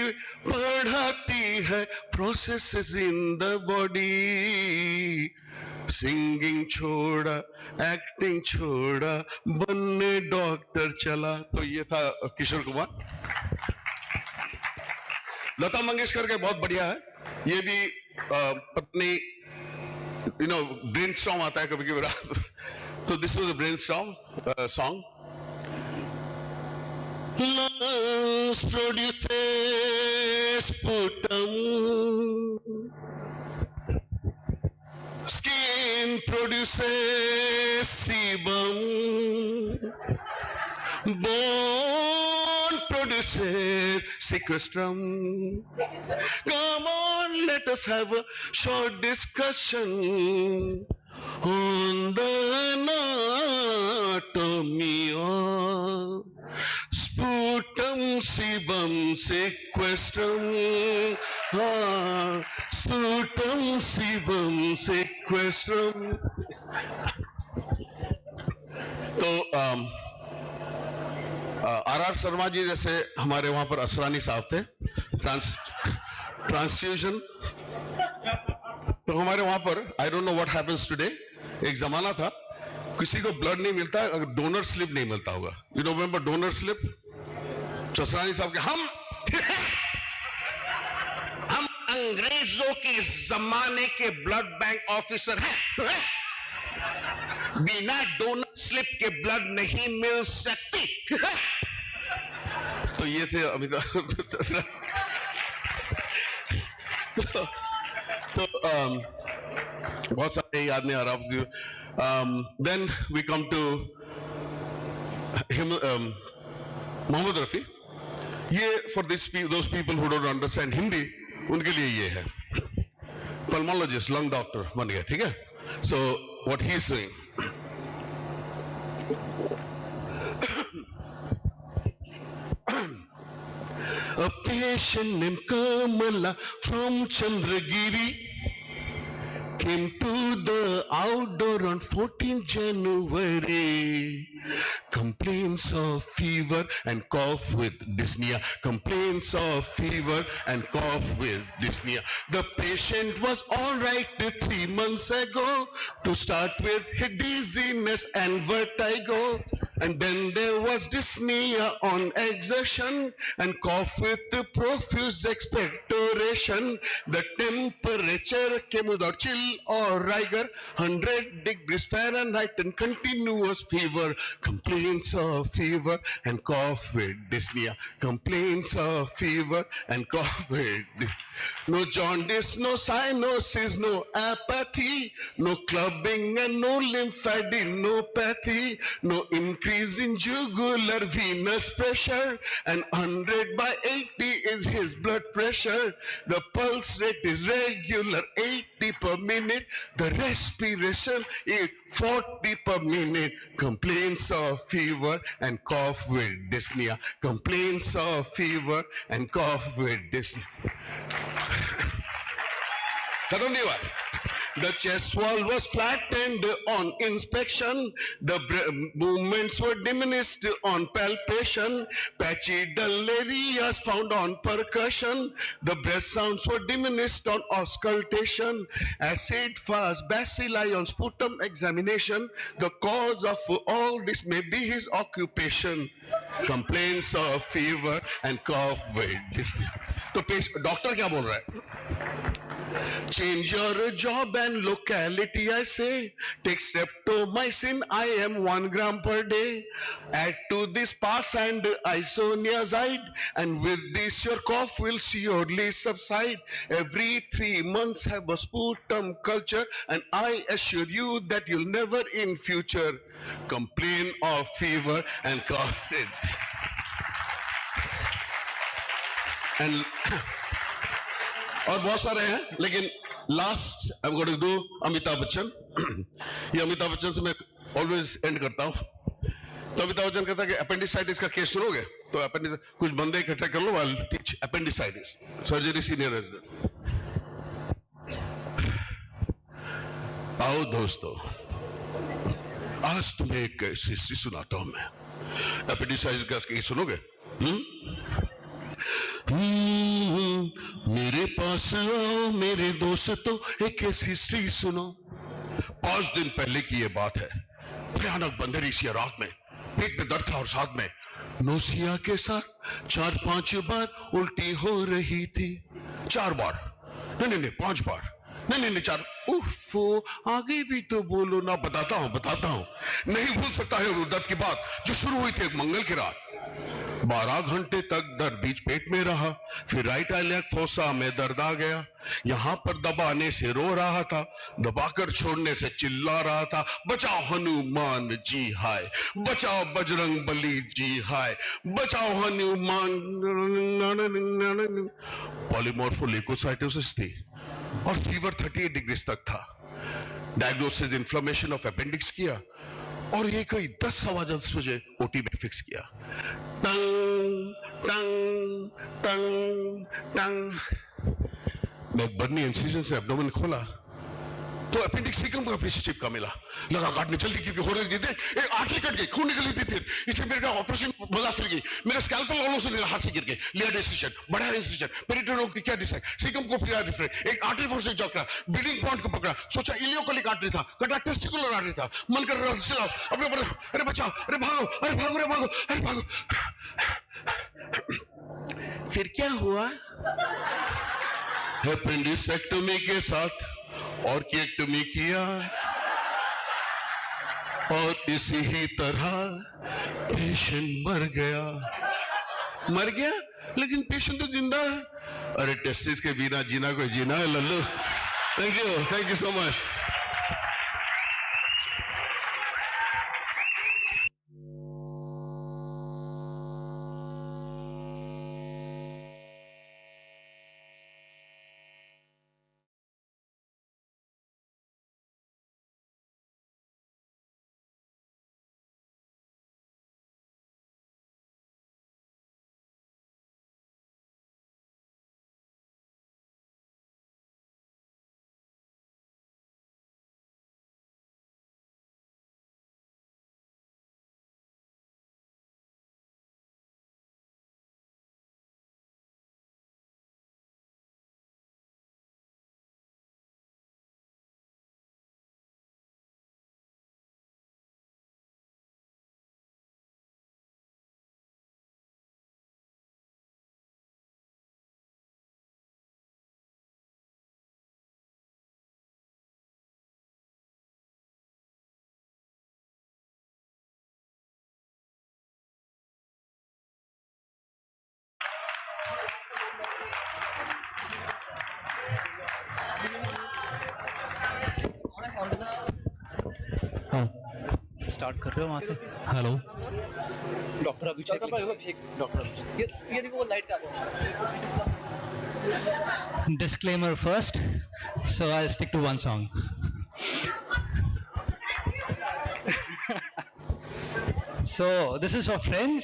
S9: पढ़ाती है processes in the body, singing छोड़ा एक्टिंग छोड़ा बनने डॉक्टर चला। तो ये था किशोर कुमार। लता मंगेशकर के बहुत बढ़िया है ये भी पत्नी यू नो ब्रेनस्टॉर्म आता है कभी कभी रात। तो this was a brainstorm song. Lungs produces sputum, skin produces sebum, bone produces sequestrum. Come on, let us have a short discussion on the anatomy of sputum, sebum, sequestrum. Sputum, sebum, sequestrum. तो are Sharma ji जैसे हमारे वहां पर असरानी साहब थे transfusion. तो हमारे वहां पर I don't know what happens today, एक जमाना था किसी को ब्लड नहीं मिलता अगर डोनर स्लिप नहीं मिलता होगा। You know remember donor slip? Asrani साहब के हम अंग्रेजों के जमाने के ब्लड बैंक ऑफिसर हैं, बिना डोनर स्लिप के ब्लड नहीं मिल सकती। तो ये थे अमिताभ। तो बहुत सारे याद नहीं आ रहा। Then we come to Mohammad Rafi. ये for this those people who don't understand Hindi उनके लिए ये है। पल्मोलॉजिस्ट लंग डॉक्टर बन गया, ठीक है। So what he is doing, a patient named Kamala from Chandragiri came to the outdoor on 14th January. Complaints of fever and cough with dyspnea. Complaints of fever and cough with dyspnea. The patient was all right 3 months ago. To start with dizziness and vertigo. And then there was dyspnea on exertion and cough with the profuse expectoration. The temperature came without chill or rigor, 100 degrees Fahrenheit and continuous fever. Complaints of fever and cough with dyspnea. Complaints of fever and cough with dyspnea. No jaundice, no cyanosis, no apathy, no clubbing and no lymphadenopathy, no increase in jugular venous pressure, and 100/80 is his blood pressure. The pulse rate is regular, 80 per minute. The respiration is 40 per minute. Complaints of fever and cough with dyspnea. Complaints of fever and cough with dyspnea. खत्म नहीं हुआ. The chest wall was flattened on inspection. The movements were diminished on palpation. Patchy dull areas found on percussion. The breath sounds were diminished on auscultation. Acid fast bacilli on sputum examination. The cause of all this may be his occupation. Complaints of fever and cough with dyspnea. तो doctor क्या बोल रहा है? Change your job and locality, I say. Take streptomycin, IM 1 gram per day. Add to this pass and isoniazide, and with this your cough will surely subside. Every 3 months have a sputum culture, and I assure you that you'll never in future complain of fever and cough. And और बहुत सारे हैं, लेकिन last I am going to do Amitabh Bachchan. ये अमिताभ बच्चन से मैं always and करता हूं. तो अमिताभ बच्चन कहता है कि अपेंडिसाइटिस का केस सुनोगे? तो अपेंडिस कुछ बंदे इकट्ठे कर लो, I teach appendicitis surgery senior resident. आओ दोस्तों, आज तुम्हें एक हिस्ट्री सुनाता हूं मैं. अपेंडिसाइटिस का केस सुनोगे? मेरे पास आओ मेरे दोस्तों, एक ऐसी हिस्ट्री सुनो. 5 दिन पहले की ये बात है. भयानक बंदरी सी रात में पेट में दर्द था और साथ में नोसिया के साथ 4-5 बार उल्टी हो रही थी. 4 बार नहीं 5 बार नहीं 4. उफ, आगे भी तो बोलो ना. बताता हूं. नहीं भूल सकता है वो दर्द की बात जो शुरू हुई थी एक मंगल की रात. 12 घंटे तक दर्द बीच पेट में रहा. फिर राइट आइलैक फोसा में दर्द आ गया. यहां पर दबाने से रो रहा था, दबाकर छोड़ने से चिल्ला रहा था. बचाओ हनुमान जी हाय, बचाओ बजरंग बली जी हाय, बचाओ हनुमान. पॉलीमॉर्फोलेकोसाइटोसिस थी और फीवर 38 डिग्री तक था. डायग्नोसिस इन्फ्लेमेशन ऑफ अपेंडिक्स किया और ये कोई 10-10 बजे ओटी में फिक्स किया. टंग टंग टंग टंग. मैं बर्नी इंसिजन से एब्डोमेन खोला तो अपेंडिक्स सीकम का पीछे चिपका मिला. लगा काटने जल्दी क्योंकि हो रही थी. एक आर्टरी कट गई, खून निकल रही थी. इसमें मेरे ऑपरेशन मजा फिर गई. मेरा स्कैल्पल ऑलों से हाथ से गिर गए. लिया डिसीजन, बड़ा डिसीजन. पेरिटोनियम की क्या डिसाइड, सीकम को फिर डिफरेंट. एक आर्टरी फोर्स से जॉक करा, ब्लीडिंग पॉइंट को पकड़ा. सोचा इलियोकोलिक आर्टरी था, कटा टेस्टिकुलर आर्टरी था. मन कर रहा चलाओ अपने ऊपर. अरे बचाओ, अरे भागो, अरे भागो, अरे भागो, अरे भागो. फिर क्या हुआ? अपेंडिसेक्टोमी के साथ और किएक्टोमी किया और इसी ही तरह पेशेंट मर गया. लेकिन पेशेंट तो जिंदा है. अरे टेस्टिस के बिना जीना कोई जीना है Lallu. Thank you so much.
S20: Start कर रहे हो वहाँ से? हेलो डॉक्टर अभिषेक, डॉक्टर अभिषेक, ये देखो वो लाइट का disclaimer first, so I'll stick to one song. So this is for friends.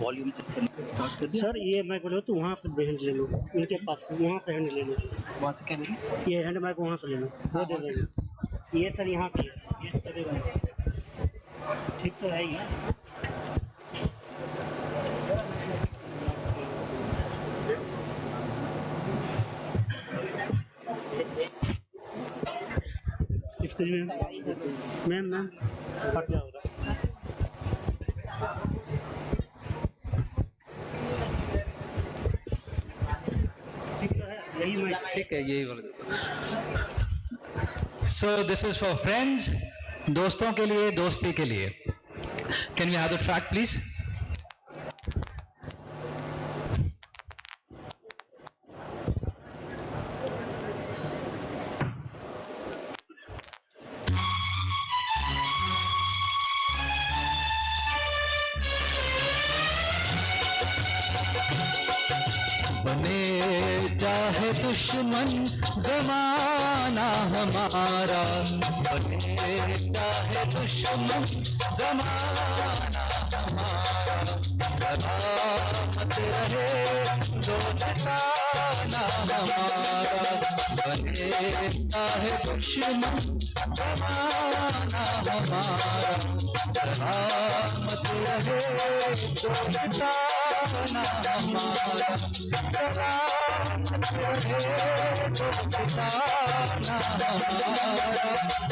S20: Volume
S17: sir ये माइक बोलो तो वहाँ से हैंड ले लो, इनके पास वहाँ से हैंड ले लो।
S20: वहाँ से क्या लेंगे?
S17: ये हैंड माइक वहाँ से ले लो, वो दे देंगे। ये सर यहाँ पे ये चलेगा, ठीक तो है ही। मैम मैम फट गया होगा।
S20: ठीक है यही बोल। So this is for friends, दोस्तों के लिए, दोस्ती के लिए। Can we have the track please?
S6: चाहे दुश्मन जमाना हमारा, बने चाहे दुश्मन जमाना हमारा, सलामत रहे दोस्ताना हमारा, बने चाहे दुश्मन जमाना हमारा, सलामत रहे दोस्ताना हमारा,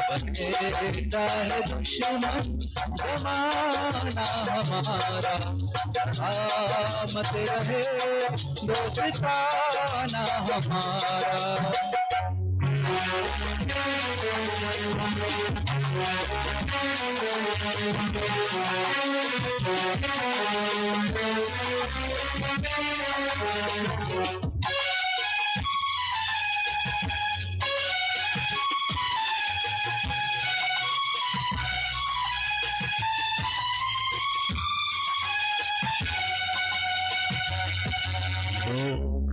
S6: बने चाहे दुश्मन जमाना हमारा, सलामत रहे दोस्ताना हमारा।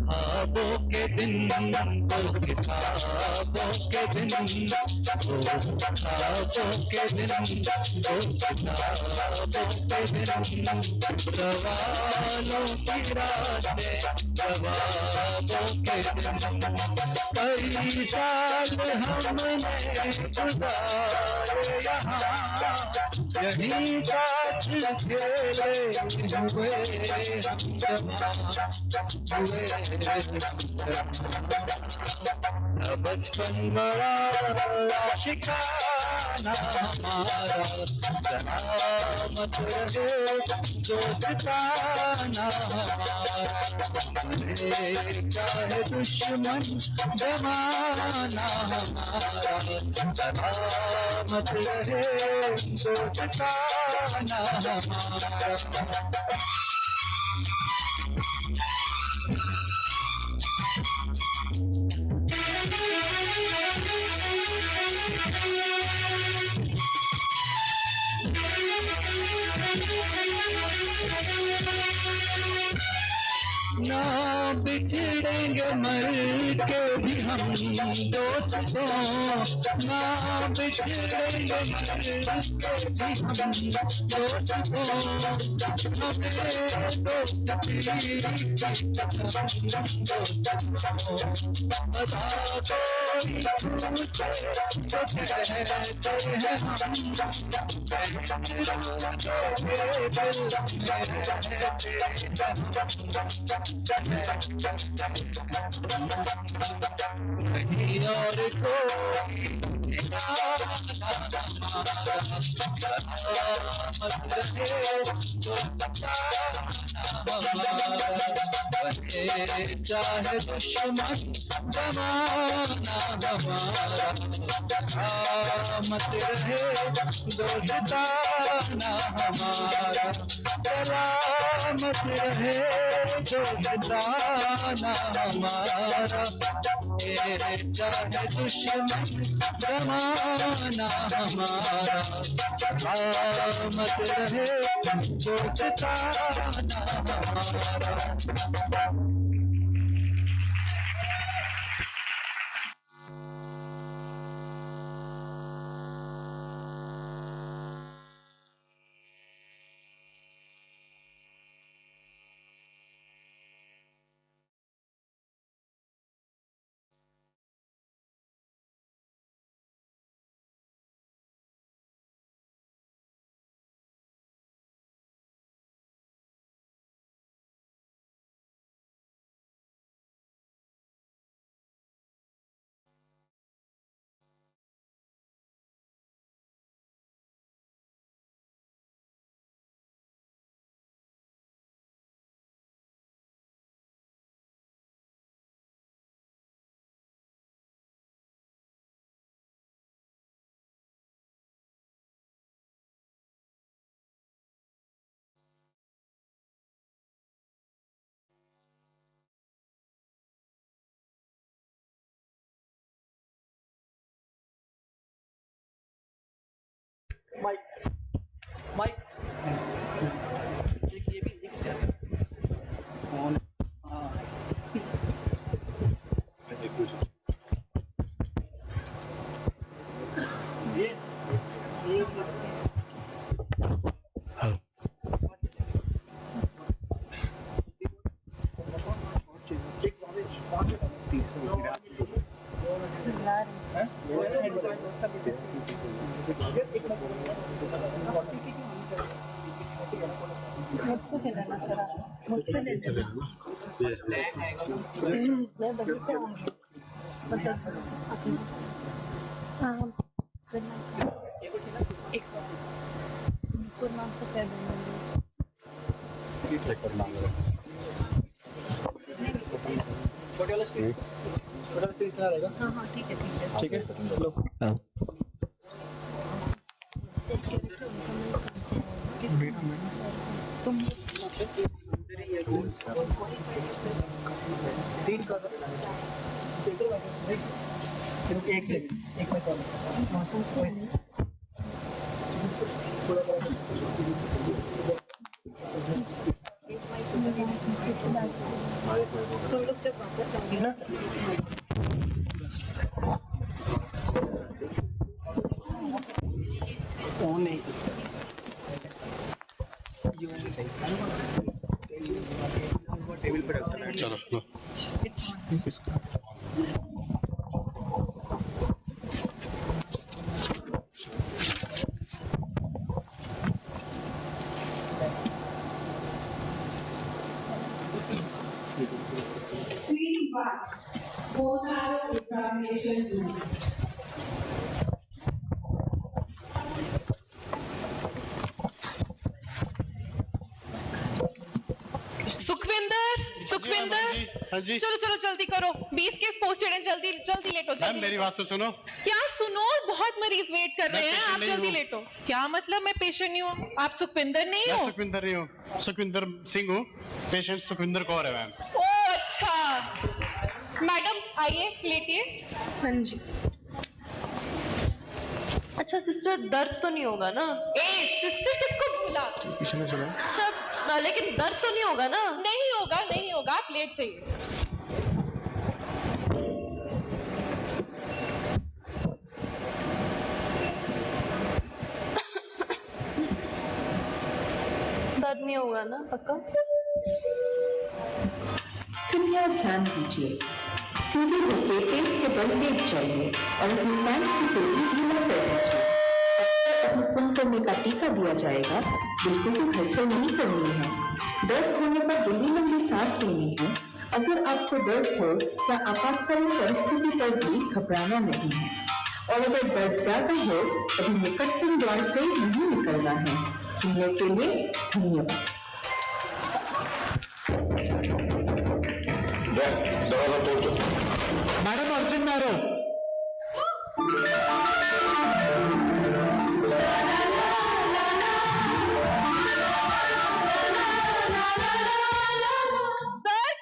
S6: ख्वाबों के दिन, दो किताबों के दिन, दो ख्वाबों के दिन, दो किताबों के दिन, सवालों की रातें, जवाबों के दिन, कई साल हमने गुजारे यहाँ, यहीं साथ खेले हुए हम बचपन बड़ा आशिकाना हमारा, सलामत रहे दोस्ताना हमारा, चाहे दुश्मन जमाना हमारा, सलामत रहे दोस्ताना हमारा। ना बिछड़ेंगे मर के भी हम दोस्तों, ना बिछड़ेंगे मर के भी हम दोस्तों, हमें दोस्ती बता कोई पूछे तो कहते हैं नहीं और कोई चाहे दुश्मन जमाना हमारा, सलामत रहे दोस्ताना हमारा, सलामत रहे दोस्ताना हमारा। चाहे दुश्मन जमाना हमारा, सलामत रहे दोस्ताना हमारा।
S17: माइक ये भी मुझसे लेना जरा, मुझसे ले लेना। मैं बगीचे आऊंगी एक नाम से कह दूंगी। हाँ हाँ ठीक है ठीक है लो। तुम एक सेकंड एक मिनट तुम लोग जब वापस जाओगे ना फोन नहीं टेबल पे रखता है। चलो लो
S21: हाँ जी
S22: चलो चलो जल्दी करो 20 केस पोस्टेड हैं जल्दी जल्दी लेटो जल्दी
S21: मेरी बात तो सुनो
S22: क्या सुनो बहुत मरीज वेट कर रहे हैं आप जल्दी लेटो क्या मतलब मैं पेशेंट नहीं हूँ आप सुखविंदर नहीं हो
S21: सुखविंदर नहीं हूँ सुखविंदर सिंह हूँ पेशेंट सुखविंदर कौर है मैम
S22: ओ अच्छा मैडम आइए लेटिए हाँ जी
S1: अच्छा सिस्टर दर्द तो नहीं होगा ना
S22: ए सिस्टर किसको बोला
S21: पीछे में चला
S1: अच्छा लेकिन दर्द तो नहीं होगा ना
S22: नहीं होगा आप लेट जाइए
S1: दर्द नहीं होगा ना पक्का
S23: कृपया ध्यान दीजिए सीधे होकर पेट के बल लेट जाइए और अपनी पैंट की टोपी ढीला कर दीजिए अपने सुन करने का टीका दिया जाएगा बिल्कुल भी हलचल नहीं करनी है दर्द होने पर गहरी लंबी सांस लेनी है अगर आपको दर्द हो या आपातकालीन परिस्थिति पर भी घबराना नहीं है और अगर दर्द ज्यादा हो तभी निकटतम द्वार से नहीं निकलना है सुनने के लिए धन्यवाद
S21: मैडम अर्जुन मैरो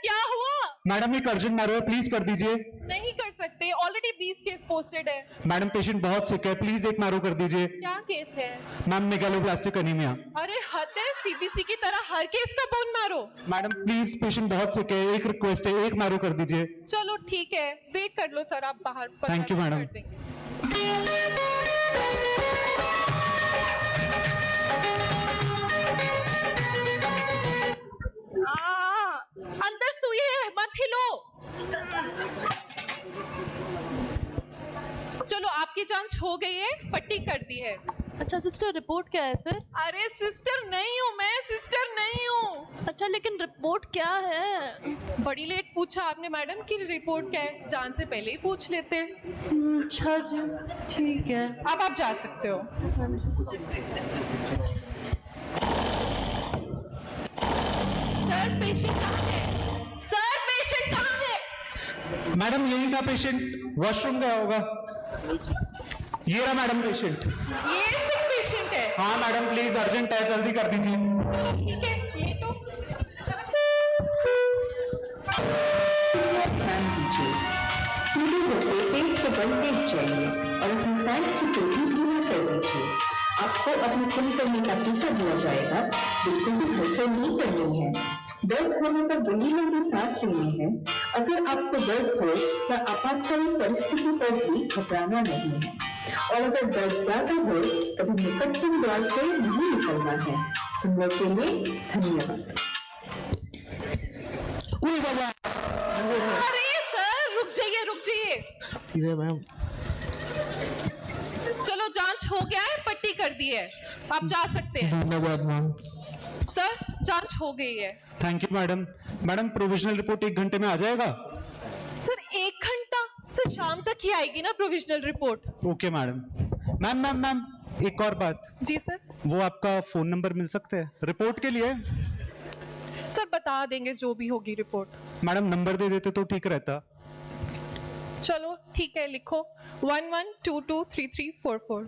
S22: क्या हुआ
S21: मैडम
S2: मैडम एक अर्जेंट मैरो है, प्लीज कर दीजिए।
S22: नहीं कर सकते, ऑलरेडी 20 केस पोस्टेड है।
S2: मैडम पेशेंट बहुत सिक है, प्लीज एक मैरो कर दीजिए।
S22: क्या केस है?
S2: Ma'am megaloblastic anaemia.
S22: अरे हद है, सीबीसी की तरह हर केस का bone marrow.
S2: Madam please patient बहुत सिक है, एक रिक्वेस्ट है, एक मैरो कर दीजिए।
S22: चलो ठीक है, वेट कर लो सर, आप बाहर।
S2: Thank you madam.
S22: अंदर सुई है, मत हिलो। चलो आपकी जांच हो गई है, पट्टी कर दी है।
S1: अच्छा सिस्टर, रिपोर्ट क्या है फिर?
S22: अरे सिस्टर नहीं हूँ मैं, सिस्टर नहीं हूँ।
S1: अच्छा लेकिन रिपोर्ट क्या है?
S22: बड़ी लेट पूछा आपने मैडम कि रिपोर्ट क्या है, जान से पहले ही पूछ लेते।
S1: अच्छा जी, ठीक है।
S22: अब आप जा सकते हो। सर पेशेंट कहाँ है? सर पेशेंट कहाँ है?
S2: मैडम यही था पेशेंट, वॉशरूम गया होगा। ये रहा मैडम पेशेंट।
S22: ये सिक पेशेंट है?
S2: हाँ मैडम प्लीज अर्जेंट है, जल्दी कर दीजिए।
S22: ठीक है, ये तो
S23: ध्यान दीजिए, सीधे होकर पेट के बल पेट जाइए और अपनी पैंट की टोपी ढीला कर दीजिए। आपको अपने सिर करने का टीका दिया जाएगा, बिल्कुल भी हलचल नहीं करनी है। दर्द होने पर गहरी लंबी सांस लेनी है। अगर आपको दर्द हो या आपातकालीन परिस्थिति पर भी घबराना नहीं है, और अगर दर्द ज्यादा हो तभी निकटतम द्वार से नहीं निकलना है। सुनने के लिए धन्यवाद।
S22: अरे सर रुक जाइए, रुक जाइए।
S19: मैम
S22: चलो जांच हो गया है, पट्टी कर दी है, आप जा सकते हैं।
S19: धन्यवाद मैम।
S22: सर जांच हो गई है।
S2: Thank you madam. Madam provisional report 1 घंटे में आ जाएगा?
S22: सर 1 घंटा? सर शाम तक ही आएगी ना provisional report.
S2: Okay madam. Ma'am ma'am ma'am एक और बात।
S22: जी सर।
S2: वो आपका फोन नंबर मिल सकता है रिपोर्ट के लिए?
S22: सर बता देंगे जो भी होगी रिपोर्ट।
S2: मैडम नंबर दे देते तो ठीक रहता।
S22: चलो ठीक है, लिखो 11223344।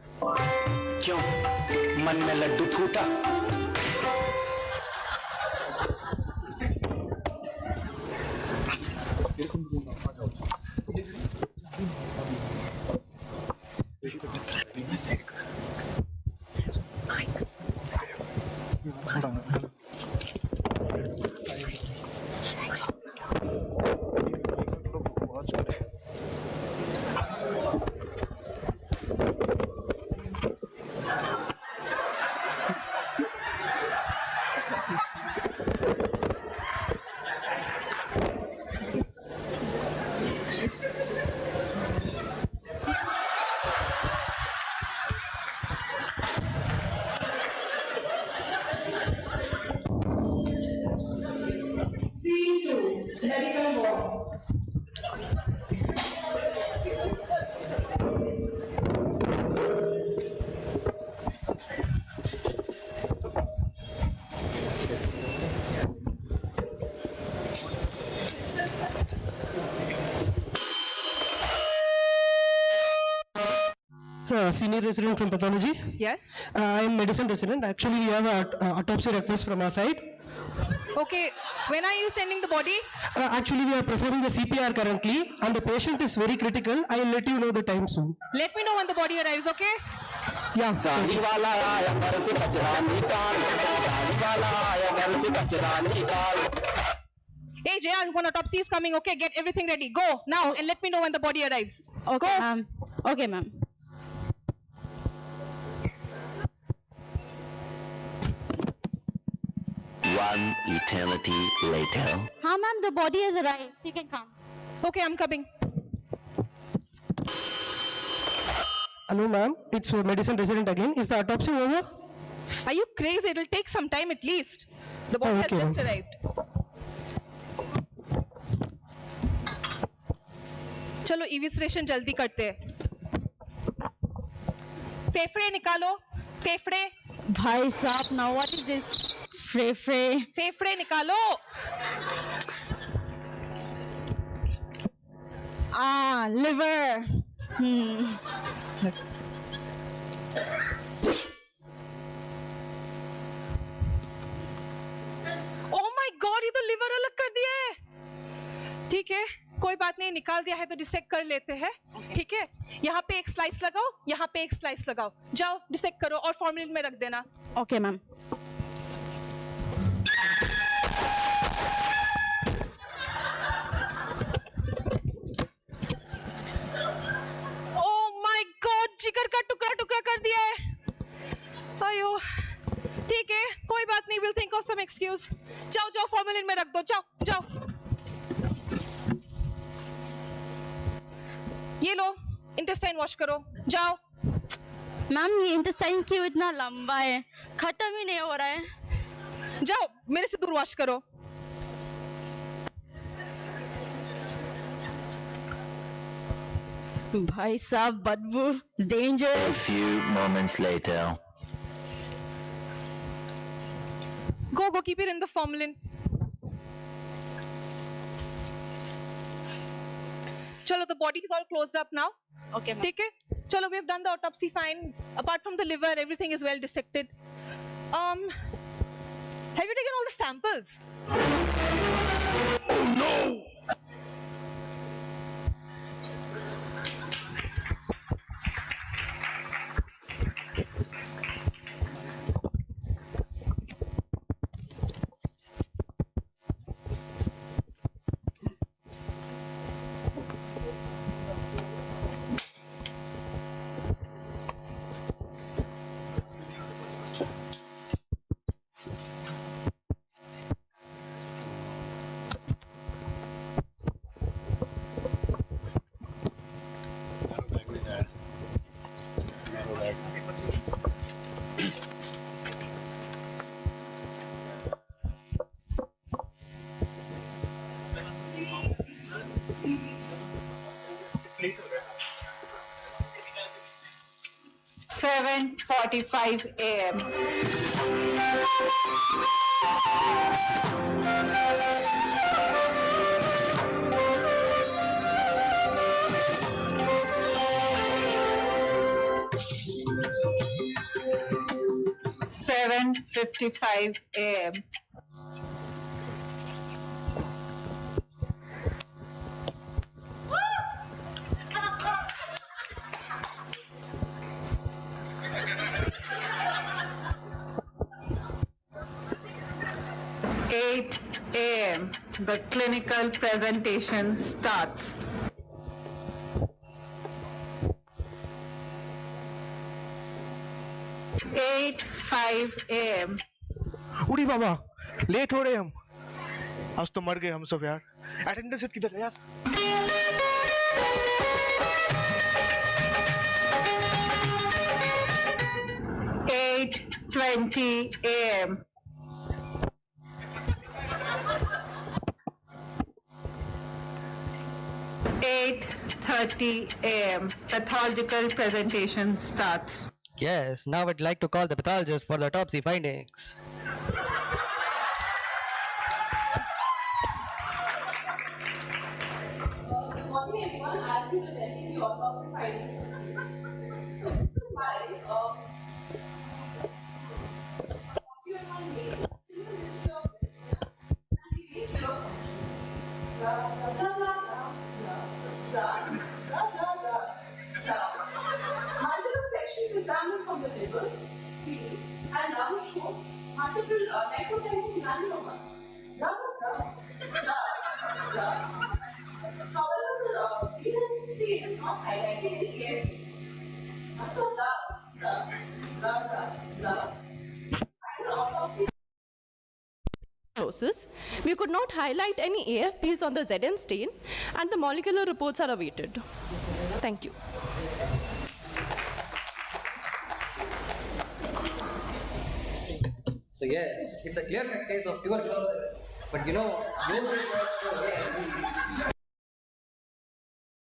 S7: क्यों मन में लड्डू फूटा?
S8: Senior resident from pathology.
S22: Yes.
S8: I am medicine resident. Actually, we have a autopsy request from our side.
S22: Okay. When are you sending the body?
S8: Actually, we are performing the CPR currently, and the patient is very critical. I will let you know the time soon.
S22: Let me know when the body arrives. Okay.
S8: Yeah.
S22: Hey JR, one autopsy is coming. Okay, get everything ready. Go now and let me know when the body arrives.
S16: Okay,
S22: Go.
S16: ma'am. Okay, ma'am.
S7: One eternity later.
S16: हाँ ma'am, the body has arrived. You can come.
S22: Okay, I'm coming.
S8: Hello, ma'am. It's medicine resident again. Is the autopsy over?
S22: Are you crazy? It'll take some time at least. The body
S8: okay,
S22: has just
S8: ma'am.
S22: arrived. चलो इविस्ट्रेशन जल्दी करते हैं। फेफड़े निकालो, फेफड़े।
S16: भाई साहब, now what is this? फेफड़े।
S22: फेफड़े निकालो।
S16: लिवर।
S22: Oh my God, ये तो लिवर अलग कर दिया है। ठीक है, कोई बात नहीं, निकाल दिया है तो डिसेक्ट कर लेते हैं, ठीक है? यहाँ पे एक स्लाइस लगाओ, यहाँ पे एक स्लाइस लगाओ, जाओ डिसेक्ट करो और फॉर्मेलिन में रख देना।
S16: Okay ma'am.
S22: Oh my God, जिगर का टुकड़ा टुकड़ा कर दिया है। अयो, ठीक है, कोई बात नहीं, will think of some excuse. जाओ जाओ फॉर्मेलिन में रख दो, जाओ जाओ। ये लो, इंटेस्टाइन वॉश करो, जाओ।
S1: मैम ये इंटेस्टाइन क्यों इतना लंबा है, खत्म ही नहीं हो रहा है।
S22: जाओ मेरे से दूर वॉश करो।
S1: भाई साहब बदबू, dangerous.
S5: A few moments later.
S22: Go, keep it in the formalin. Chalo, the body is all closed up now.
S1: Okay, ma'am.
S22: ठीक है? Chalo, we have done the autopsy fine. Apart from the liver, everything is well dissected. Have you taken all the samples?
S5: Oh no!
S23: 7:45 a.m. $7:55 a.m. A.m. The clinical presentation starts. 8:05 a.m.
S15: उड़ी बाबा, late हो रहे हम। आज तो मर गए हम सब यार। अटेंडेंस किधर है यार? $8:20 a.m. 8:30 a.m. Pathological presentation starts.
S10: Yes, now I'd like to call the pathologist for the autopsy findings.
S11: Examined from the liver, spleen, and now show multiple necrotizing granulomas. However, the venous state is not highlighted in AFP.
S24: We could not highlight any AFPs on the ZN stain, and the molecular reports are awaited. Thank you.
S10: So yes, it's a clear-cut case of tuberculosis. But you know,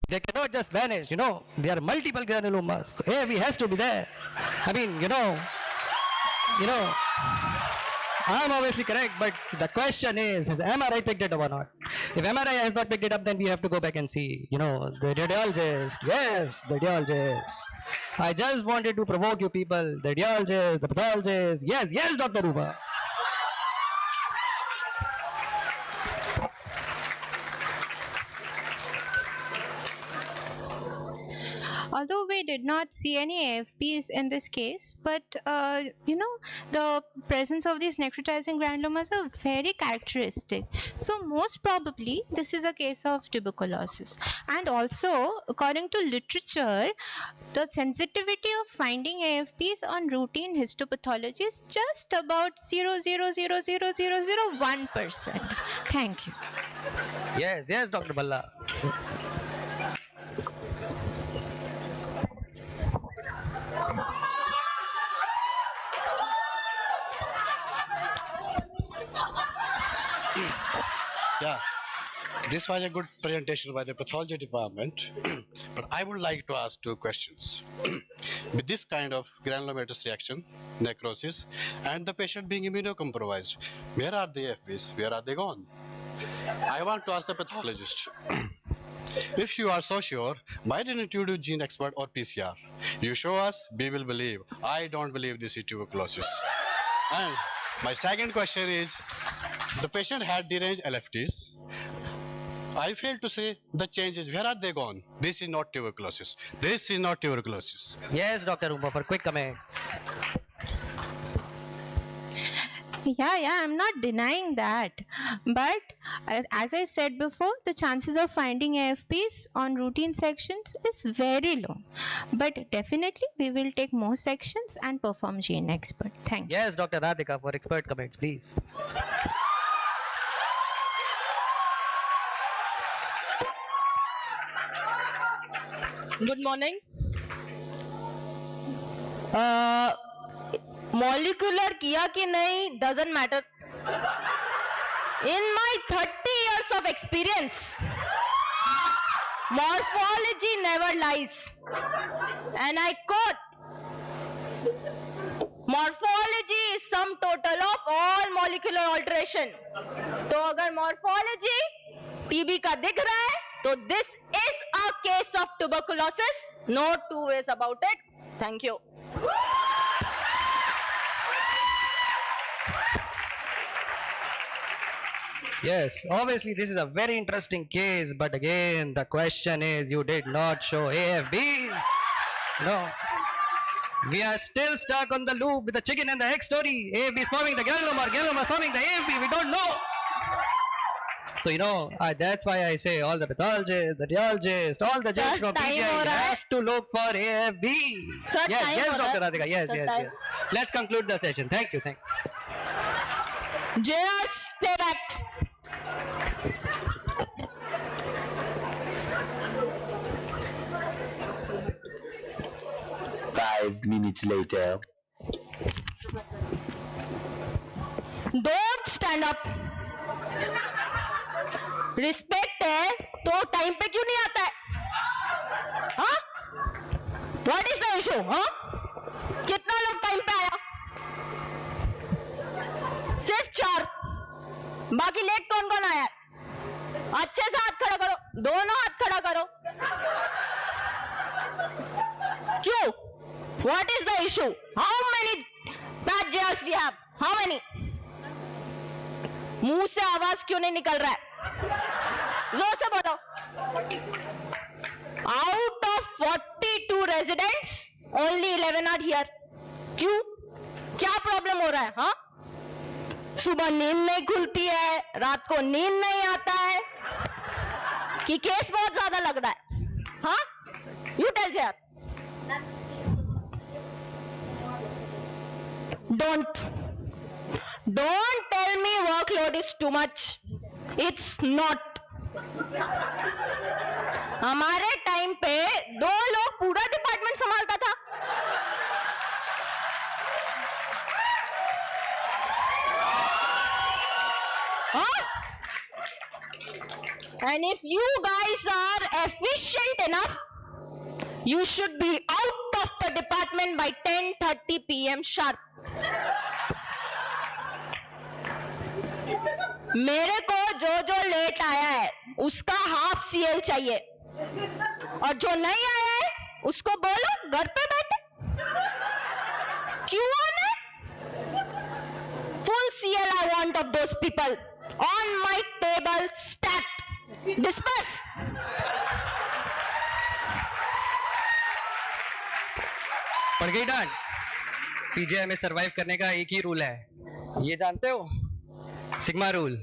S10: they cannot just vanish, you know. There are multiple granulomas. So AFP has to be there. I mean, you know, I'm obviously correct, but the question is, has MRI picked it up or not? If MRI has not picked it up, then we have to go back and see, you know, the radiologist. Yes, the radiologist. I just wanted to provoke you people, the radiologist, the pathologist. Yes, yes, Dr. Rupa.
S3: Although we did not see any AFPs in this case, but the presence of these necrotizing granulomas are very characteristic. So most probably this is a case of tuberculosis. And also, according to literature, the sensitivity of finding AFPs on routine histopathology is just about 0.0000001%. Thank you.
S10: Yes, yes, Dr. Balla.
S21: Yeah, this was a good presentation by the pathology department, but I would like to ask two questions. With this kind of granulomatous reaction, necrosis, and the patient being immunocompromised, where are the AFPs? Where are they gone? I want to ask the pathologist. If you are so sure, why didn't you do gene expert or PCR? You show us, we will believe. I don't believe this is tuberculosis. And my second question is, the patient had deranged LFTs. I fail to say the changes. Where are they gone? This is not tuberculosis. This is not tuberculosis.
S10: Yes, Dr. Umba, for quick comment.
S3: Yeah, I'm not denying that. But as I said before, the chances of finding AFPs on routine sections is very low. But definitely, we will take more sections and perform gene expert. Thank you.
S10: Yes, Dr. Radhika, for expert comments, please.
S24: Good morning. Molecular किया कि नहीं doesn't matter. In my 30 years of experience, morphology never lies. And I quote, morphology is sum total of all molecular alteration. तो अगर morphology TB का दिख रहा है, तो this is a case of tuberculosis. No two ways about it. Thank you.
S10: Yes, obviously this is a very interesting case, but again, the question is, you did not show AFBs. No. We are still stuck on the loop with the chicken and the egg story. AFB is forming the granuloma, granuloma forming the AFB. We don't know. So, that's why I say all the pathologists, the radiologists, all the judges from PGI has to look for AFB. Yes, Dr. Radhika. Yes. Let's conclude the session. Thank you.
S24: Just stay back.
S5: Five minutes later.
S24: Don't stand up. Respect है तो time पे क्यों नहीं आता है? हाँ? What is the issue? हाँ? कितना लोग टाइम पे आया? सिर्फ 4. बाकी लेट कौन कौन आया? अच्छे से हाथ खड़ा करो. दोनों हाथ खड़ा करो. क्यों? What is the issue? How many bad jairs we have? How many? मुंह से आवाज क्यों नहीं निकल रहा है? जोर से बोलो. Out of 42 residents, only 11 are here. क्यों? क्या प्रॉब्लम हो रहा है? हाँ? सुबह नींद नहीं खुलती है, रात को नींद नहीं आता है, कि केस बहुत ज्यादा लग रहा है? हाँ? You tell JR. Don't tell me workload is too much. It's not. हमारे टाइम पे 2 लोग पूरा डिपार्टमेंट संभालता था. Huh? And if you guys are efficient enough, you should be out of the department by 10:30 p.m. sharp. मेरे को जो late आया है उसका हाफ CL चाहिए, और जो नहीं आया है उसको बोलो घर पे बैठे. क्यों आना? Full CL I want of those people on my table. Stat. Disperse.
S10: पड़ गई डांट? पीजीआई में सरवाइव करने का एक ही रूल है, ये जानते हो? Sigma rule.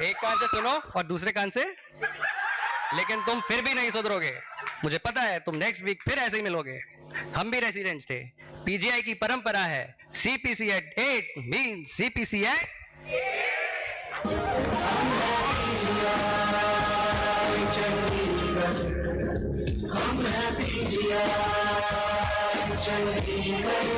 S10: एक कान से सुनो और दूसरे कान से, लेकिन तुम फिर भी नहीं सुधरोगे। मुझे पता है तुम नेक्स्ट वीक फिर ऐसे ही मिलोगे। हम भी रेसिडेंट्स थे। पीजीआई की परंपरा है CPC at 8 mean CPC at
S6: हम हैं पीजीआई चंडीगढ़, हम हैं पीजीआई चंडीगढ़।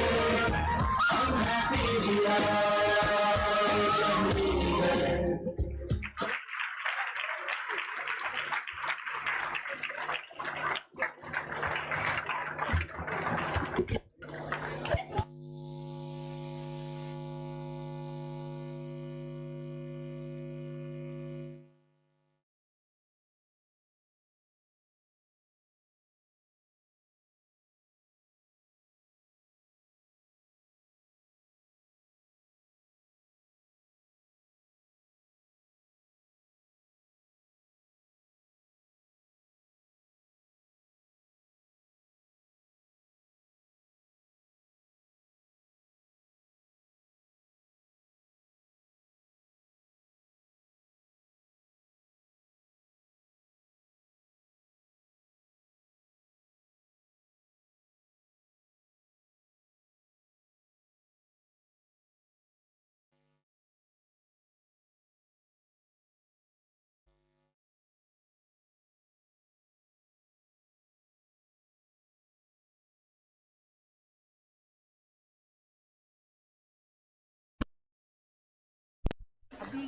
S12: अभी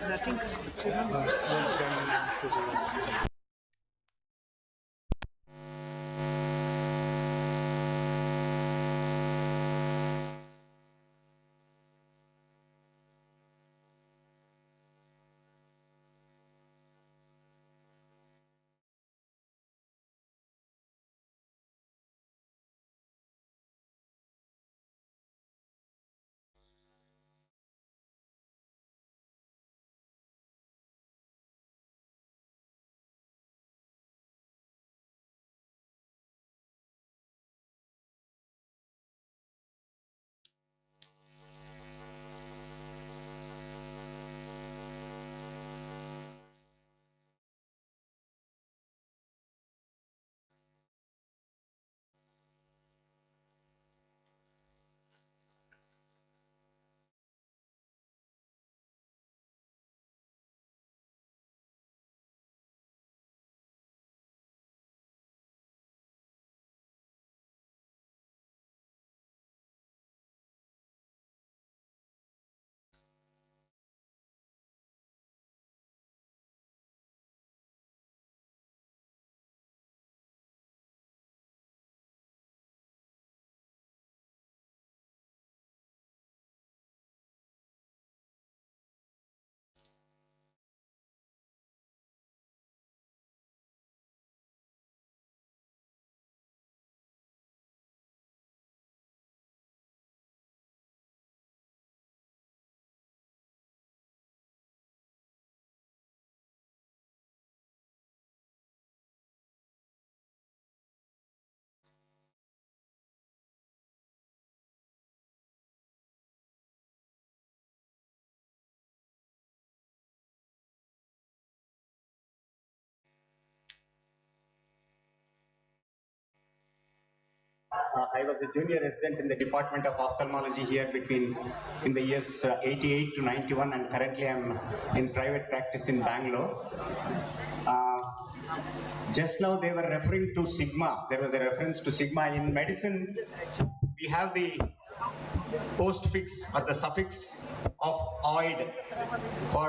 S12: नर्सिंग का
S13: I was a junior resident in the Department of Ophthalmology here in the years 88 to 91, and currently I'm in private practice in Bangalore. Just now they were referring to sigma. There was a reference to sigma. In medicine, we have the postfix or the suffix of oid for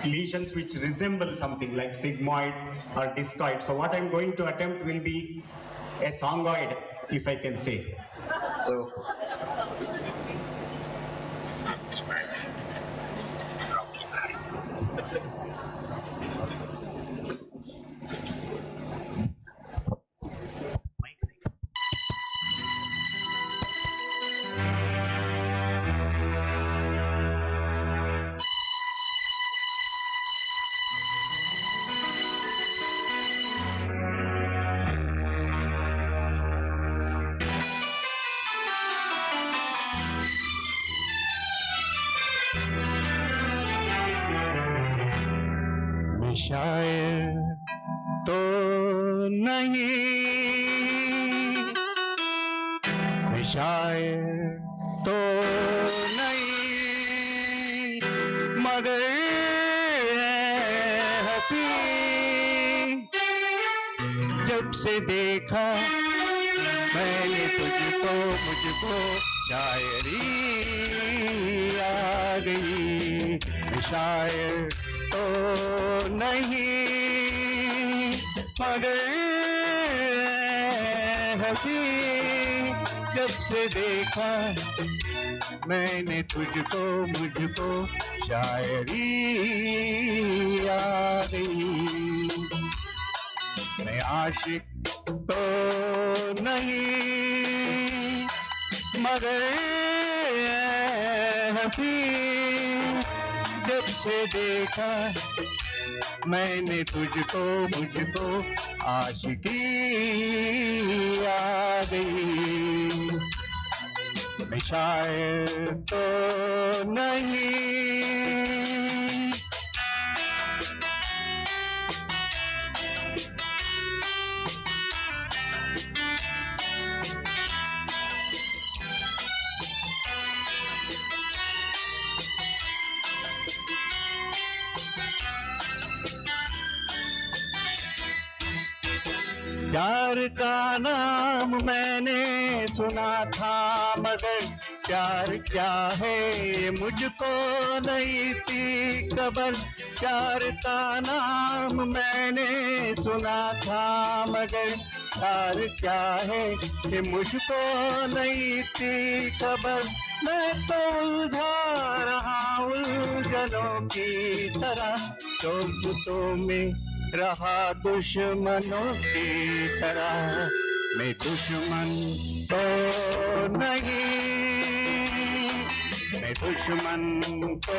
S13: lesions which resemble something like sigmoid or discoid. So what I'm going to attempt will be a songoid, if I can say. So,
S15: शायर तो नहीं, मैं शायर तो नहीं, मगर हंसी जब से देखा मैंने तुझको, मुझको शायरी आ गई। मैं शायर तो नहीं, मगर हंसी जब से देखा मैंने तुझको, मुझको शायरी आ गई। मैं आशिक तो नहीं, मगर हंसी जब से देखा मैंने तुझको, मुझको आशिकी आ गई। मैं शायर तो नहीं। प्यार का नाम मैंने सुना था, मगर प्यार क्या है मुझको नहीं थी खबर। प्यार का नाम मैंने सुना था, मगर प्यार क्या है कि मुझको नहीं थी खबर। मैं तो उलझा रहा उलझनों की तरह, दोस्तों में रहा दुश्मनों की तरह। मैं दुश्मन तो नहीं, मैं दुश्मन तो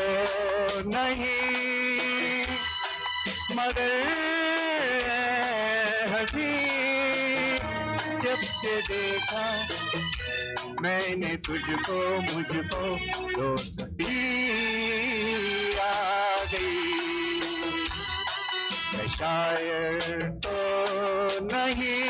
S15: नहीं, मगर हंसी जब से देखा मैंने तुझको, मुझको दोस्ती आ गई। मैं शायर तो नहीं।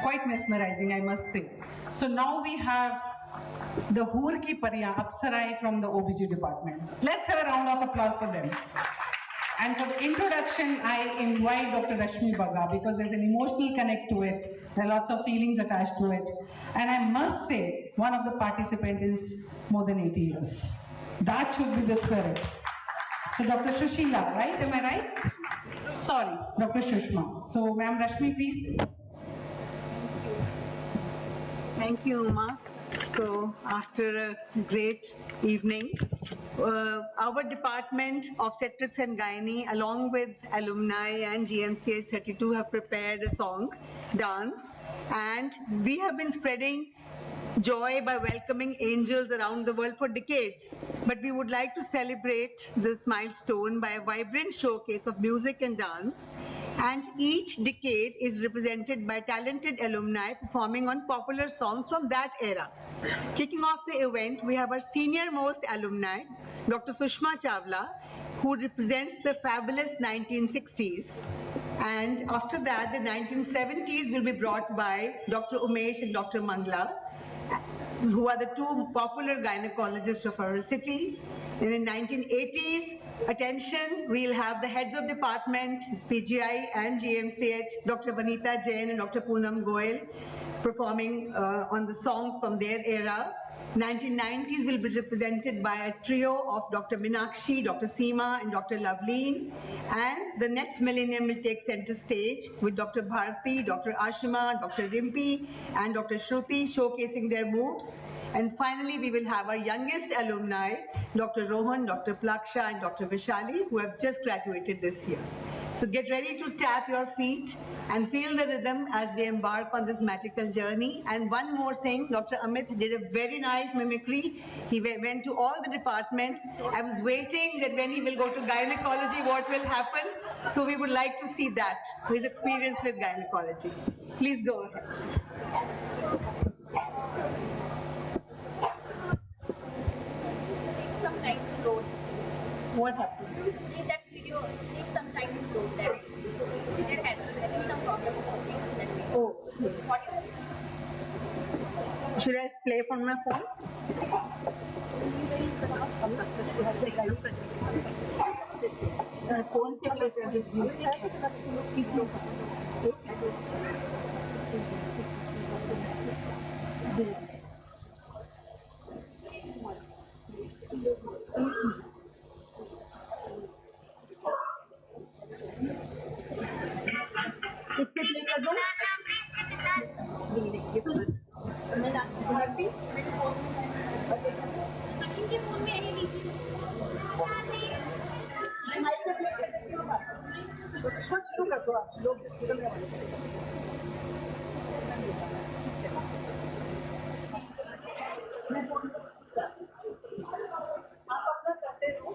S12: Quite mesmerizing, I must say. So now we have the Hoor Ki Pariyan Apsarai from the OBG department. Let's have a round of applause for them. And for the introduction, I invite Dr. Rashmi Bagga because there's an emotional connect to it. There are lots of feelings attached to it. And I must say one of the participants is more than 80 years. That should be the spirit. So Dr. Shushila, right? Am I right? Sorry, Dr. Shushma. So Ma'am Rashmi, please.
S4: Thank you, Uma. So after a great evening, our department obstetrics and gynae, along with alumni and GMCH 32, have prepared a song, dance, and we have been spreading joy by welcoming angels around the world for decades. But we would like to celebrate this milestone by a vibrant showcase of music and dance. And each decade is represented by talented alumni performing on popular songs from that era. Kicking off the event, we have our senior most alumni, Dr. Sushma Chawla, who represents the fabulous 1960s. And after that, the 1970s will be brought by Dr. Umesh and Dr. Mangla, who are the two popular gynecologists of our city. And in 1980s, attention, we'll have the heads of department, PGI and GMCH, Dr. Vanita Jain and Dr. Poonam Goyal, performing on the songs from their era. 1990s will be represented by a trio of Dr. Minakshi, Dr. Seema, and Dr. Loveleen. And the next millennium will take center stage with Dr. Bharti, Dr. Ashima, Dr. Rimpi, and Dr. Shruti showcasing their moves. And finally, we will have our youngest alumni, Dr. Rohan, Dr. Plaksha, and Dr. Vishali, who have just graduated this year. So get ready to tap your feet and feel the rhythm as we embark on this magical journey. And one more thing, Dr. Amit did a very nice mimicry. He went to all the departments. I was waiting that when he will go to gynecology, what will happen. So we would like to see that, his experience with gynecology. Please go ahead.
S11: Some time to load.
S12: What happened?
S11: In that video, take some time to load that. There has been some problem with that video.
S12: Oh.
S11: What is
S12: Should I play from my phone? Phone से play इससे play कर दो
S11: इनके phone में यही लीजिए
S12: शुरू कर दो आप लोग निकलने वाले आप अपना करते रहो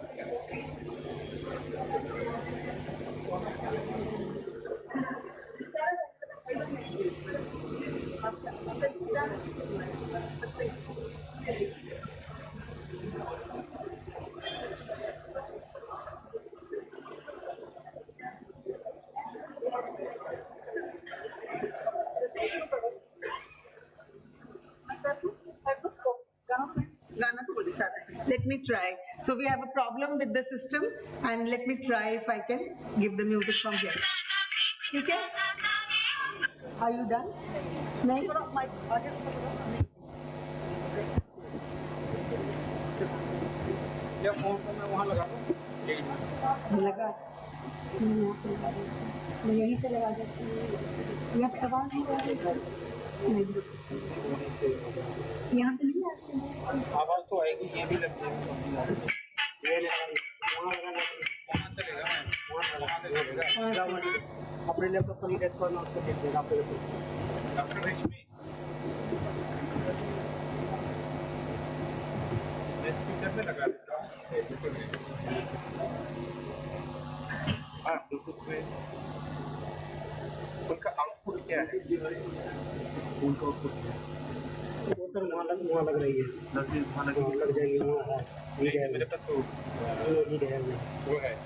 S12: Let me try. So we have a problem with the system, and let me try if I can give the music from here. Okay? Are you done? नहीं?
S2: या फोन को मैं वहाँ लगा दूँ
S12: लगा मैं यहीं से लगा देती हूँ यहाँ पे आवाज नहीं आ रही यहाँ पे नहीं आती
S2: आवाज तो आएगी ये भी लग जाएगी
S17: अपने लैपटॉप पर ही रेस्ट करना उसको देख देगा आपको
S2: डॉक्टर रेशमी स्पीकर पे लगा देता हाँ ब्लूटूथ पे उनका आउटपुट क्या है
S17: उनका आउटपुट वो सर वहाँ लग रही है लग जाएगी वहाँ है
S2: मेरे पास तो वो है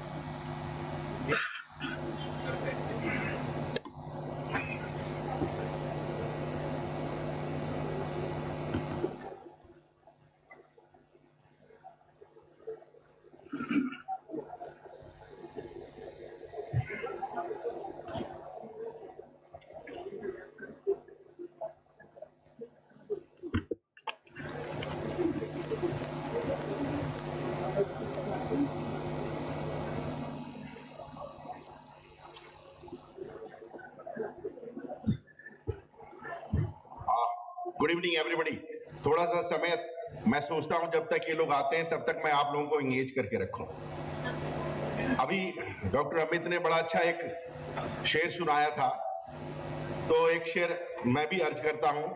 S9: गुड इवनिंग एवरीबॉडी। थोड़ा सा समय मैं सोचता हूं जब तक ये लोग आते हैं तब तक मैं आप लोगों को एंगेज करके रखूं। अभी डॉक्टर अमित ने बड़ा अच्छा एक शेर सुनाया था, तो एक शेर मैं भी अर्ज करता हूं,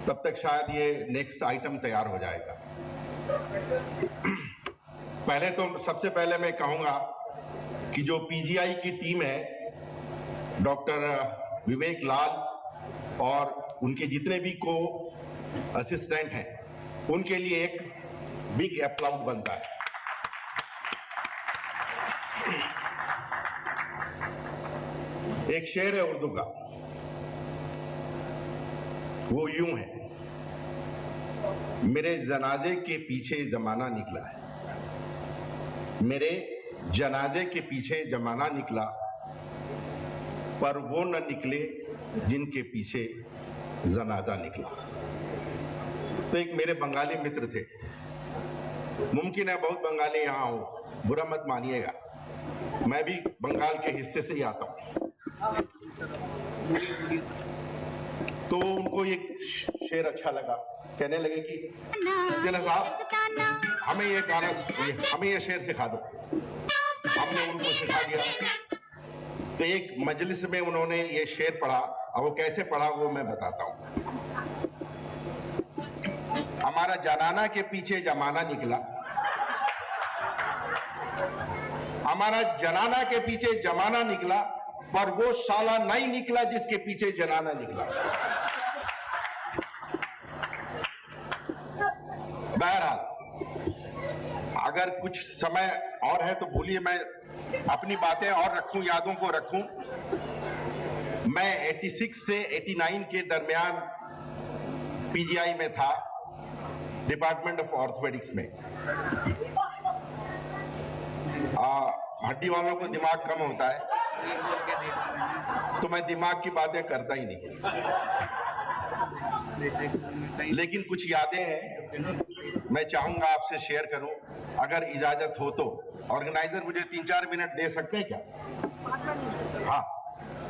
S9: तब तक शायद ये नेक्स्ट आइटम तैयार हो जाएगा। पहले तो सबसे पहले मैं कहूंगा कि जो पीजीआई की टीम है, डॉक्टर विवेक लाल और उनके जितने भी को असिस्टेंट हैं, उनके लिए एक बिग एप्लाउड बनता है। एक शेर है उर्दू का, वो यूं है, मेरे जनाजे के पीछे जमाना निकला है, मेरे जनाजे के पीछे जमाना निकला, पर वो न निकले जिनके पीछे जनाजा निकला। तो एक मेरे बंगाली मित्र थे, मुमकिन है बहुत बंगाली यहाँ हो, बुरा मत मानिएगा, मैं भी बंगाल के हिस्से से ही आता हूँ। तो उनको ये शेर अच्छा लगा, कहने लगे कि जिला साहब हमें ये गाना, हमें ये शेर सिखा दो। हमने उनको सिखा दिया। तो एक मजलिस में उन्होंने ये शेर पढ़ा, और वो कैसे पढ़ा वो मैं बताता हूँ। हमारा जनाना के पीछे जमाना निकला, हमारा जनाना के पीछे जमाना निकला, पर वो साला नहीं निकला जिसके पीछे जनाना निकला। बहरहाल अगर कुछ समय और है तो बोलिए, मैं अपनी बातें और रखूं, यादों को रखूं। मैं 86 से 89 के दरमियान पीजीआई में था, डिपार्टमेंट ऑफ ऑर्थोपेडिक्स में। हड्डी वालों को दिमाग कम होता है, तो मैं दिमाग की बातें करता ही नहीं, लेकिन कुछ यादें हैं मैं चाहूंगा आपसे शेयर करूं, अगर इजाजत हो तो। ऑर्गेनाइजर मुझे 3-4 मिनट दे सकते हैं क्या? हाँ,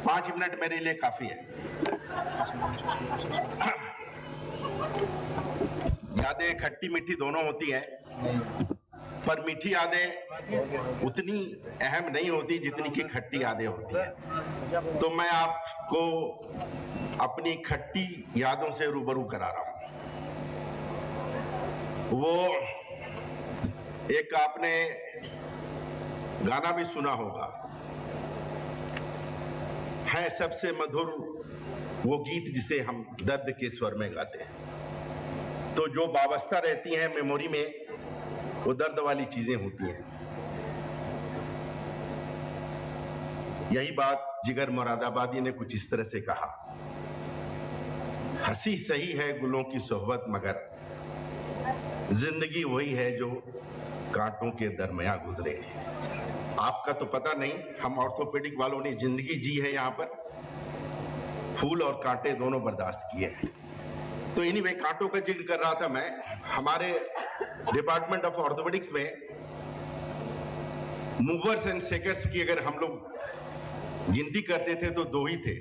S9: 5 मिनट मेरे लिए काफी है। यादें खट्टी मीठी दोनों होती हैं, पर मीठी यादें उतनी अहम नहीं होती जितनी कि खट्टी यादें होती हैं। तो मैं आपको अपनी खट्टी यादों से रूबरू करा रहा हूं। वो एक आपने गाना भी सुना होगा, है सबसे मधुर वो गीत जिसे हम दर्द के स्वर में गाते हैं। तो जो वाबस्ता रहती हैं मेमोरी में, वो दर्द वाली चीजें होती हैं। यही बात जिगर मुरादाबादी ने कुछ इस तरह से कहा, हंसी सही है गुलों की सोहबत, मगर जिंदगी वही है जो कांटों के दरमियां गुजरे। आपका तो पता नहीं, हम ऑर्थोपेडिक वालों ने जिंदगी जी है, यहाँ पर फूल और कांटे दोनों बर्दाश्त किए हैं। तो एनीवे, कांटों का जिक्र कर रहा था मैं। हमारे डिपार्टमेंट ऑफ ऑर्थोपेडिक्स में मूवर्स एंड शेकर्स की अगर हम लोग गिनती करते थे तो 2 ही थे।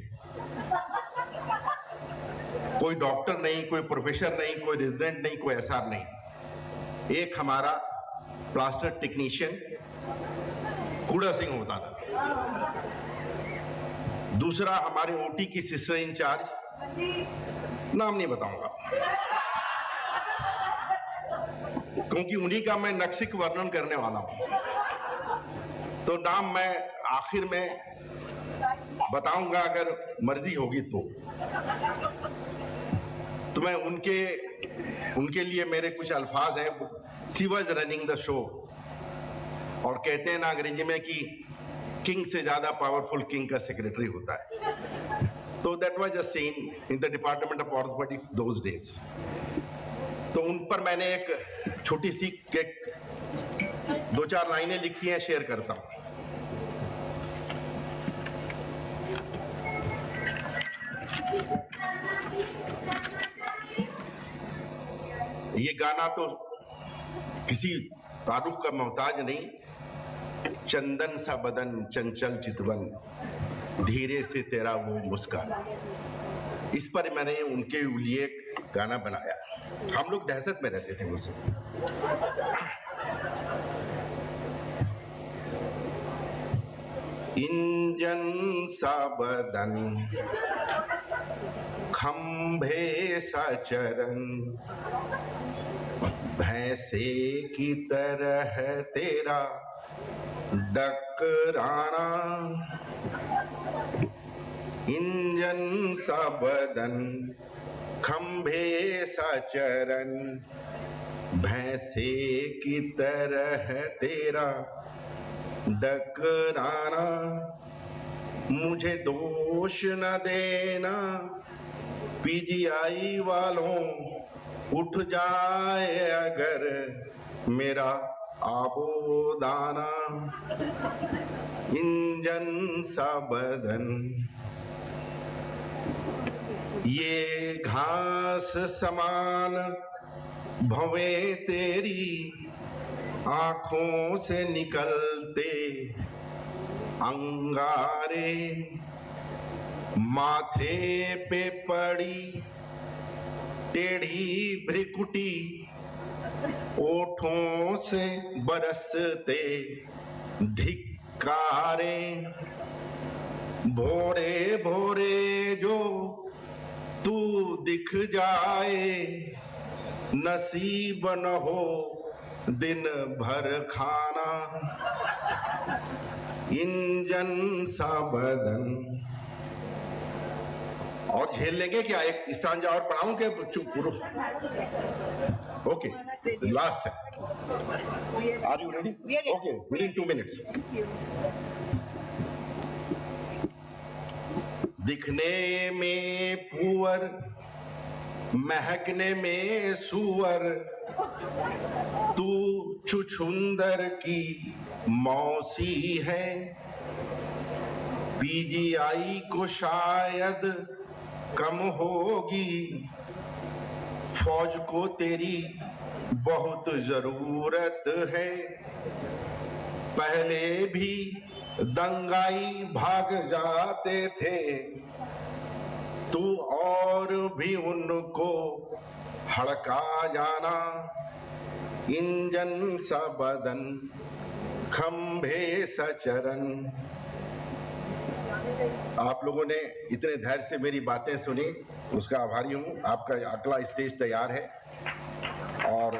S9: कोई डॉक्टर नहीं, कोई प्रोफेसर नहीं, कोई रेजिडेंट नहीं, कोई एसआर नहीं। एक हमारा प्लास्टर टेक्नीशियन कूड़ा सिंह होता था, दूसरा हमारे ओटी की सिस्टर इंचार्ज, नाम नहीं बताऊंगा क्योंकि उन्हीं का मैं नक्शिक वर्णन करने वाला हूं। तो नाम मैं आखिर में बताऊंगा अगर मर्जी होगी तो मैं उनके लिए मेरे कुछ अल्फाज हैं। She was running the show, और कहते हैं ना अंग्रेजी में कि किंग से ज्यादा पावरफुल किंग का सेक्रेटरी होता है। तो that was a seen in the department of orthopaedics those days. तो उन पर मैंने एक छोटी सी 2-4 लाइनें लिखी हैं, शेयर करता हूं। ये गाना तो किसी तारुफ का मोहताज नहीं। चंदन सा बदन चंचल चितवन, धीरे से तेरा वो मुस्कान, इस पर मैंने उनके लिए गाना बनाया। हम लोग दहशत में रहते थे मुझसे। इंजन सा बदन, खंभे सा चरण, भैंसे की तरह तेरा डकराना। इंजन सा बदन, खंभे सा चरण, भैंसे की तरह तेरा डकराना। मुझे दोष न देना पीजीआई वालों, उठ जाए अगर मेरा आबोदाना। इंजन सा बदन, ये घास समान भवें तेरी आंखों से निकलते अंगारे। माथे पे पड़ी टेढ़ी भ्रिकुटी, ओठों से बरसते धिक्कारे। भोरे भोरे जो तू दिख जाए, नसीब न हो दिन भर खाना। इंजन सा बदन। और झेल लेंगे क्या? एक स्टांजा और पढ़ाऊं के चुप पूरा? ओके, लास्ट है। Are you ready? Okay, within 2 minutes। दिखने में पुअर, महकने में सुअर, तू छुछुंदर की मौसी है। पीजीआई को शायद कम होगी, फौज को तेरी बहुत जरूरत है। पहले भी दंगाई भाग जाते थे, तू और भी उनको हड़का जाना। इंजन सा बदन, खंभे सा चरण। आप लोगों ने इतने धैर्य से मेरी बातें सुनी, उसका आभारी हूं। आपका अगला स्टेज तैयार है। और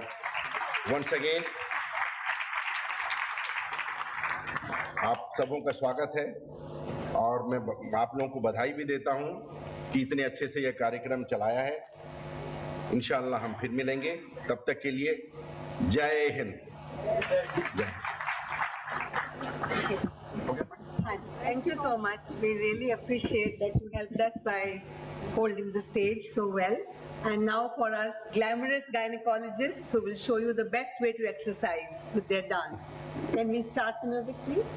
S9: वंस अगेन आप सबों का स्वागत है। और मैं आप लोगों को बधाई भी देता हूं कि इतने अच्छे से यह कार्यक्रम चलाया है। इंशाअल्लाह हम फिर मिलेंगे, तब तक के लिए जय हिंद। जय।
S4: Thank you so much. We really appreciate that you helped us by holding the stage so well. And now for our glamorous gynecologists who will show you the best way to exercise with their dance. Can we start the music, please?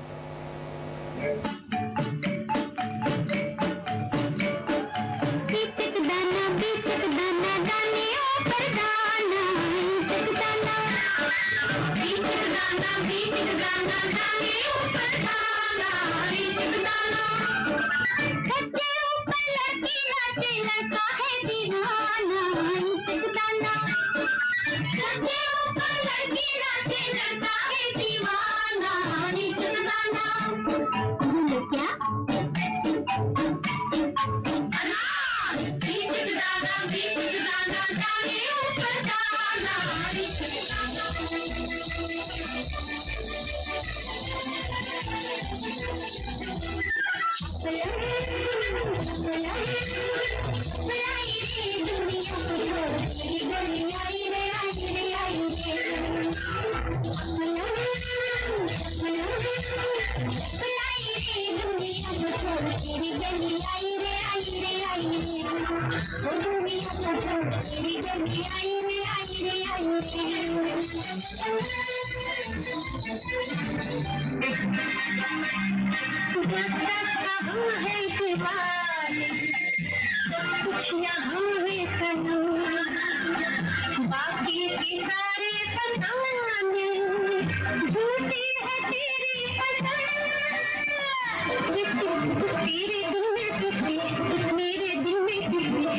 S1: मेरे दिल में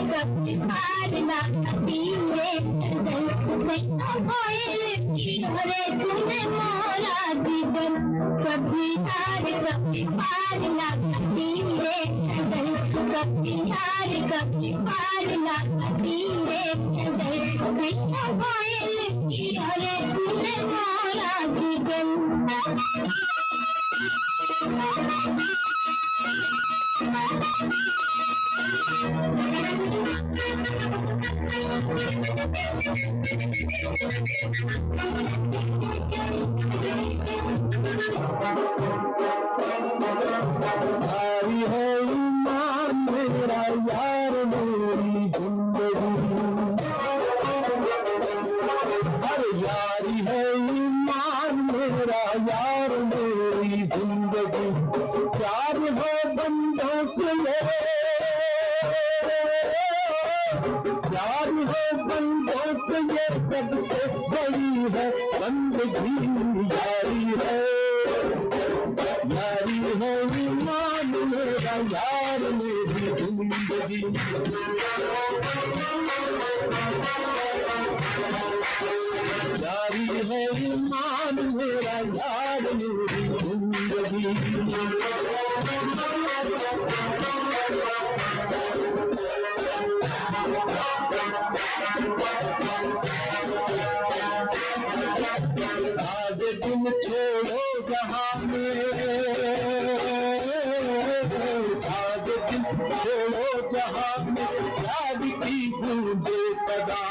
S1: कभी पार ना करेंगे अरे तूने मोरा दीवन कभी हार कभी पार ना करेंगे कभी हार कभी पार ना करेंगे अरे तूने मोरा दीवन
S6: भारी है ईमान मेरा यार मेरी जिंदगी अरे यारी है ईमान मेरा यार मेरी जिंदगी प्यार हो बंदों से प्यार हो बंदों से ये सबसे बड़ी है बंदगी यारी है ईमान मेरा यार मेरी जिंदगी यारी है ईमान मेरा यार मेरी जिंदगी आज दिन छोड़ो जहां में आज दिन छोड़ो जहां में याद की गूंजे सदा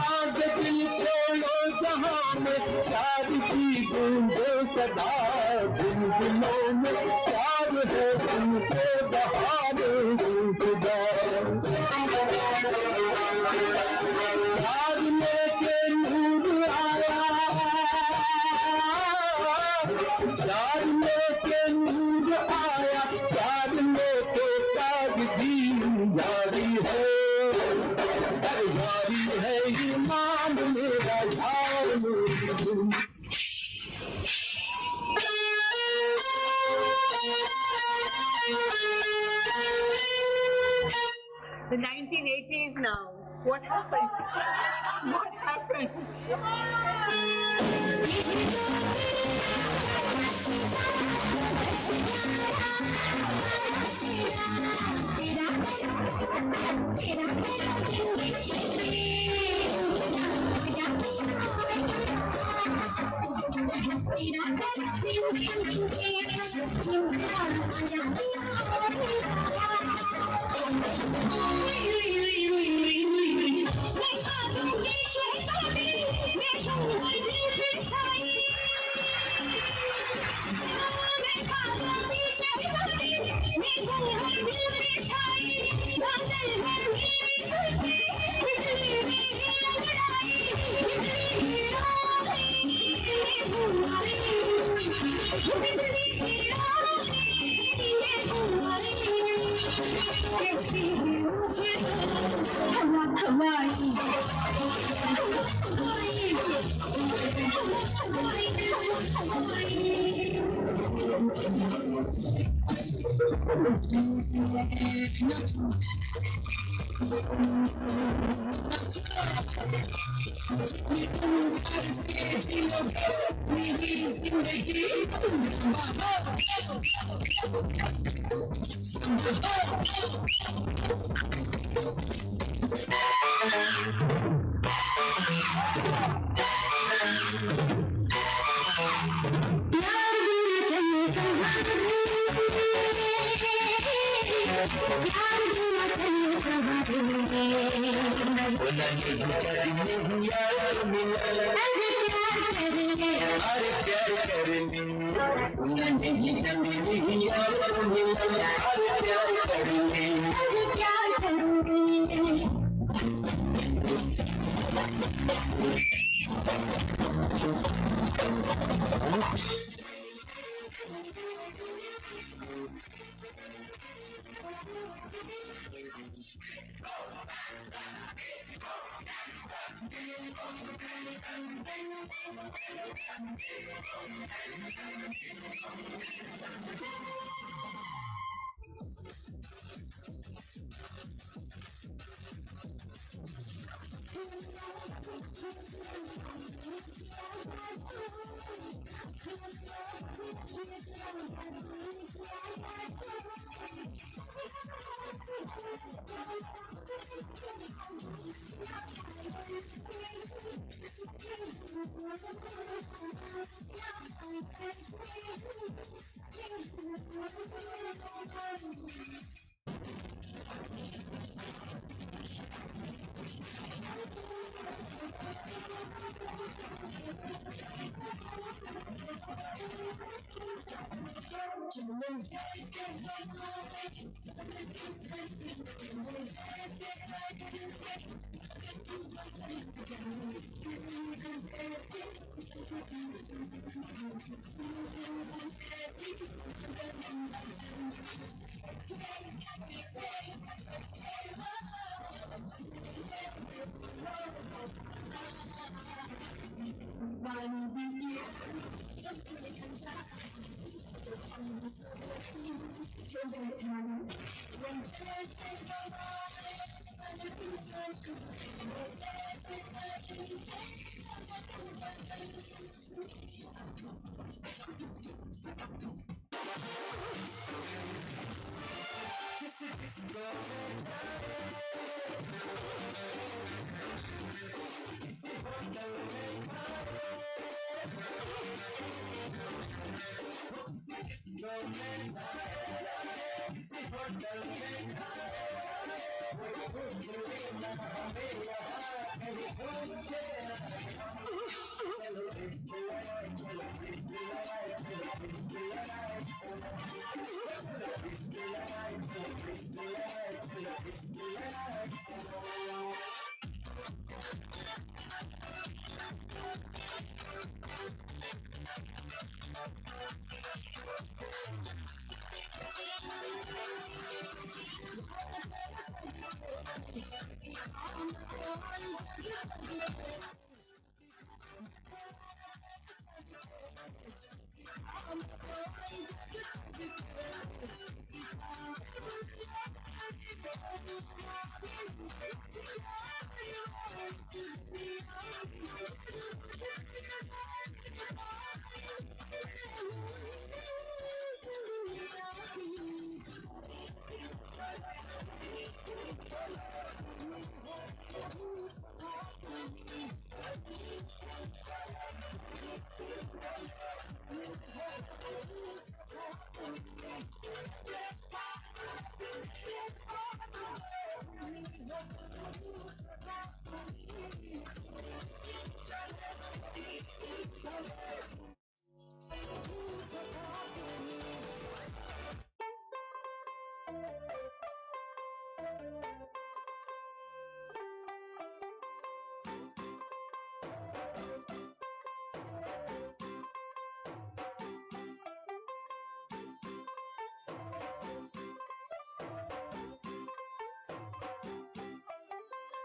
S6: आज दिन छोड़ो जहां में याद की गूंजे सदा जिन दिलों में प्यार है तुमसे बहार खुदा प्यार लेके नूर आया प्यार लेके ताजगी यारी है ईमान मेरा यार मेरी जिंदगी
S4: The 1980s now. What happened? What happened?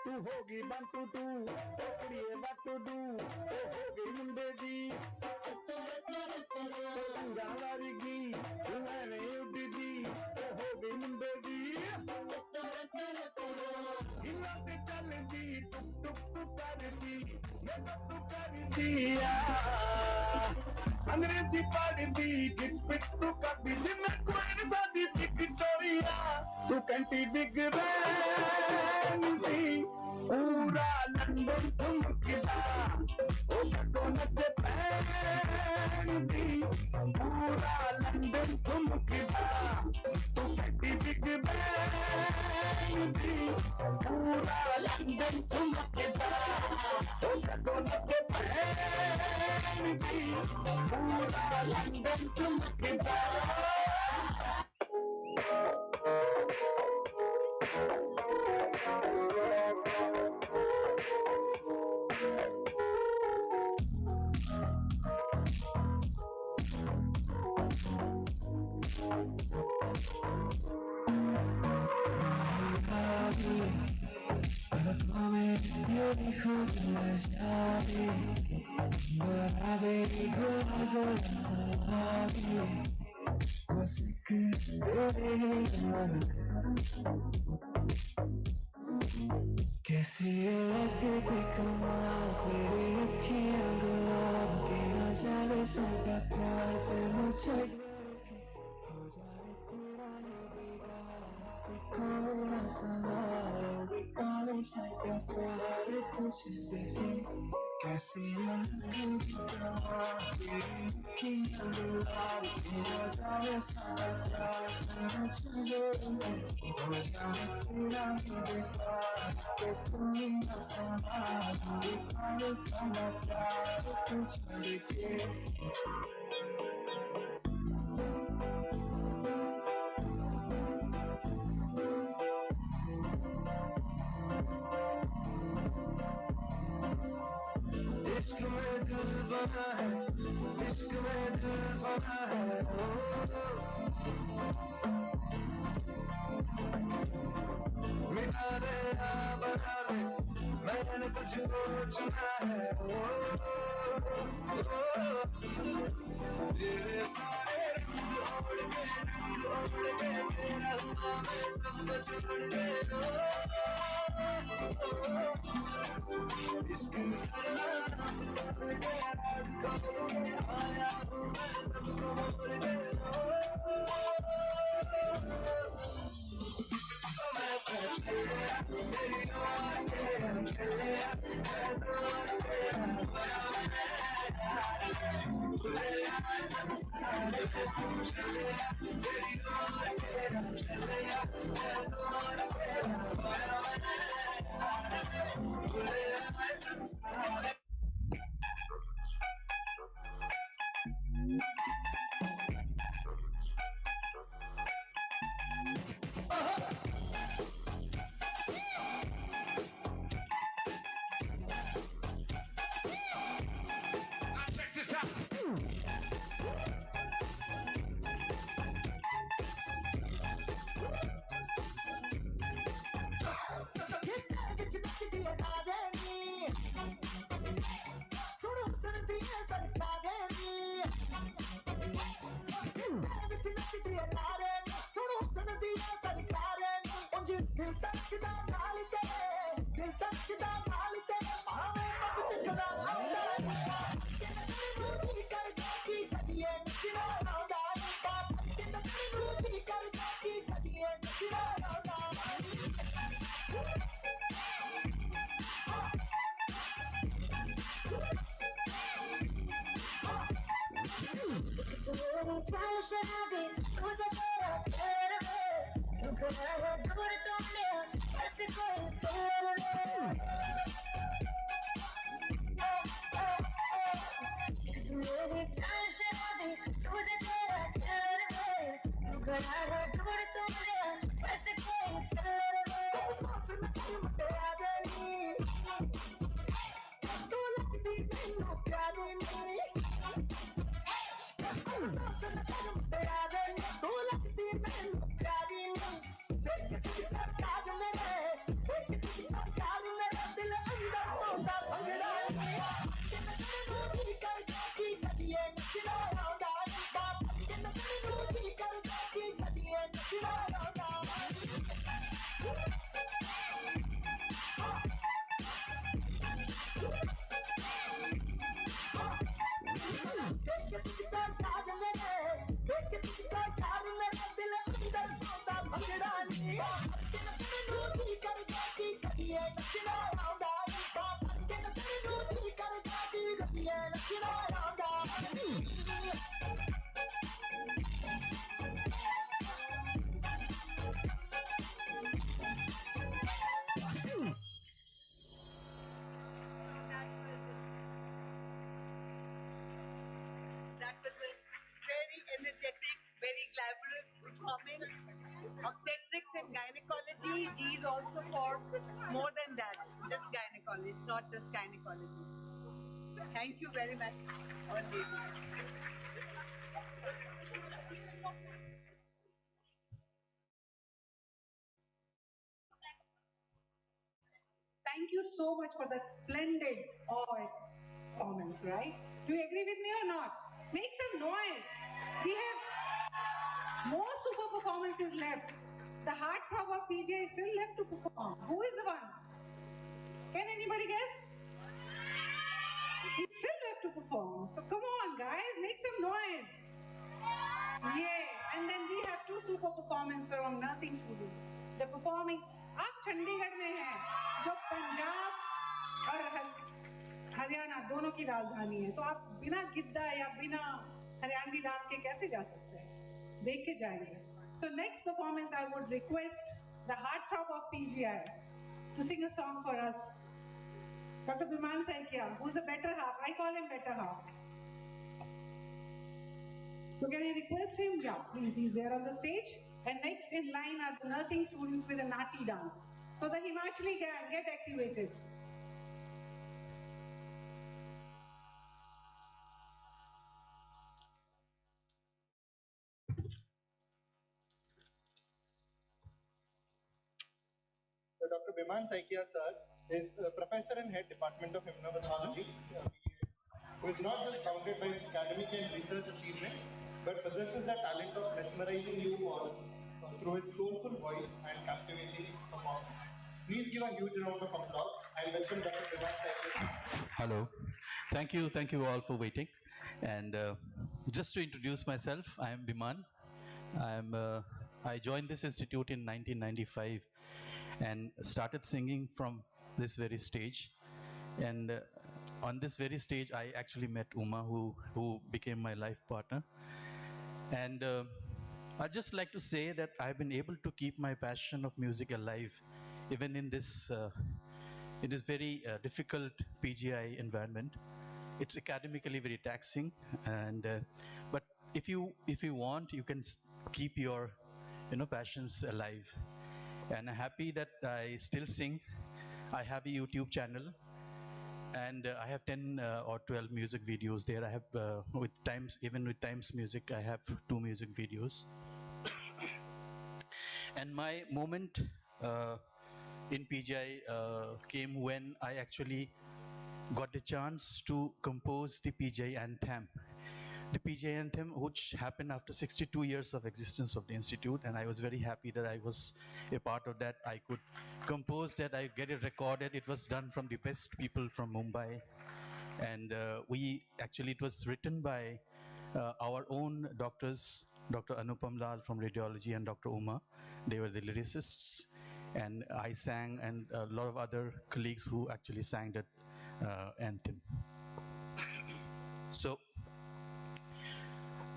S6: तू होगी 1 2 2 कुड़िए what to do ओ होगी मुंडे दी पतंगा वारीगी मैंने उड़ी दी ओ होगी मुंडे दी हिलाते चल दी टुक टुक टुक कर दी मैं तो कर दिया अंग्रेजी पढ़ दी टिक पिक तू कर दी मैं कोई सादी विक्टोरिया तू कंटी बिग बैन दी पूरा लंदन ठुमकदा ओ कटो नचे पैन दी पूरा लंदन ठुमकदा तू कंटी बिग बैन दी पूरा लंदन ठुमकदा ओ कटो नचे पैन दी पूरा लंदन ठुमकदा
S14: Que
S1: कैसी लगती कमाल तेरी अखियां गुलाब के ना जावे सबका प्यार तेनू छड़ के हो जावे तेरा ही दीदार ते कोई ना संभाल आवे सबका प्यार तुझे देखे कैसी लगती कमाल तेरी अखियां गुलाब के ना जावे सबका प्यार तेनू छड़ के हो जावे तेरा ही दीदार ते कोई ना संभाल आवे सबका प्यार तुझे देखे इश्क में दिल बना है इश्क में दिल बना है मिटा दे या बना ले मैंने तुझको चुना है तेरे सारे रंग उड़ के तेरा हुआ मैं सबको छोड़ के इश्क करना तोड़ के राज खोल के आया हूँ मैं सबको बोल के मैं चले तेरी आवाज़ के चले ऐसा तेरा भूले संस्कार चले तेरी आवाज़ के चले ऐसा तेरा भूले संस्कार
S4: Obstetrics and gynecology, G is also for more than that, just gynecology. It's not just gynecology. Thank you very much, our ladies.
S12: Thank you so much for that splendid all performance, right? Do you agree with me or not? Make some noise. We have more super performances left. The heartthrob of PGI is still left to perform. Who is the one? Can anybody guess? He still have to perform. So come on, guys, make some noise. Yeah, and then we have two super performances from nursing students. They're performing. आप चंडीगढ़ में हैं, जो पंजाब और हरियाणा दोनों की राजधानी है, तो आप बिना गिद्दा या बिना हरियाणवी डांस के कैसे जा सकते हैं? देख के जाएंगे. So next performance, I would request the heartthrob of PGI to sing a song for us. Dr. Biman Saikia, who's the better half? I call him better half. So can I request him? Yeah, please, he's there on the stage. And next in line are the nursing students with a Nati dance. So the Himachali can get activated.
S15: So Dr. Biman Saikia sir is a professor and head department of immunology, who is not just bounded by his academic and research achievements, but possesses the talent of mesmerizing you all through his soulful voice and captivating performance. Please give a huge round of applause and welcome Dr. Biman Saikia.
S14: Hello. Thank you all for waiting. And just to introduce myself, I am Biman. I joined this institute in 1995 and started singing from this very stage. And on this very stage, I actually met Uma, who became my life partner. And I'd just like to say that I've been able to keep my passion of music alive, even in this very difficult PGI environment. It's academically very taxing, and but if you want, you can keep your passions alive. And I'm happy that I still sing. I have a YouTube channel, and I have 10 or 12 music videos there. I have even with Times Music, I have 2 music videos. And my moment in PGI came when I actually got the chance to compose the PGI anthem. The PGI anthem, which happened after 62 years of existence of the institute, and I was very happy that I was a part of that. I could compose that, I get it recorded. It was done from the best people from Mumbai, and it was written by our own doctors, Dr. Anupam Lal from radiology and Dr. Uma. They were the lyricists, and I sang, and a lot of other colleagues who actually sang that anthem. So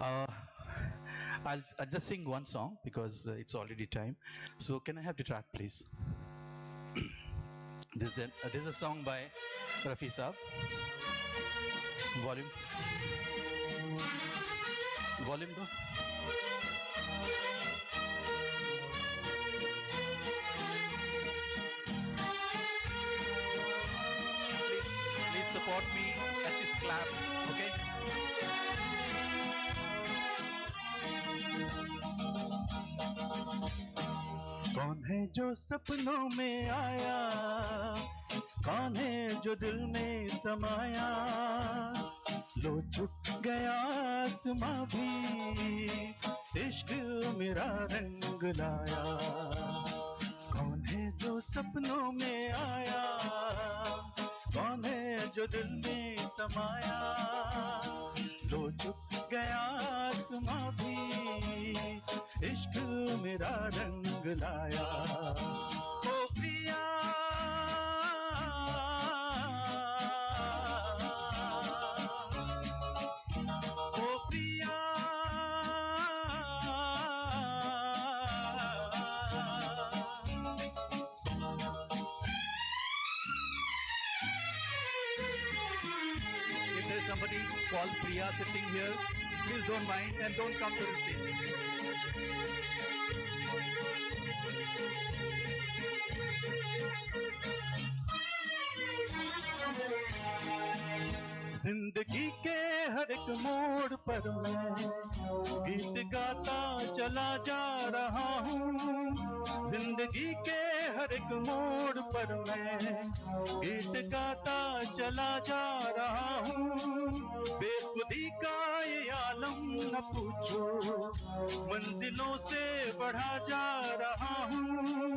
S14: I'll just sing one song because it's already time. So can I have the track, please? There's a song by Rafi Saab. Volume. Go. Please support me at this clap, okay?
S1: कौन है जो सपनों में आया, कौन है जो दिल में समाया, लो झुक गया आसमां भी, इश्क मेरा रंग लाया। कौन है जो सपनों में आया, कौन है जो दिल में समाया, लो झुक गया आसमां भी, इश्क मेरा रंग लाया। ओ प्रिया ओ प्रिया
S14: If there is somebody called Priya sitting here, please don't mind and don't come to the stage.
S1: जिंदगी के हर एक मोड़ पर मैं गीत गाता चला जा रहा हूँ। जिंदगी के हर एक मोड़ पर मैं गीत गाता चला जा रहा हूँ। बेखुदी का ये आलम न पूछो, मंजिलों से बढ़ा जा रहा हूँ।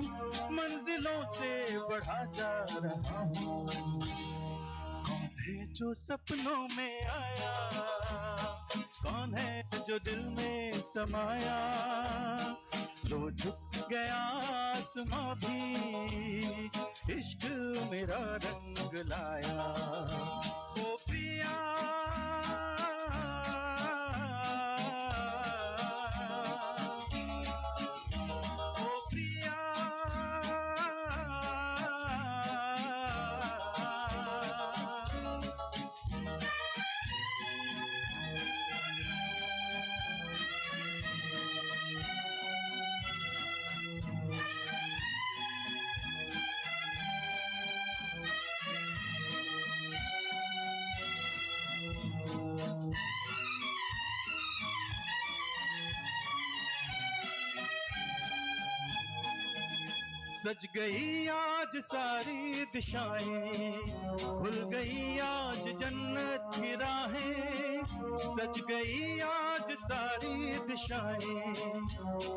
S7: मंजिलों से बढ़ा जा रहा हूँ। कौन है जो सपनों में आया, कौन है जो दिल में समाया, लो झुक गया आसमां भी, इश्क मेरा रंग लाया। ओ पिया सज गई आज सारी दिशाएं, खुल गई आज जन्नत की राहें। सज गई आज सारी दिशाएं,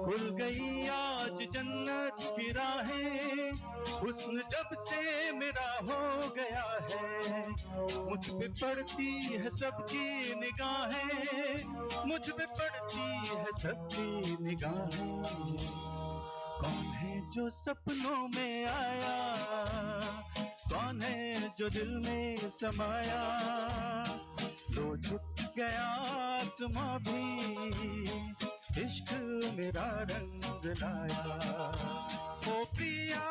S7: खुल गई आज जन्नत की राहें। हुस्न जब से मेरा हो गया है, मुझ पे पड़ती है सबकी निगाहें, मुझ पे पड़ती है सबकी निगाहें। कौन है जो सपनों में आया, कौन है जो दिल में समाया, लो झुक गया आसमां भी, इश्क मेरा रंग लाया। ओ पिया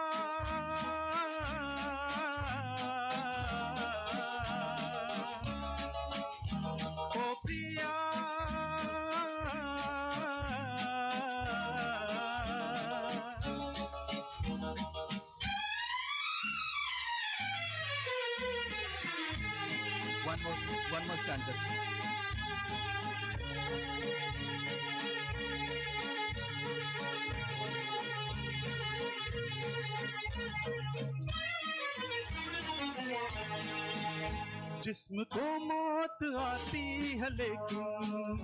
S7: ओ पिया one more stanza. जिस्म को मौत आती है लेकिन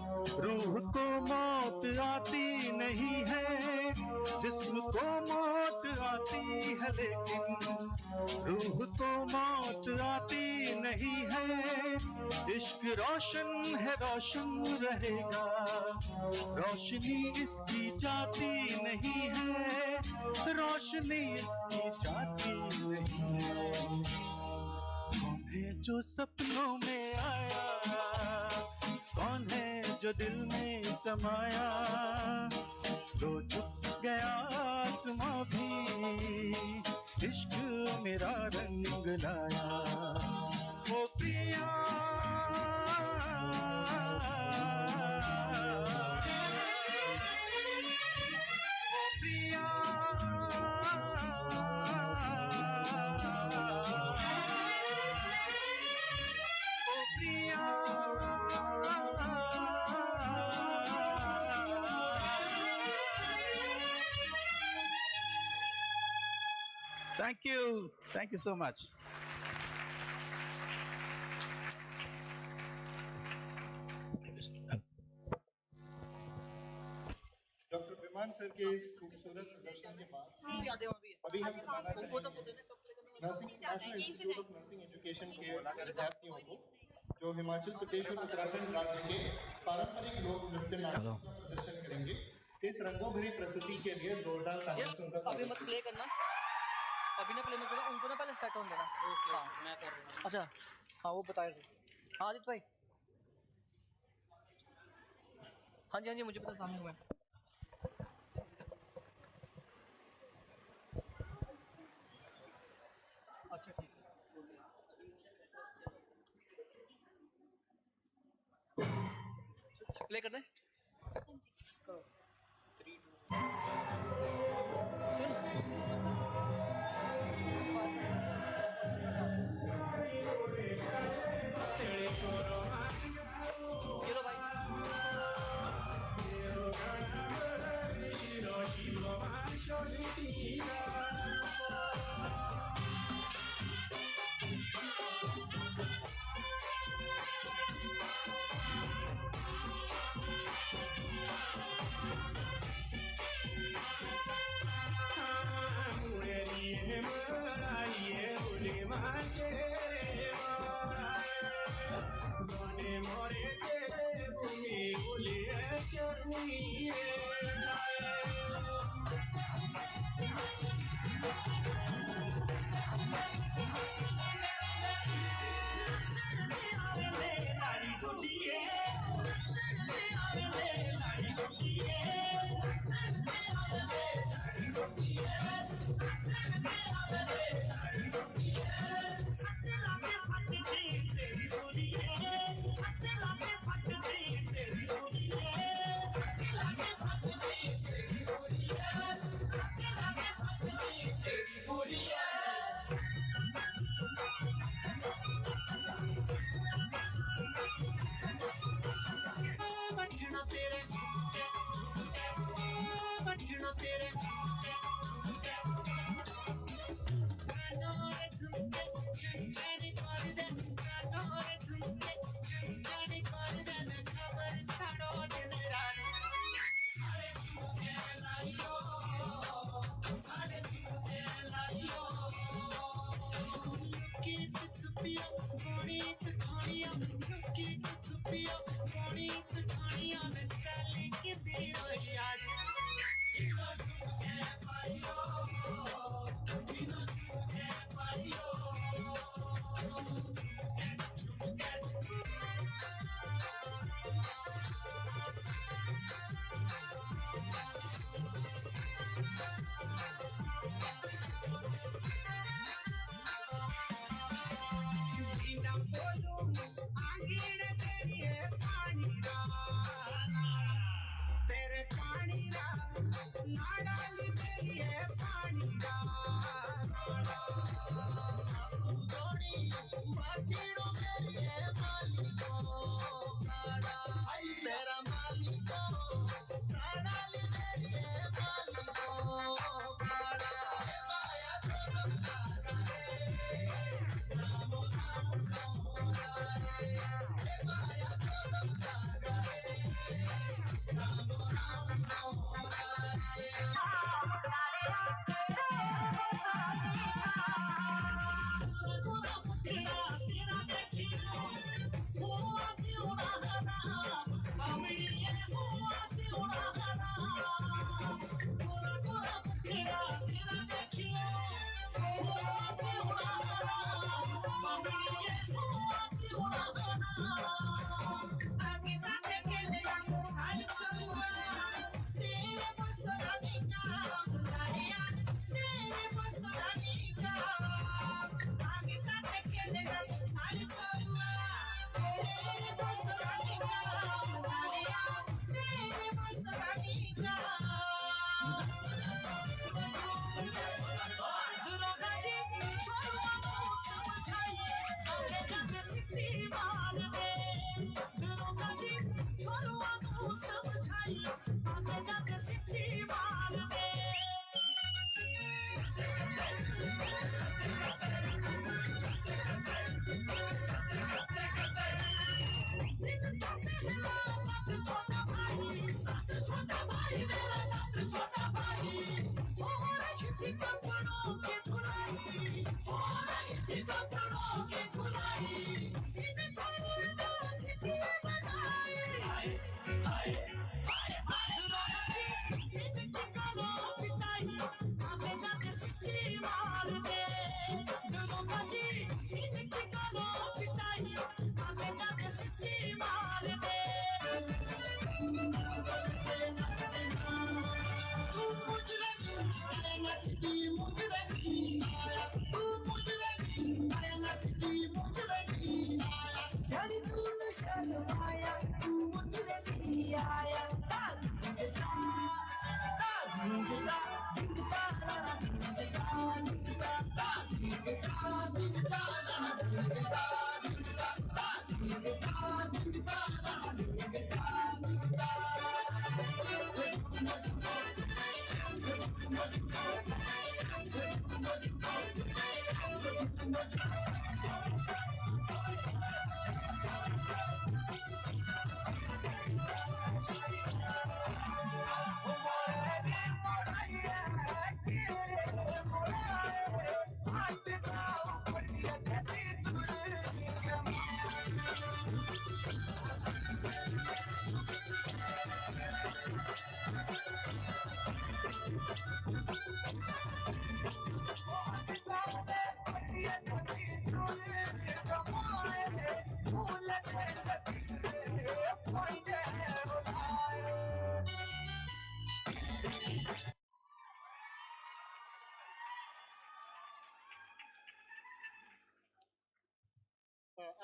S7: रूह को मौत आती नहीं है। जिस्म को मौत आती है लेकिन रूह को मौत आती नहीं है। इश्क रोशन है रोशन रहेगा, रोशनी इसकी जाती नहीं है, रोशनी इसकी जाती नहीं है। जो सपनों में आया, कौन है जो दिल में समाया, लो झुक गया आसमां भी, इश्क मेरा रंग लाया। ओ पिया Thank you so much.
S15: Doctor विमान सर के इस खूबसूरत प्रदर्शन के बाद अभी हम nursing national institute of nursing education के विद्यार्थियों को जो हिमाचल प्रदेश और उत्तराखंड राज्य के पारंपरिक लोक नृत्य नाटक का प्रदर्शन करेंगे, इस रंगों भरी प्रस्तुति के लिए जोरदार तालियों से उनका
S18: अभी मत प्ले करना, अभी ना प्ले मत करना, उनको ना पहले सेट होने देना। हाँ मैं कर रहा हूँ। अच्छा हाँ वो बताए थे। हाँ आदित्य भाई, हाँ जी मुझे पता, सामने हुआ है। अच्छा ठीक है, प्ले कर दे। करो 3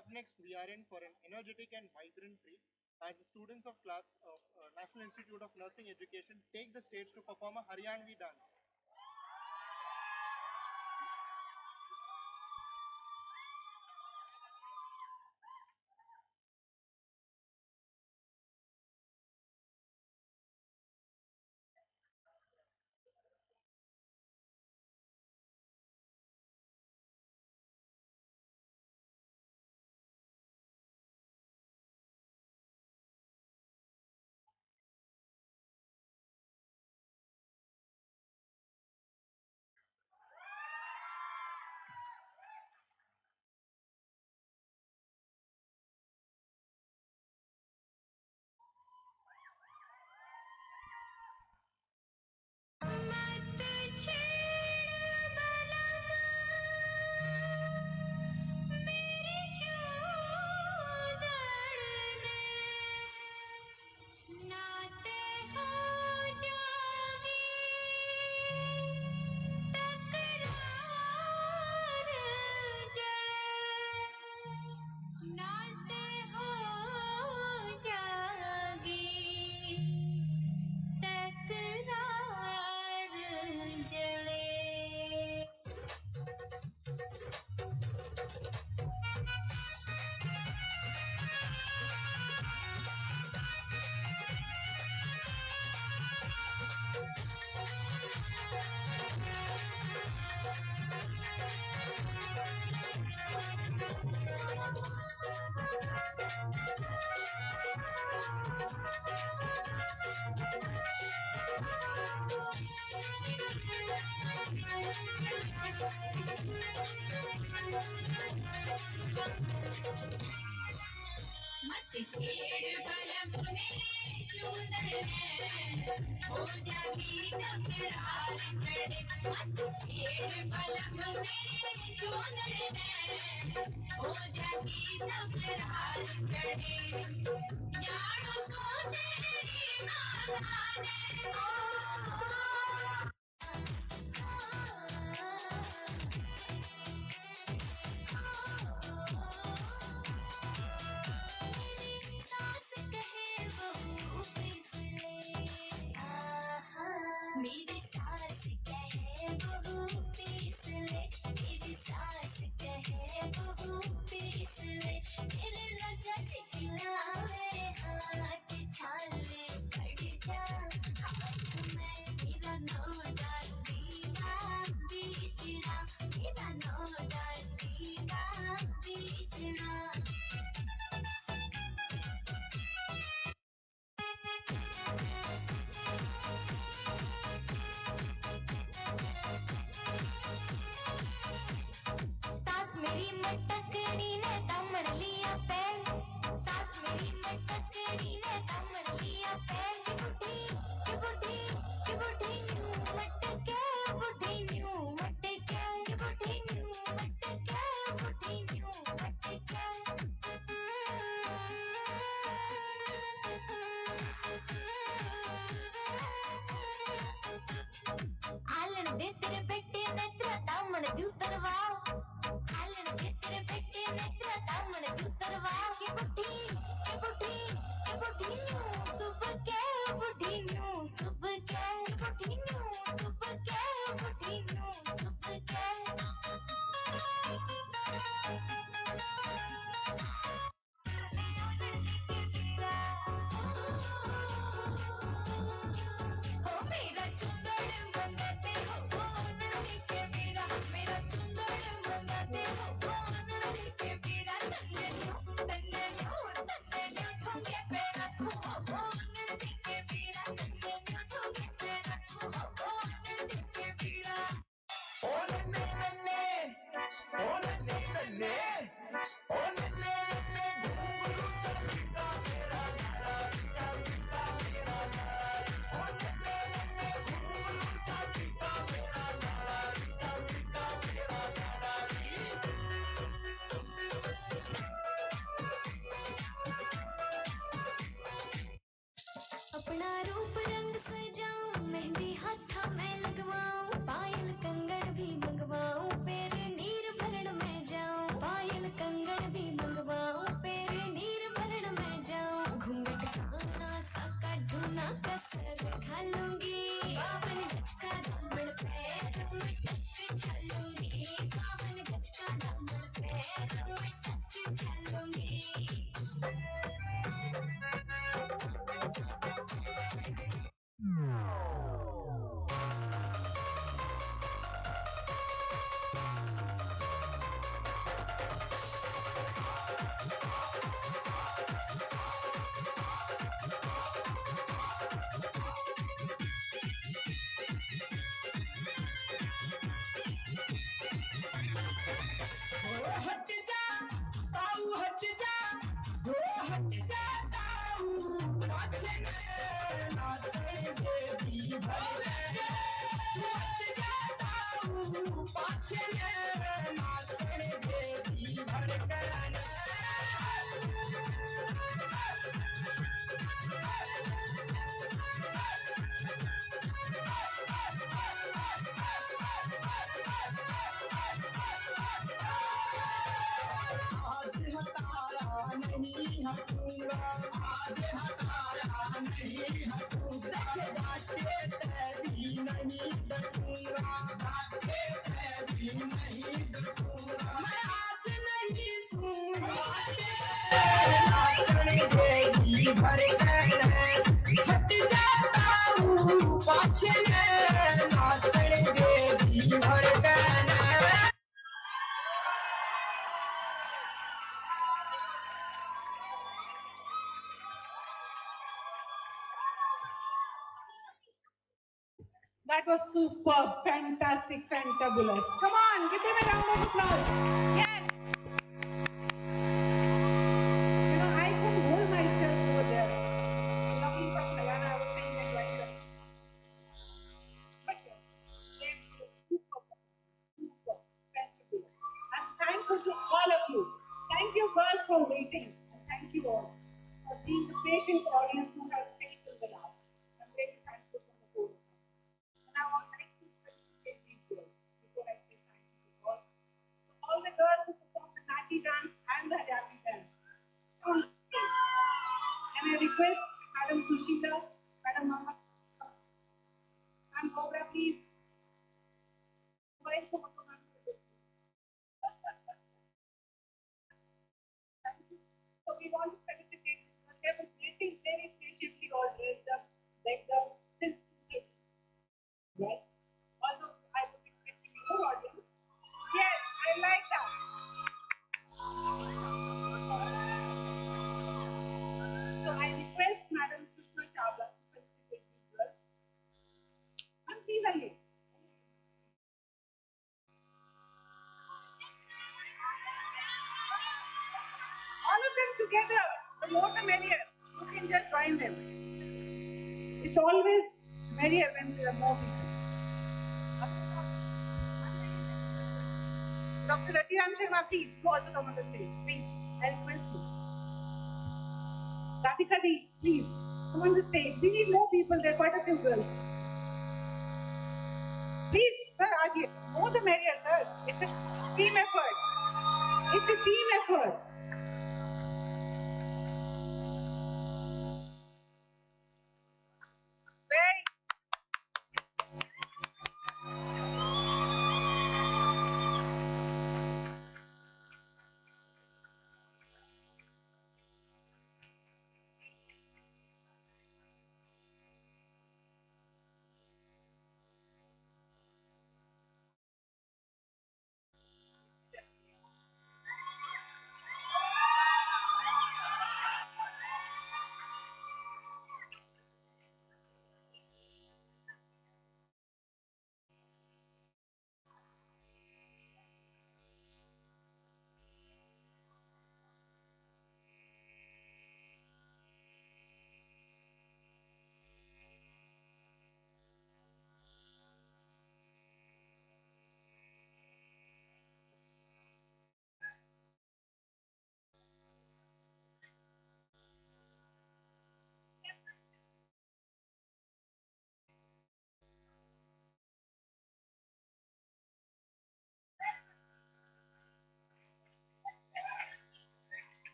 S15: Up next, we are in for an energetic and vibrant treat as the students of class of National Institute of Nursing Education take the stage to perform a Haryanvi dance.
S1: मत छेड़ बलम मेरे सुंदर है हो जागी तकरार चढ़े मत छेड़ बलम मेरे सुंदर है हो जागी तकरार चढ़े जानो सो तेरी माताने को सास कहे बहू पीस ले मेरी सास कहे बहू पीस ले मेरी सास कहे बहू पीस ले मेरे राजा चिखलावे हाथ छाले पड़ जा हाथ में मेरा नाम डाल दीगा बीचड़ा मेरा नाम डाल दीगा बीचड़ा सास मेरी मटकड़ी ने दमड़ लिया पैर सास मेरी मटकड़ी ने दमड़ लिया पैर की बुढ़ी न्यू मटके बुढ़ी न्यू मटके की बुढ़ी न्यू मटके बुढ़ी न्यू मटके आलन दे तेरे बेटे ने तेरा दामन क्यों करवाओ आलन दे तेरे बेटे ने तेरा दामन क्यों करवाओ की बुढ़ी न्यू सुबह के बुढ़ी न्यू सुबह के बुढ़ी न्यू सुबह के बुढ़ी न्यू सुबह के हो मेरा चुंदड़ मंगाते हो नरती के वीरा मेरा चुंदड़ मंगाते हो नरती के वीरा तन्ने ठोंगे पे रखो हो नरती के वीरा तन्ने ठोंगे पे रखो हो नरती के वीरा ओ नन्ने नन्ने ओ नन्ने नन्ने ओ नन्ने नन्ने घुंघरू चलता मेरा नारा रीता रीता मेरा नारा ओ नन्ने नन्ने घुंघरू चलता मेरा नारा रीता रीता मेरा नारा अपना रूप रंग सजाऊं मेहंदी हाथा में लगवाऊं पायल कंगन भी मंगवाऊं फिर नीर भरण में जाऊं पायल कंगन भी मंगवाऊं फिर नीर भरण में जाऊं घूंघट खाना साका ढूना कसर घालूंगी बावन गज का दामन पैर में टक चलूंगी बावन गज का दामन पैर में टक चलूंगी हट जा ताऊ हट जा वो हट जा ताऊ नाचे नाचे देवी भरे हट जा ताऊ पाछे नाचे देवी भर करने आज हटाया नहीं हटूंगा आज हटाया नहीं हटूंगा बाटे तेरी नहीं डटूंगा बाटे तेरी नहीं डटूंगा मैं आज नहीं सूंगा नाचने देगी भर गए हट जाता हूँ पाछे नाचने देगी भर गए
S12: That was superb, fantastic, fantabulous. Come on, give them a round of applause. Yes. You know, I couldn't hold myself over there. Lovely, but Diana, I was saying that right there. But super, fantabulous. I'm thankful to all of you. Thank you, girls, for waiting. And thank you all for being the patient audience who has stayed till the last. I'm very thankful for the whole of you. And I would like to felicitate these girls before I say thank you to all. So all the girls who performed the Nati dance and the Hijabi dance on stage. And I request Madam Sushita, Madam Mama, and Cobra, please. So we want to felicitate them. They were waiting very patiently all dressed up like the since right? Although I was expecting more audience. Yes, I like that. So I request Madam Sushma Chawla to felicitate these girls. And please again. All of them together, the more the merrier. You can just join them. It's always merrier when there are more people. Dr. Ratiram Sharma, please, you also come on the stage. Please, I request you. Radhika Di, please, come on the stage. We need more people, there are quite a few girls. Please, sir, Ajay, more the merrier, sir. It's a team effort. It's a team effort. Very.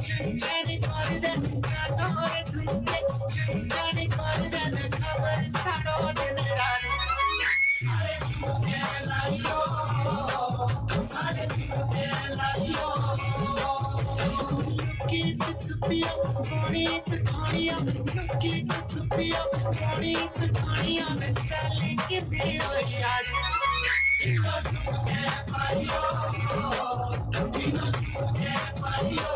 S1: छंछनी कर दे कानोरे झुमके छंछनी कर दे खबर छाड़ो दिल रानी सारे झुमके लाइयो सारे झुमके लाइयो लुकी तो छुपिया कोनी तो ठानिया लुकी तो छुपिया कोनी तो ठानिया मैं चले के दियो याद इनो झुमके पाइयो इनो झुमके पाइयो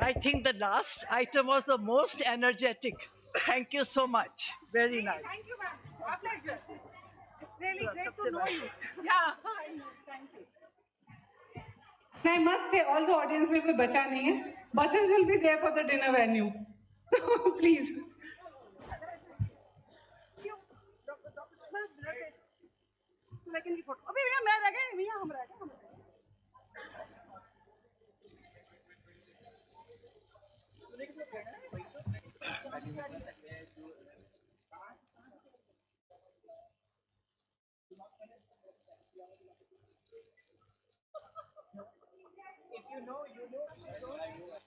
S8: I think the last item was the most energetic. Thank you so much. Very nice.
S12: Thank you, ma'am. A pleasure. It's really great to know you. Yeah, I know. Thank you. And I must say, all the audience में कोई बचा नहीं है. Buses will be there for the dinner venue. So please. अभी भैया मैं रह गए भैया हम रह गए
S8: If you know, you know.